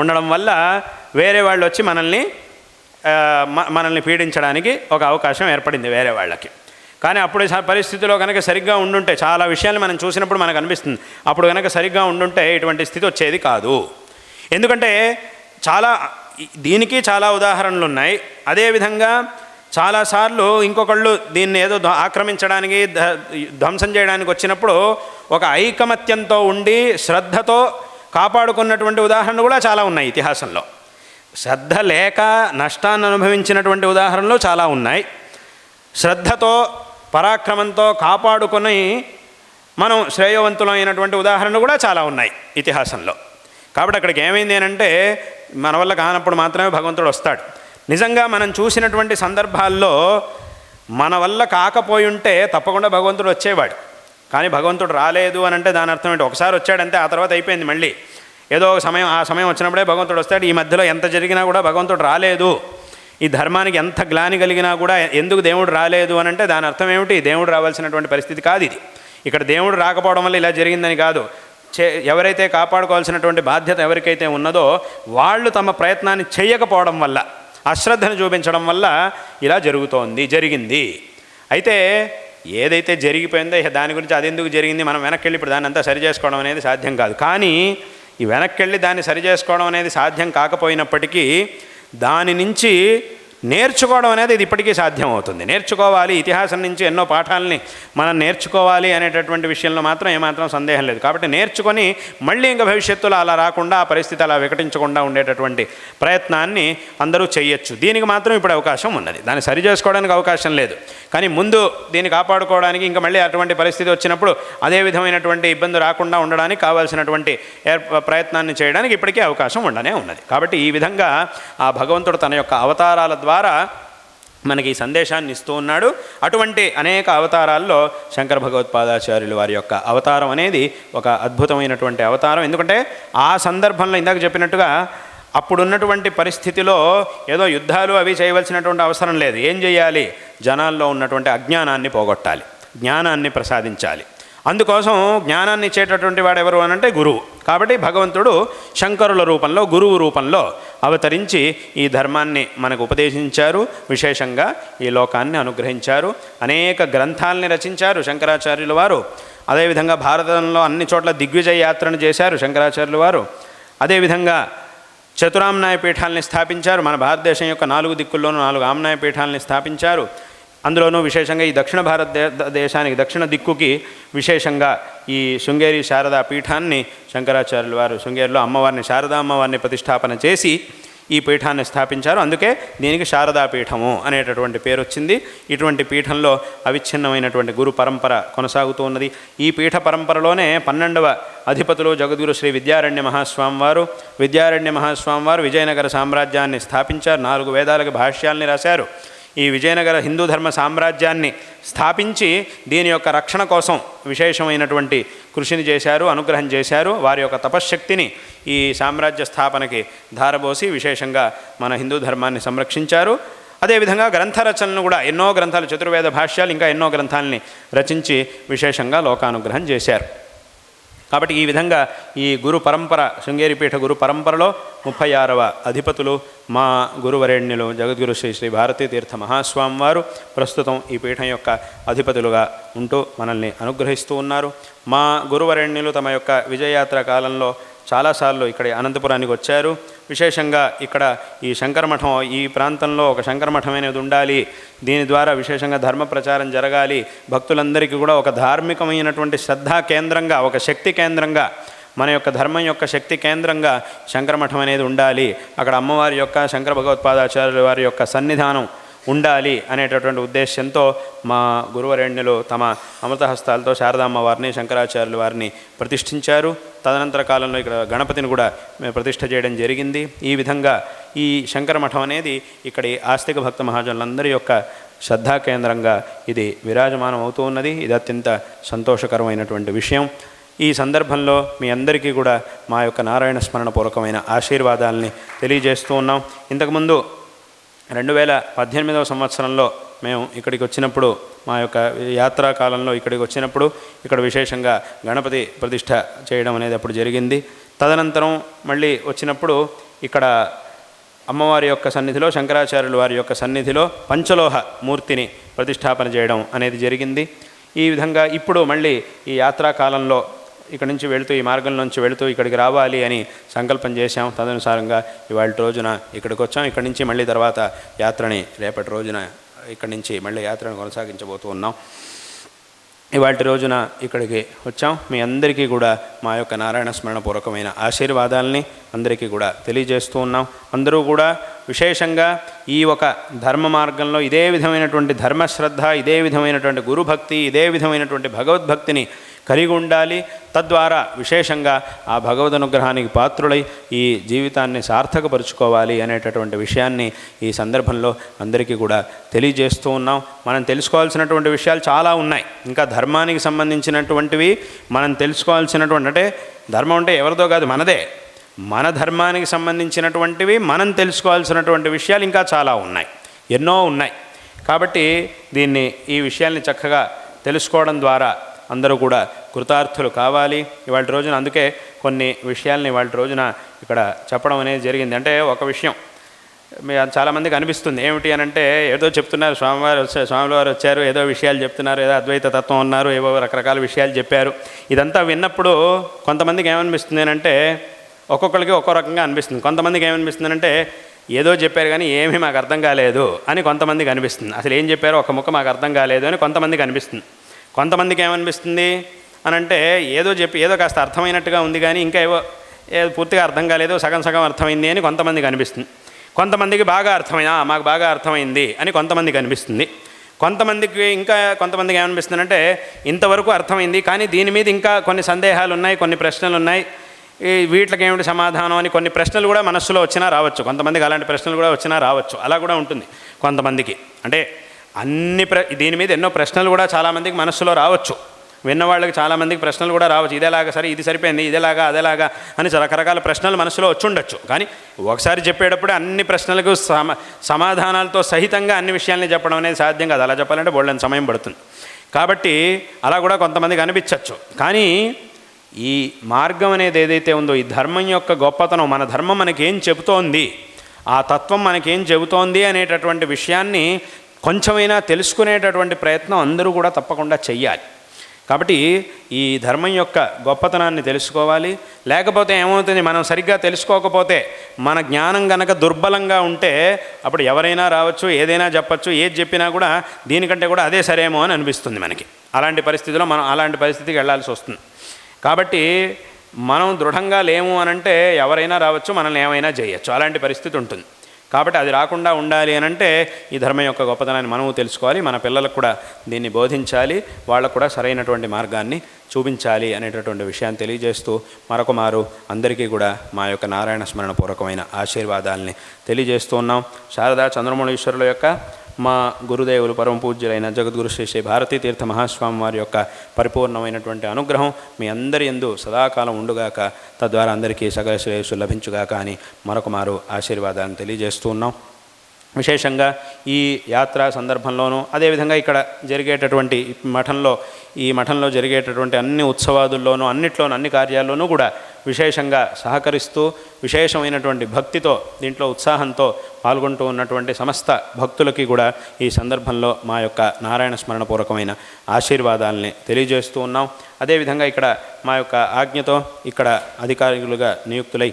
ఉండడం వల్ల వేరే వాళ్ళు వచ్చి మనల్ని పీడించడానికి ఒక అవకాశం ఏర్పడింది వేరే వాళ్ళకి. కానీ అప్పుడు పరిస్థితిలో కనుక సరిగ్గా ఉండుంటే, చాలా విషయాలు మనం చూసినప్పుడు మనకు అనిపిస్తుంది, అప్పుడు కనుక సరిగ్గా ఉండుంటే ఇటువంటి స్థితి వచ్చేది కాదు. ఎందుకంటే దీనికి చాలా ఉదాహరణలు ఉన్నాయి. అదేవిధంగా చాలాసార్లు ఇంకొకళ్ళు దీన్ని ఏదో ఆక్రమించడానికి, ధ్వంసం చేయడానికి వచ్చినప్పుడు ఒక ఐకమత్యంతో ఉండి శ్రద్ధతో కాపాడుకున్నటువంటి ఉదాహరణలు కూడా చాలా ఉన్నాయి ఇతిహాసంలో. శ్రద్ధ లేక నష్టాన్ని అనుభవించినటువంటి ఉదాహరణలు చాలా ఉన్నాయి. శ్రద్ధతో, పరాక్రమంతో కాపాడుకొని మనం శ్రేయవంతులైనటువంటి ఉదాహరణలు కూడా చాలా ఉన్నాయి ఇతిహాసంలో. కాబట్టి అక్కడికి ఏమైంది అంటే, మన వల్ల కానప్పుడు మాత్రమే భగవంతుడు వస్తాడు. నిజంగా మనం చూసినటువంటి సందర్భాల్లో మన వల్ల కాకపోయి ఉంటే తప్పకుండా భగవంతుడు వచ్చేవాడు. కానీ భగవంతుడు రాలేదు అని అంటే దాని అర్థం ఏంటి, ఒకసారి వచ్చాడంటే ఆ తర్వాత అయిపోయింది. మళ్ళీ ఏదో ఒక సమయం, ఆ సమయం వచ్చినప్పుడే భగవంతుడు వస్తాడు. ఈ మధ్యలో ఎంత జరిగినా కూడా భగవంతుడు రాలేదు, ఈ ధర్మానికి ఎంత గ్లాని కలిగినా కూడా ఎందుకు దేవుడు రాలేదు అని అంటే దాని అర్థం ఏమిటి, దేవుడు రావాల్సినటువంటి పరిస్థితి కాదు ఇది. ఇక్కడ దేవుడు రాకపోవడం వల్ల ఇలా జరిగిందని కాదు. ఎవరైతే కాపాడుకోవాల్సినటువంటి బాధ్యత ఎవరికైతే ఉన్నదో వాళ్ళు తమ ప్రయత్నాన్ని చేయకపోవడం వల్ల, అశ్రద్ధను చూపించడం వల్ల ఇలా జరిగింది. అయితే ఏదైతే జరిగిపోయిందో దాని గురించి అదెందుకు జరిగింది, మనం వెనక్కి వెళ్ళి ఇప్పుడు దాన్ని అంతా సరి చేసుకోవడం అనేది సాధ్యం కాదు. కానీ ఈ వెనక్కి వెళ్ళి దాన్ని సరి చేసుకోవడం అనేది సాధ్యం కాకపోయినప్పటికీ దాని నుంచి నేర్చుకోవడం అనేది ఇది ఇప్పటికీ సాధ్యం అవుతుంది. నేర్చుకోవాలి, ఇతిహాసం నుంచి ఎన్నో పాఠాలని మనం నేర్చుకోవాలి అనేటటువంటి విషయంలో మాత్రం ఏమాత్రం సందేహం లేదు. కాబట్టి నేర్చుకొని మళ్ళీ ఇంకా భవిష్యత్తులో అలా రాకుండా, ఆ పరిస్థితి అలా వికటించకుండా ఉండేటటువంటి ప్రయత్నాన్ని అందరూ చేయొచ్చు. దీనికి మాత్రం ఇప్పుడు అవకాశం ఉన్నది, దాన్ని సరి చేసుకోవడానికి అవకాశం లేదు. కానీ ముందు దీన్ని కాపాడుకోవడానికి ఇంకా మళ్ళీ అటువంటి పరిస్థితి వచ్చినప్పుడు అదే విధమైనటువంటి ఇబ్బంది రాకుండా ఉండడానికి కావాల్సినటువంటి ప్రయత్నాన్ని చేయడానికి ఇప్పటికీ అవకాశం ఉండనే ఉన్నది. కాబట్టి ఈ విధంగా ఆ భగవంతుడు తన యొక్క అవతారాల ద్వారా మనకి ఈ సందేశాన్ని ఇస్తూ ఉన్నాడు. అటువంటి అనేక అవతారాల్లో శంకర భగవత్పాదాచార్యులు వారి యొక్క అవతారం అనేది ఒక అద్భుతమైనటువంటి అవతారం. ఎందుకంటే ఆ సందర్భంలో ఇందాక చెప్పినట్టుగా అప్పుడున్నటువంటి పరిస్థితిలో ఏదో యుద్ధాలు అవి చేయవలసినటువంటి అవసరం లేదు. ఏం చేయాలి, జనాల్లో ఉన్నటువంటి అజ్ఞానాన్ని పోగొట్టాలి, జ్ఞానాన్ని ప్రసాదించాలి. అందుకోసం జ్ఞానాన్ని ఇచ్చేటటువంటి వాడు ఎవరు అని అంటే గురువు. కాబట్టి భగవంతుడు శంకరుల రూపంలో, గురువు రూపంలో అవతరించి ఈ ధర్మాన్ని మనకు ఉపదేశించారు, విశేషంగా ఈ లోకాన్ని అనుగ్రహించారు. అనేక గ్రంథాలని రచించారు శంకరాచార్యుల వారు. అదేవిధంగా భారతంలో అన్ని చోట్ల దిగ్విజయ యాత్రను చేశారు శంకరాచార్యుల వారు. అదేవిధంగా చతురామ్నాయ పీఠాలని స్థాపించారు. మన భారతదేశం యొక్క 4 దిక్కుల్లోనూ 4 ఆమ్నాయ పీఠాలని స్థాపించారు. అందులోనూ విశేషంగా ఈ దక్షిణ భారతదేశానికి, దక్షిణ దిక్కుకి విశేషంగా ఈ శృంగేరి శారదా పీఠాన్ని శంకరాచార్యుల వారు శృంగేరిలో అమ్మవారిని, శారదా అమ్మవారిని ప్రతిష్టాపన చేసి ఈ పీఠాన్ని స్థాపించారు. అందుకే దీనికి శారదా పీఠము అనేటటువంటి పేరు వచ్చింది. ఇటువంటి పీఠంలో అవిచ్ఛిన్నమైనటువంటి గురు పరంపర కొనసాగుతూ ఉన్నది. ఈ పీఠ పరంపరలోనే 12వ అధిపతులు జగద్గురు శ్రీ విద్యారణ్య మహాస్వామి వారు. విద్యారణ్య మహాస్వామి వారు విజయనగర సామ్రాజ్యాన్ని స్థాపించారు. 4 వేదాలకు భాష్యాల్ని రాశారు. ఈ విజయనగర హిందూ ధర్మ సామ్రాజ్యాన్ని స్థాపించి దీని యొక్క రక్షణ కోసం విశేషమైనటువంటి కృషిని చేశారు, అనుగ్రహం చేశారు. వారి యొక్క తపశ్శక్తిని ఈ సామ్రాజ్య స్థాపనకి ధారబోసి విశేషంగా మన హిందూ ధర్మాన్ని సంరక్షించారు. అదేవిధంగా గ్రంథ రచనను కూడా ఎన్నో గ్రంథాలు, చతుర్వేద భాష్యాలు, ఇంకా ఎన్నో గ్రంథాలని రచించి విశేషంగా లోకానుగ్రహం చేశారు. కాబట్టి ఈ విధంగా ఈ గురు పరంపర, శృంగేరిపీఠ గురు పరంపరలో 36వ అధిపతులు మా గురువరేణ్యులు జగద్గురు శ్రీ శ్రీ భారతీ తీర్థ మహాస్వామి వారు ప్రస్తుతం ఈ పీఠం యొక్క అధిపతులుగా ఉంటూ మనల్ని అనుగ్రహిస్తూ ఉన్నారు. మా గురువరేణ్యులు తమ యొక్క విజయయాత్ర కాలంలో చాలాసార్లు ఇక్కడ అనంతపురానికి వచ్చారు. విశేషంగా ఇక్కడ ఈ శంకరమఠం, ఈ ప్రాంతంలో ఒక శంకరమఠం అనేది ఉండాలి, దీని ద్వారా విశేషంగా ధర్మ ప్రచారం జరగాలి, భక్తులందరికీ కూడా ఒక ధార్మికమైనటువంటి శ్రద్ధా కేంద్రంగా, ఒక శక్తి కేంద్రంగా, మన యొక్క ధర్మం యొక్క శక్తి కేంద్రంగా శంకరమఠం అనేది ఉండాలి, అక్కడ అమ్మవారి యొక్క, శంకర భగవత్పాదాచార్యుల వారి యొక్క సన్నిధానం ఉండాలి అనేటటువంటి ఉద్దేశంతో మా గురువరేణ్యులు తమ అమృతహస్తాలతో శారదామ్మవారిని, శంకరాచార్యుల వారిని ప్రతిష్ఠించారు. తదనంతర కాలంలో ఇక్కడ గణపతిని కూడా ప్రతిష్ఠ చేయడం జరిగింది. ఈ విధంగా ఈ శంకరమఠం అనేది ఇక్కడి ఆస్తిక భక్త మహాజనులందరి యొక్క శ్రద్ధా కేంద్రంగా ఇది విరాజమానం అవుతూ ఉన్నది. ఇది అత్యంత సంతోషకరమైనటువంటి విషయం. ఈ సందర్భంలో మీ అందరికీ కూడా మా యొక్క నారాయణ స్మరణ పూర్వకమైన ఆశీర్వాదాలని తెలియజేస్తూ ఉన్నాం. ఇంతకుముందు 2018వ సంవత్సరంలో మేము ఇక్కడికి వచ్చినప్పుడు, మా యొక్క యాత్రా కాలంలో ఇక్కడికి వచ్చినప్పుడు ఇక్కడ విశేషంగా గణపతి ప్రతిష్ఠ చేయడం అనేది అప్పుడు జరిగింది. తదనంతరం మళ్ళీ వచ్చినప్పుడు ఇక్కడ అమ్మవారి యొక్క సన్నిధిలో, శంకరాచార్యుల వారి యొక్క సన్నిధిలో పంచలోహ మూర్తిని ప్రతిష్టాపన చేయడం అనేది జరిగింది. ఈ విధంగా ఇప్పుడు మళ్ళీ ఈ యాత్రా కాలంలో ఇక్కడి నుంచి వెళుతూ, ఈ మార్గం నుంచి వెళుతూ ఇక్కడికి రావాలి అని సంకల్పం చేశాం. తదనుసారంగా ఇవాళ రోజున ఇక్కడికి వచ్చాం. ఇక్కడి నుంచి మళ్ళీ తర్వాత యాత్రని రేపటి రోజున ఇక్కడి నుంచి మళ్ళీ యాత్రను కొనసాగించబోతూ ఉన్నాం. ఇవాళ రోజున ఇక్కడికి వచ్చాం. మీ అందరికీ కూడా మా యొక్క నారాయణ స్మరణ పూర్వకమైన ఆశీర్వాదాలని అందరికీ కూడా తెలియజేస్తూ ఉన్నాం. అందరూ కూడా విశేషంగా ఈ ఒక ధర్మ మార్గంలో ఇదే విధమైనటువంటి ధర్మశ్రద్ధ, ఇదే విధమైనటువంటి గురుభక్తి, ఇదే విధమైనటువంటి భగవద్భక్తిని కలిగి ఉండాలి. తద్వారా విశేషంగా ఆ భగవద్ అనుగ్రహానికి పాత్రులై ఈ జీవితాన్ని సార్థకపరుచుకోవాలి అనేటటువంటి విషయాన్ని ఈ సందర్భంలో అందరికీ కూడా తెలియజేస్తూ ఉన్నాం. మనం తెలుసుకోవాల్సినటువంటి విషయాలు చాలా ఉన్నాయి. ఇంకా ధర్మానికి సంబంధించినటువంటివి మనం తెలుసుకోవాల్సినటువంటి, అంటే ధర్మం అంటే ఎవరిదో కాదు, మనదే. మన ధర్మానికి సంబంధించినటువంటివి మనం తెలుసుకోవాల్సినటువంటి విషయాలు ఇంకా చాలా ఉన్నాయి, ఎన్నో ఉన్నాయి. కాబట్టి ఈ విషయాల్ని చక్కగా తెలుసుకోవడం ద్వారా అందరూ కూడా కృతార్థులు కావాలి. ఇవాళ రోజున అందుకే కొన్ని విషయాల్ని ఇవాళ రోజున ఇక్కడ చెప్పడం అనేది జరిగింది. అంటే ఒక విషయం చాలామందికి అనిపిస్తుంది, ఏమిటి అని అంటే, ఏదో చెప్తున్నారు, స్వామివారు వచ్చారు, ఏదో విషయాలు చెప్తున్నారు, ఏదో అద్వైత తత్వం ఉన్నారు, ఏవో రకరకాల విషయాలు చెప్పారు. ఇదంతా విన్నప్పుడు కొంతమందికి ఏమనిపిస్తుంది అంటే, ఒక్కొక్కరికి ఒక్కో రకంగా అనిపిస్తుంది. కొంతమందికి ఏమనిపిస్తుంది అంటే, ఏదో చెప్పారు కానీ ఏమీ మాకు అర్థం కాలేదు అని కొంతమందికి అనిపిస్తుంది. అసలు ఏం చెప్పారో ఒక ముక్క మాకు అర్థం కాలేదు అని కొంతమందికి అనిపిస్తుంది. కొంతమందికి ఏమనిపిస్తుంది అని అంటే, ఏదో కాస్త అర్థమైనట్టుగా ఉంది కానీ ఇంకా ఏదో పూర్తిగా అర్థం కాలేదు, సగం సగం అర్థమైంది అని కొంతమందికి అనిపిస్తుంది. కొంతమందికి బాగా మాకు బాగా అర్థమైంది అని కొంతమందికి అనిపిస్తుంది. కొంతమందికి ఏమనిపిస్తుంది అంటే, ఇంతవరకు అర్థమైంది కానీ దీని మీద ఇంకా కొన్ని సందేహాలు ఉన్నాయి, కొన్ని ప్రశ్నలు ఉన్నాయి, వీటికి ఏమిటి సమాధానం అని కొన్ని ప్రశ్నలు కూడా మనస్సులో వచ్చినా రావచ్చు. కొంతమందికి అలాంటి ప్రశ్నలు కూడా వచ్చినా రావచ్చు. అలా కూడా ఉంటుంది కొంతమందికి. అంటే దీని మీద ఎన్నో ప్రశ్నలు కూడా చాలామందికి మనస్సులో రావచ్చు. విన్నవాళ్ళకి చాలామందికి ప్రశ్నలు కూడా రావచ్చు. ఇదేలాగా సరే, ఇది సరిపోయింది, ఇదేలాగా అదేలాగా అని రకరకాల ప్రశ్నలు మనసులో వచ్చి ఉండొచ్చు. కానీ ఒకసారి చెప్పేటప్పుడే అన్ని ప్రశ్నలకు సమాధానాలతో సహితంగా అన్ని విషయాల్ని చెప్పడం అనేది సాధ్యం కాదు. అలా చెప్పాలంటే బోల్డెన్ సమయం పడుతుంది. కాబట్టి అలా కూడా కొంతమందికి అనిపించవచ్చు. కానీ ఈ మార్గం అనేది ఏదైతే ఉందో, ఈ ధర్మం యొక్క గొప్పతనం, మన ధర్మం మనకేం చెబుతోంది, ఆ తత్వం మనకేం చెబుతోంది అనేటటువంటి విషయాన్ని కొంచెమైనా తెలుసుకునేటటువంటి ప్రయత్నం అందరూ కూడా తప్పకుండా చెయ్యాలి. కాబట్టి ఈ ధర్మం యొక్క గొప్పతనాన్ని తెలుసుకోవాలి. లేకపోతే ఏమవుతుంది, మనం సరిగ్గా తెలుసుకోకపోతే, మన జ్ఞానం కనుక దుర్బలంగా ఉంటే అప్పుడు ఎవరైనా రావచ్చు, ఏదైనా చెప్పచ్చు, ఏది చెప్పినా కూడా దీనికంటే కూడా అదే సరేమో అని అనిపిస్తుంది మనకి. అలాంటి పరిస్థితిలో మనం అలాంటి పరిస్థితికి వెళ్ళాల్సి వస్తుంది. కాబట్టి మనం దృఢంగా లేము అనంటే ఎవరైనా రావచ్చు, మనల్ని ఏమైనా చేయొచ్చు, అలాంటి పరిస్థితి ఉంటుంది. కాబట్టి అది రాకుండా ఉండాలి అనంటే ఈ ధర్మం యొక్క గొప్పతనాన్ని మనము తెలుసుకోవాలి, మన పిల్లలకు కూడా దీన్ని బోధించాలి, వాళ్ళకు కూడా సరైనటువంటి మార్గాన్ని చూపించాలి అనేటటువంటి విషయాన్ని తెలియజేస్తూ మరొక మారు అందరికీ కూడా మా యొక్క నారాయణ స్మరణ పూర్వకమైన ఆశీర్వాదాలని తెలియజేస్తూ ఉన్నాం. శారదా చంద్రమౌళీశ్వరుల యొక్క మా గురుదేవులు పరమ పూజ్యులైన జగద్గురు శ్రీ శ్రీ భారతీ తీర్థ మహాస్వామి వారి యొక్క పరిపూర్ణమైనటువంటి అనుగ్రహం మీ అందరి యందు సదాకాలం ఉండుగాక, తద్వారా అందరికీ సకల శ్రేయస్సు లభించుగాక అని మరొక మారు ఆశీర్వాదాన్ని తెలియజేస్తూ ఉన్నాం. విశేషంగా ఈ యాత్ర సందర్భంలోనూ, అదేవిధంగా ఇక్కడ జరిగేటటువంటి ఈ మఠంలో జరిగేటటువంటి అన్ని ఉత్సవాదుల్లోనూ, అన్నిట్లోనూ, అన్ని కార్యాల్లోనూ కూడా విశేషంగా సహకరిస్తూ విశేషమైనటువంటి భక్తితో, దీంట్లో ఉత్సాహంతో పాల్గొంటూ ఉన్నటువంటి సమస్త భక్తులకి కూడా ఈ సందర్భంలో మా యొక్క నారాయణ స్మరణపూర్వకమైన ఆశీర్వాదాలని తెలియజేస్తూ ఉన్నాం. అదేవిధంగా ఇక్కడ మా యొక్క ఆజ్ఞతో ఇక్కడ అధికారులుగా నియుక్తులై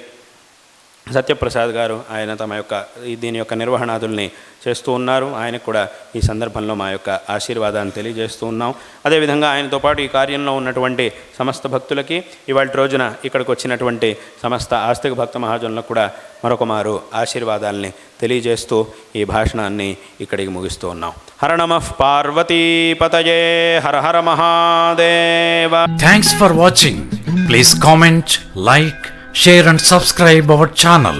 సత్యప్రసాద్ గారు, ఆయన తమ యొక్క దీని యొక్క నిర్వహణాదుల్ని చేస్తూ ఉన్నారు. ఆయనకు కూడా ఈ సందర్భంలో మా యొక్క ఆశీర్వాదాన్ని తెలియజేస్తూ ఉన్నాం. అదేవిధంగా ఆయనతో పాటు ఈ కార్యంలో ఉన్నటువంటి సమస్త భక్తులకి, ఇవాళ రోజున ఇక్కడికి వచ్చినటువంటి సమస్త ఆస్తిక భక్త మహాజనులకు కూడా మరొక మారు ఆశీర్వాదాలని తెలియజేస్తూ ఈ భాషణాన్ని ఇక్కడికి ముగిస్తూ ఉన్నాం. హర నమః పార్వతీపతయే, Hara Hara Mahadeva. Thanks for watching. Please comment, like, share and subscribe our channel.